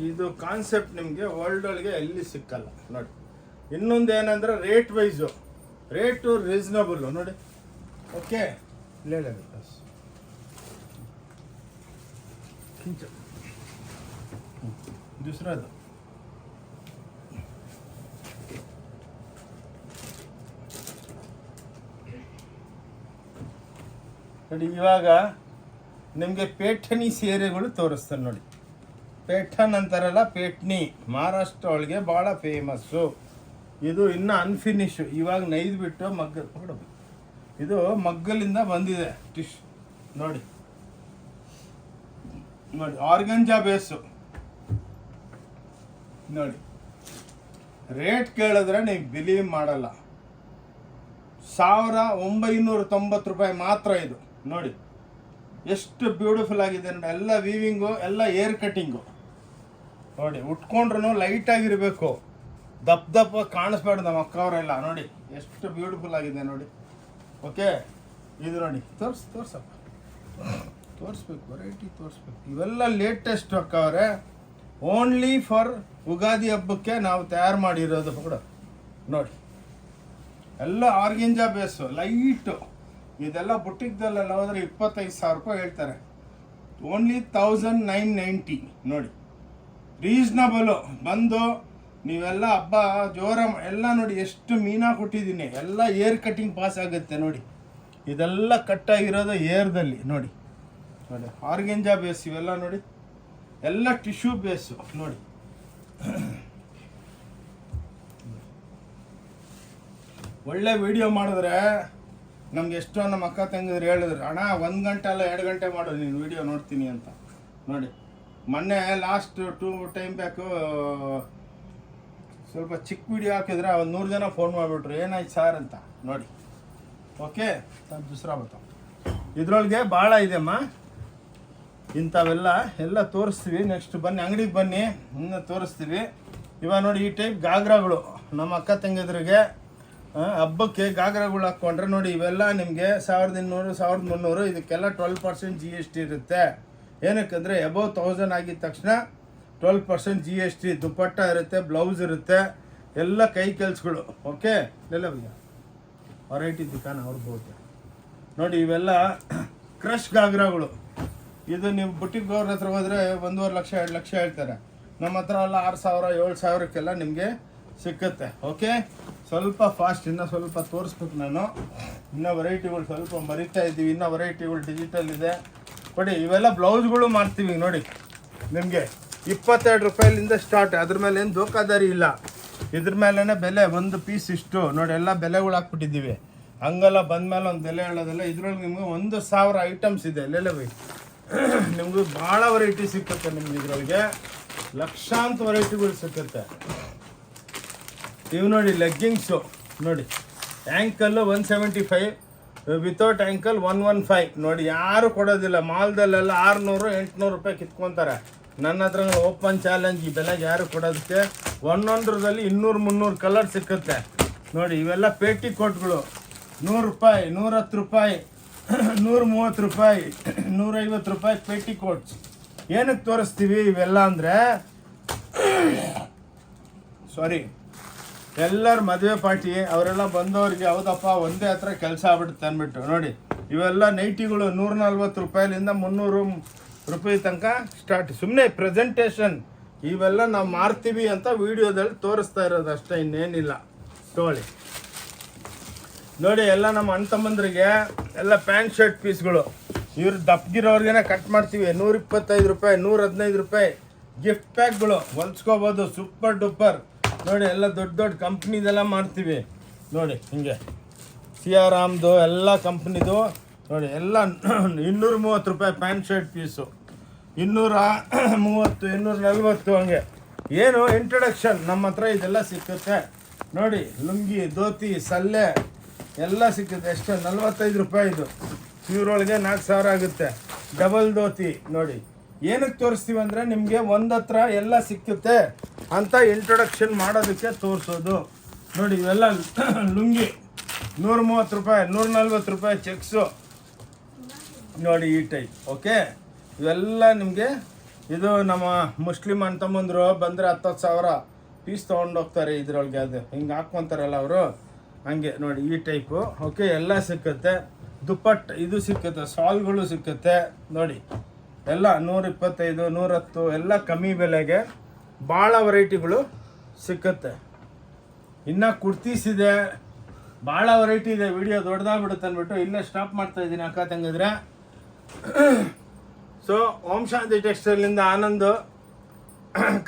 ಇದು ಕಾನ್ಸೆಪ್ಟ್ ನಿಮಗೆ ವರ್ಲ್ಡ್ ಒಳಗೆ ಎಲ್ಲಿ ಸಿಕ್ಕಲ್ಲ ನೋಡಿ. ಇನ್ನೊಂದು ಏನಂದ್ರೆ ರೇಟ್ ವೈಸು ರೇಟು ರೀಸನಬಲ್ಲು ನೋಡಿ. ಓಕೆ दूसराದು ನೋಡಿ. ಇವಾಗ ನಿಮಗೆ ಪೇಠಣಿ ಸೀರೆಗಳು ತೋರಿಸ್ತಾನೆ ನೋಡಿ. ಪೇಠನ್ ಅಂತಾರಲ್ಲ, ಪೇಟ್ನಿ ಮಹಾರಾಷ್ಟ್ರ ಒಳಗೆ ಭಾಳ ಫೇಮಸ್ಸು. ಇದು ಇನ್ನೂ ಅನ್ಫಿನಿಶು, ಇವಾಗ ನೈದು ಬಿಟ್ಟು ಮಗ್ಗಲ್ ಕೊಡಬೇಕು. ಇದು ಮಗ್ಗಲಿಂದ ಬಂದಿದೆ ಟಿಶ್ ನೋಡಿ. ನೋಡಿ ಆರ್ಗಂಜಾ ಬೇಸು ನೋಡಿ. ರೇಟ್ ಕೇಳಿದ್ರೆ ನೀವು ಬಿಲೀವ್ ಮಾಡಲ್ಲ. 1990 ರೂಪಾಯಿ ಮಾತ್ರ ಇದು ನೋಡಿ. ಎಷ್ಟು ಬ್ಯೂಟಿಫುಲ್ ಆಗಿದೆ ನೋಡಿ. ಎಲ್ಲ ವೀವಿಂಗು, ಎಲ್ಲ ಏರ್ ಕಟ್ಟಿಂಗು ನೋಡಿ. ಉಟ್ಕೊಂಡ್ರು ಲೈಟ್ ಆಗಿರಬೇಕು, ದಪ್ಪ ಕಾಣಿಸ್ಬಾರ್ದು ನಮ್ಮ ಅಕ್ಕವರೆಲ್ಲ ನೋಡಿ. ಎಷ್ಟು ಬ್ಯೂಟಿಫುಲ್ ಆಗಿದೆ ನೋಡಿ. ಓಕೆ, ಇದು ನೋಡಿ. ತೋರಿಸಪ್ಪ, ತೋರಿಸ್ಬೇಕು, ವೆರೈಟಿ ತೋರಿಸ್ಬೇಕು. ಇವೆಲ್ಲ ಲೇಟೆಸ್ಟ್ ಅಕ್ಕವ್ರೆ, ಓನ್ಲಿ ಫಾರ್ ಉಗಾದಿ ಹಬ್ಬಕ್ಕೆ ನಾವು ತಯಾರು ಮಾಡಿರೋದು ಕೂಡ ನೋಡಿ. ಎಲ್ಲ ಆರ್ಗೆಂಜಾ ಬೇಸು ಲೈಟು. ಇದೆಲ್ಲ ಬುಟ್ಟಿಕ್ದಲ್ಲೆಲ್ಲ ಹೋದರೆ 25,000 ರೂಪಾಯಿ ಹೇಳ್ತಾರೆ. ಓನ್ಲಿ 1990 ನೋಡಿ. ರೀಸ್ನಬಲು. ಬಂದು ನೀವೆಲ್ಲ ಹಬ್ಬ ಜೋರ ಎಲ್ಲ ನೋಡಿ. ಎಷ್ಟು ಮೀನಾ ಕೊಟ್ಟಿದ್ದೀನಿ. ಎಲ್ಲ ಏರ್ ಕಟ್ಟಿಂಗ್ ಪಾಸ್ ಆಗುತ್ತೆ ನೋಡಿ. ಇದೆಲ್ಲ ಕಟ್ಟಾಗಿರೋದು ಏರ್ದಲ್ಲಿ ನೋಡಿ. ನೋಡಿ ಆರ್ಗೆಂಜಾ ಬೇಸ್ ಇವೆಲ್ಲ ನೋಡಿ. ಎಲ್ಲ ಟಿಶ್ಯೂ ಬೇಸು ನೋಡಿ. ಒಳ್ಳೆ ವಿಡಿಯೋ ಮಾಡಿದ್ರೆ ನಮ್ಗೆ ಎಷ್ಟೋ ನಮ್ಮ ಅಕ್ಕ ತಂಗಿದ್ರು ಹೇಳಿದ್ರು, ಅಣ್ಣ 1 ಗಂಟೆ ಅಲ್ಲ 2 ಗಂಟೆ ಮಾಡು ನೀನು ವಿಡಿಯೋ ನೋಡ್ತೀನಿ ಅಂತ ನೋಡಿ. ಮೊನ್ನೆ ಲಾಸ್ಟ್ 2 ಟೈಮ್ ಬ್ಯಾಕು ಸ್ವಲ್ಪ ಚಿಕ್ಕ ವಿಡಿಯೋ ಹಾಕಿದ್ರೆ ಒಂದು 100 ಜನ ಫೋನ್ ಮಾಡಿಬಿಟ್ರು, ಏನಾಯ್ತು ಸಾರ್ ಅಂತ ನೋಡಿ. ಓಕೆ, ದೂಸರಾ ಬತ್ತ ಇದ್ರೊಳಗೆ ಭಾಳ ಇದೆಮ್ಮ. ಇಂಥವೆಲ್ಲ ಎಲ್ಲ ತೋರಿಸ್ತೀವಿ. ನೆಕ್ಸ್ಟ್ ಬನ್ನಿ, ಅಂಗಡಿಗೆ ಬನ್ನಿ, ಇನ್ನೂ ತೋರಿಸ್ತೀವಿ. ಇವಾಗ ನೋಡಿ ಈ ಟೈಪ್ ಗಾಗ್ರಾಗಳು ನಮ್ಮ ಅಕ್ಕ ತಂಗಿದ್ರಿಗೆ ಹಬ್ಬಕ್ಕೆ ಗಾಗ್ರಾಗಳು ಹಾಕ್ಕೊಂಡ್ರೆ ನೋಡಿ. ಇವೆಲ್ಲ ನಿಮಗೆ 1200, 1300. ಇದಕ್ಕೆಲ್ಲ 12% GST ಇರುತ್ತೆ. ಏನಕ್ಕಂದರೆ ಅಬೌವ್ 1000 ಆಗಿದ ತಕ್ಷಣ 12% GST. ದುಪ್ಪಟ್ಟ ಇರುತ್ತೆ, ಬ್ಲೌಸ್ ಇರುತ್ತೆ, ಎಲ್ಲ ಕೈ ಕೆಲಸಗಳು. ಓಕೆ, ಎಲ್ಲ ವೆರೈಟಿ ದುಕಾನ ಅವ್ರದ್ದು ನೋಡಿ. ಇವೆಲ್ಲ ಕ್ರಶ್ ಗಾಗ್ರಾಗಳು. ಇದು ನೀವು ಬುಟ್ಟಿಗೆ ಅವ್ರ ಹತ್ರ ಹೋದರೆ 1.5 ಲಕ್ಷ 2 ಲಕ್ಷ ಹೇಳ್ತಾರೆ. ನಮ್ಮ ಹತ್ರ ಎಲ್ಲ 6,000 7,000ಕ್ಕೆಲ್ಲ ನಿಮಗೆ ಸಿಕ್ಕುತ್ತೆ. ಓಕೆ, ಸ್ವಲ್ಪ ಫಾಸ್ಟ್. ಇನ್ನೂ ಸ್ವಲ್ಪ ತೋರಿಸ್ಬೇಕು ನಾನು. ಇನ್ನೂ ವೆರೈಟಿಗಳು ಸ್ವಲ್ಪ ಮರಿತಾ ಇದ್ದೀವಿ. ಇನ್ನೂ ವೆರೈಟಿಗಳು ಡಿಜಿಟಲ್ ಇದೆ ನೋಡಿ. ಇವೆಲ್ಲ ಬ್ಲೌಸ್ಗಳು ಮಾಡ್ತೀವಿ ನೋಡಿ. ನಿಮಗೆ 22 ರೂಪಾಯಿಲಿಂದ ಸ್ಟಾರ್ಟ್. ಅದ್ರ ಮೇಲೆ ಏನು ದೋಖಾದಾರಿ ಇಲ್ಲ. ಇದ್ರ ಮೇಲೇ ಬೆಲೆ. ಒಂದು ಪೀಸ್ ಇಷ್ಟು ನೋಡಿ. ಎಲ್ಲ ಬೆಲೆಗಳು ಹಾಕ್ಬಿಟ್ಟಿದ್ದೀವಿ. ಹಂಗೆಲ್ಲ ಬಂದಮೇಲೆ ಒಂದು ಬೆಲೆ ಹೇಳೋದಿಲ್ಲ. ಇದ್ರೊಳಗೆ ನಿಮಗೆ 1,000 ಐಟಮ್ಸ್ ಇದೆ. ಎಲ್ಲೆಲ್ಲ ಬೈ ನಿಮಗೂ ಭಾಳ ವೆರೈಟಿ ಸಿಕ್ಕುತ್ತೆ. ನಿಮ್ಗೆ ಇದರೊಳಗೆ ಲಕ್ಷಾಂತರ ವೆರೈಟಿಗಳು ಸಿಕ್ಕುತ್ತೆ. ಇವು ನೋಡಿ ಲೆಗ್ಗಿಂಗ್ಸು ನೋಡಿ. ಆ್ಯಂಕಲ್ಲು 175, ವಿತೌಟ್ ಆ್ಯಂಕಲ್ 115 ನೋಡಿ. ಯಾರು ಕೊಡೋದಿಲ್ಲ. ಮಾಲ್ದಲ್ಲೆಲ್ಲ 600 800 ರೂಪಾಯಿ ಕಿತ್ಕೊತಾರೆ. ನನ್ನ ಹತ್ರ ಓಪನ್ ಚಾಲೆಂಜ್. ಈ ಬೆಲೆಗೆ ಯಾರು ಕೊಡೋದಕ್ಕೆ. 100ರಲ್ಲಿ 200-300 ಕಲರ್ ಸಿಕ್ಕುತ್ತೆ ನೋಡಿ. ಇವೆಲ್ಲ ಪೇಟಿ ಕೋಟ್ಗಳು 100 ರೂಪಾಯಿ, 110 ರೂಪಾಯಿ, 130 ರೂಪಾಯಿ, 150 ರೂಪಾಯಿ ಪೇಟಿ ಕೋಟ್ಸ್. ಏನಕ್ಕೆ ತೋರಿಸ್ತೀವಿ ಇವೆಲ್ಲ ಅಂದರೆ, ಸಾರಿ, ಎಲ್ಲರ ಮದುವೆ ಪಾರ್ಟಿ ಅವರೆಲ್ಲ ಬಂದವ್ರಿಗೆ ಹೌದಪ್ಪ ಒಂದೇ ಹತ್ರ ಕೆಲಸ ಆಗ್ಬಿಡುತ್ತೆ ಅಂದ್ಬಿಟ್ಟು ನೋಡಿ. ಇವೆಲ್ಲ ನೈಟಿಗಳು 140 ರೂಪಾಯಿಲಿಂದ 300 ರೂಪಾಯಿ ತನಕ ಸ್ಟಾರ್ಟ್. ಸುಮ್ಮನೆ ಪ್ರೆಸೆಂಟೇಷನ್. ಇವೆಲ್ಲ ನಾವು ಮಾರ್ತೀವಿ ಅಂತ ವಿಡಿಯೋದಲ್ಲಿ ತೋರಿಸ್ತಾ ಇರೋದು ಅಷ್ಟೇ, ಇನ್ನೇನಿಲ್ಲ. ತಗೊಳ್ಳಿ ನೋಡಿ. ಎಲ್ಲ ನಮ್ಮ ಅಣ್ಣ ತಮ್ಮಂದ್ರಿಗೆ ಎಲ್ಲ ಪ್ಯಾಂಟ್ ಶರ್ಟ್ ಪೀಸ್ಗಳು. ಇವ್ರು ದಪ್ಪಗಿರೋರ್ಗೆ ಕಟ್ ಮಾಡ್ತೀವಿ. 125 ರೂಪಾಯಿ, 115 ರೂಪಾಯಿ. ಗಿಫ್ಟ್ ಪ್ಯಾಕ್ಗಳು ಹೊಲ್ಸ್ಕೋಬೋದು. ಸೂಪರ್ ಡೂಪರ್ ನೋಡಿ. ಎಲ್ಲ ದೊಡ್ಡ ದೊಡ್ಡ ಕಂಪ್ನಿದೆಲ್ಲ ಮಾಡ್ತೀವಿ ನೋಡಿ. ಹಿಂಗೆ CR ರಾಮ್ದು ಎಲ್ಲ ಕಂಪ್ನಿದು ನೋಡಿ. ಎಲ್ಲ 230 ರೂಪಾಯಿ ಪ್ಯಾಂಟ್ ಶರ್ಟ್ ಪೀಸು. 230, 240 ಹಂಗೆ. ಏನು ಇಂಟ್ರಡಕ್ಷನ್. ನಮ್ಮ ಹತ್ರ ಇದೆಲ್ಲ ಸಿಕ್ಕುತ್ತೆ ನೋಡಿ. ಲುಂಗಿ, ಧೋತಿ, ಸಲ್ಲೆ ಎಲ್ಲ ಸಿಕ್ಕುತ್ತೆ. ಎಷ್ಟು 45 ರೂಪಾಯಿ ಇದು. ಇವ್ರೊಳಗೆ 4,000 ಆಗುತ್ತೆ. ಡಬಲ್ ಧೋತಿ ನೋಡಿ. ಏನಕ್ಕೆ ತೋರಿಸ್ತೀವಿ ಅಂದರೆ ನಿಮಗೆ ಒಂದು ಹತ್ರ ಎಲ್ಲ ಸಿಕ್ಕುತ್ತೆ ಅಂತ ಇಂಟ್ರೊಡಕ್ಷನ್ ಮಾಡೋದಕ್ಕೆ ತೋರಿಸೋದು ನೋಡಿ. ಇವೆಲ್ಲ ಲುಂಗಿ 130 ರೂಪಾಯಿ, 140 ರೂಪಾಯಿ ಚೆಕ್ಸು ನೋಡಿ. ಈ ಟೈಪ್. ಓಕೆ, ಇವೆಲ್ಲ ನಿಮಗೆ. ಇದು ನಮ್ಮ ಮುಸ್ಲಿಮ್ ಅಣ್ಣ ತಮ್ಮಂದರು ಬಂದರೆ 10,000 ಪೀಸ್ ತೊಗೊಂಡೋಗ್ತಾರೆ ಇದ್ರೊಳಗೆ, ಅದು ಹಿಂಗೆ ಹಾಕ್ಕೊಂತಾರಲ್ಲ ಅವರು, ಹಂಗೆ ನೋಡಿ ಈ ಟೈಪು. ಓಕೆ, ಎಲ್ಲ ಸಿಕ್ಕುತ್ತೆ. ದುಪ್ಪಟ್ಟು ಇದು ಸಿಕ್ಕುತ್ತೆ, ಸಾಲ್ಗಳು ಸಿಕ್ಕುತ್ತೆ ನೋಡಿ, ಎಲ್ಲ 125 110 ಎಲ್ಲ ಕಮ್ಮಿ ಬೆಲೆಗೆ ಭಾಳ ವೆರೈಟಿಗಳು ಸಿಕ್ಕುತ್ತೆ. ಇನ್ನು ಕುರ್ತೀಸ್ ಇದೆ, ಭಾಳ ವೆರೈಟಿ ಇದೆ. ವಿಡಿಯೋ ದೊಡ್ಡದಾಗ್ಬಿಡುತ್ತೆ ಅಂದ್ಬಿಟ್ಟು ಇಲ್ಲೇ ಸ್ಟಾಪ್ ಮಾಡ್ತಾ ಇದ್ದೀನಿ ಅಕ್ಕ ತಂಗಿದ್ರೆ. ಸೊ ಓಂ ಶಾಂತಿ ಟೆಕ್ಸ್ಟೈಲಿಂದ ಆನಂದ್,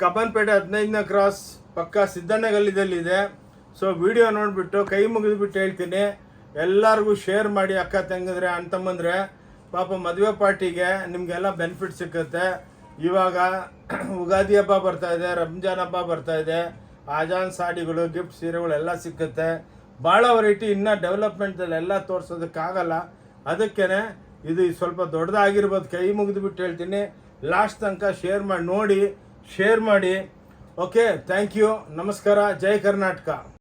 ಕಬ್ಬನ್ಪೇಟೆ 15ನೇ ಕ್ರಾಸ್ ಪಕ್ಕ ಸಿದ್ದಣ್ಣಗಲ್ಲಿದೆ. ಸೊ ವಿಡಿಯೋ ನೋಡಿಬಿಟ್ಟು ಕೈ ಮುಗಿದ್ಬಿಟ್ಟು ಹೇಳ್ತೀನಿ, ಎಲ್ಲರಿಗೂ ಶೇರ್ ಮಾಡಿ ಅಕ್ಕ ತಂಗಿದ್ರೆ, ಅಣ್ಣ ತಮ್ಮಂದ್ರೆ. ಪಾಪ ಮದುವೆ ಪಾರ್ಟಿಗೆ ನಿಮಗೆಲ್ಲ ಬೆನಿಫಿಟ್ ಸಿಕ್ಕುತ್ತೆ. ಇವಾಗ ಯುಗಾದಿ ಹಬ್ಬ ಬರ್ತಾ ಇದೆ, ರಂಜಾನ್ ಹಬ್ಬ ಬರ್ತಾ ಇದೆ, ಆಜಾನ್ ಸಾಡಿಗಳು, ಗಿಫ್ಟ್ ಸೀರೆಗಳು ಎಲ್ಲ ಸಿಕ್ಕುತ್ತೆ. ಭಾಳ ವೆರೈಟಿ. ಇನ್ನೂ ಡೆವಲಪ್ಮೆಂಟಲ್ಲಿ ಎಲ್ಲ ತೋರಿಸೋದಕ್ಕಾಗಲ್ಲ, ಅದಕ್ಕೇ ಇದು ಸ್ವಲ್ಪ ದೊಡ್ಡದಾಗಿರ್ಬೋದು. ಕೈ ಮುಗಿದ್ಬಿಟ್ಟು ಹೇಳ್ತೀನಿ, ಲಾಸ್ಟ್ ತನಕ ಶೇರ್ ಮಾಡಿ. ಓಕೆ, ಥ್ಯಾಂಕ್ ಯು, ನಮಸ್ಕಾರ, ಜೈ ಕರ್ನಾಟಕ.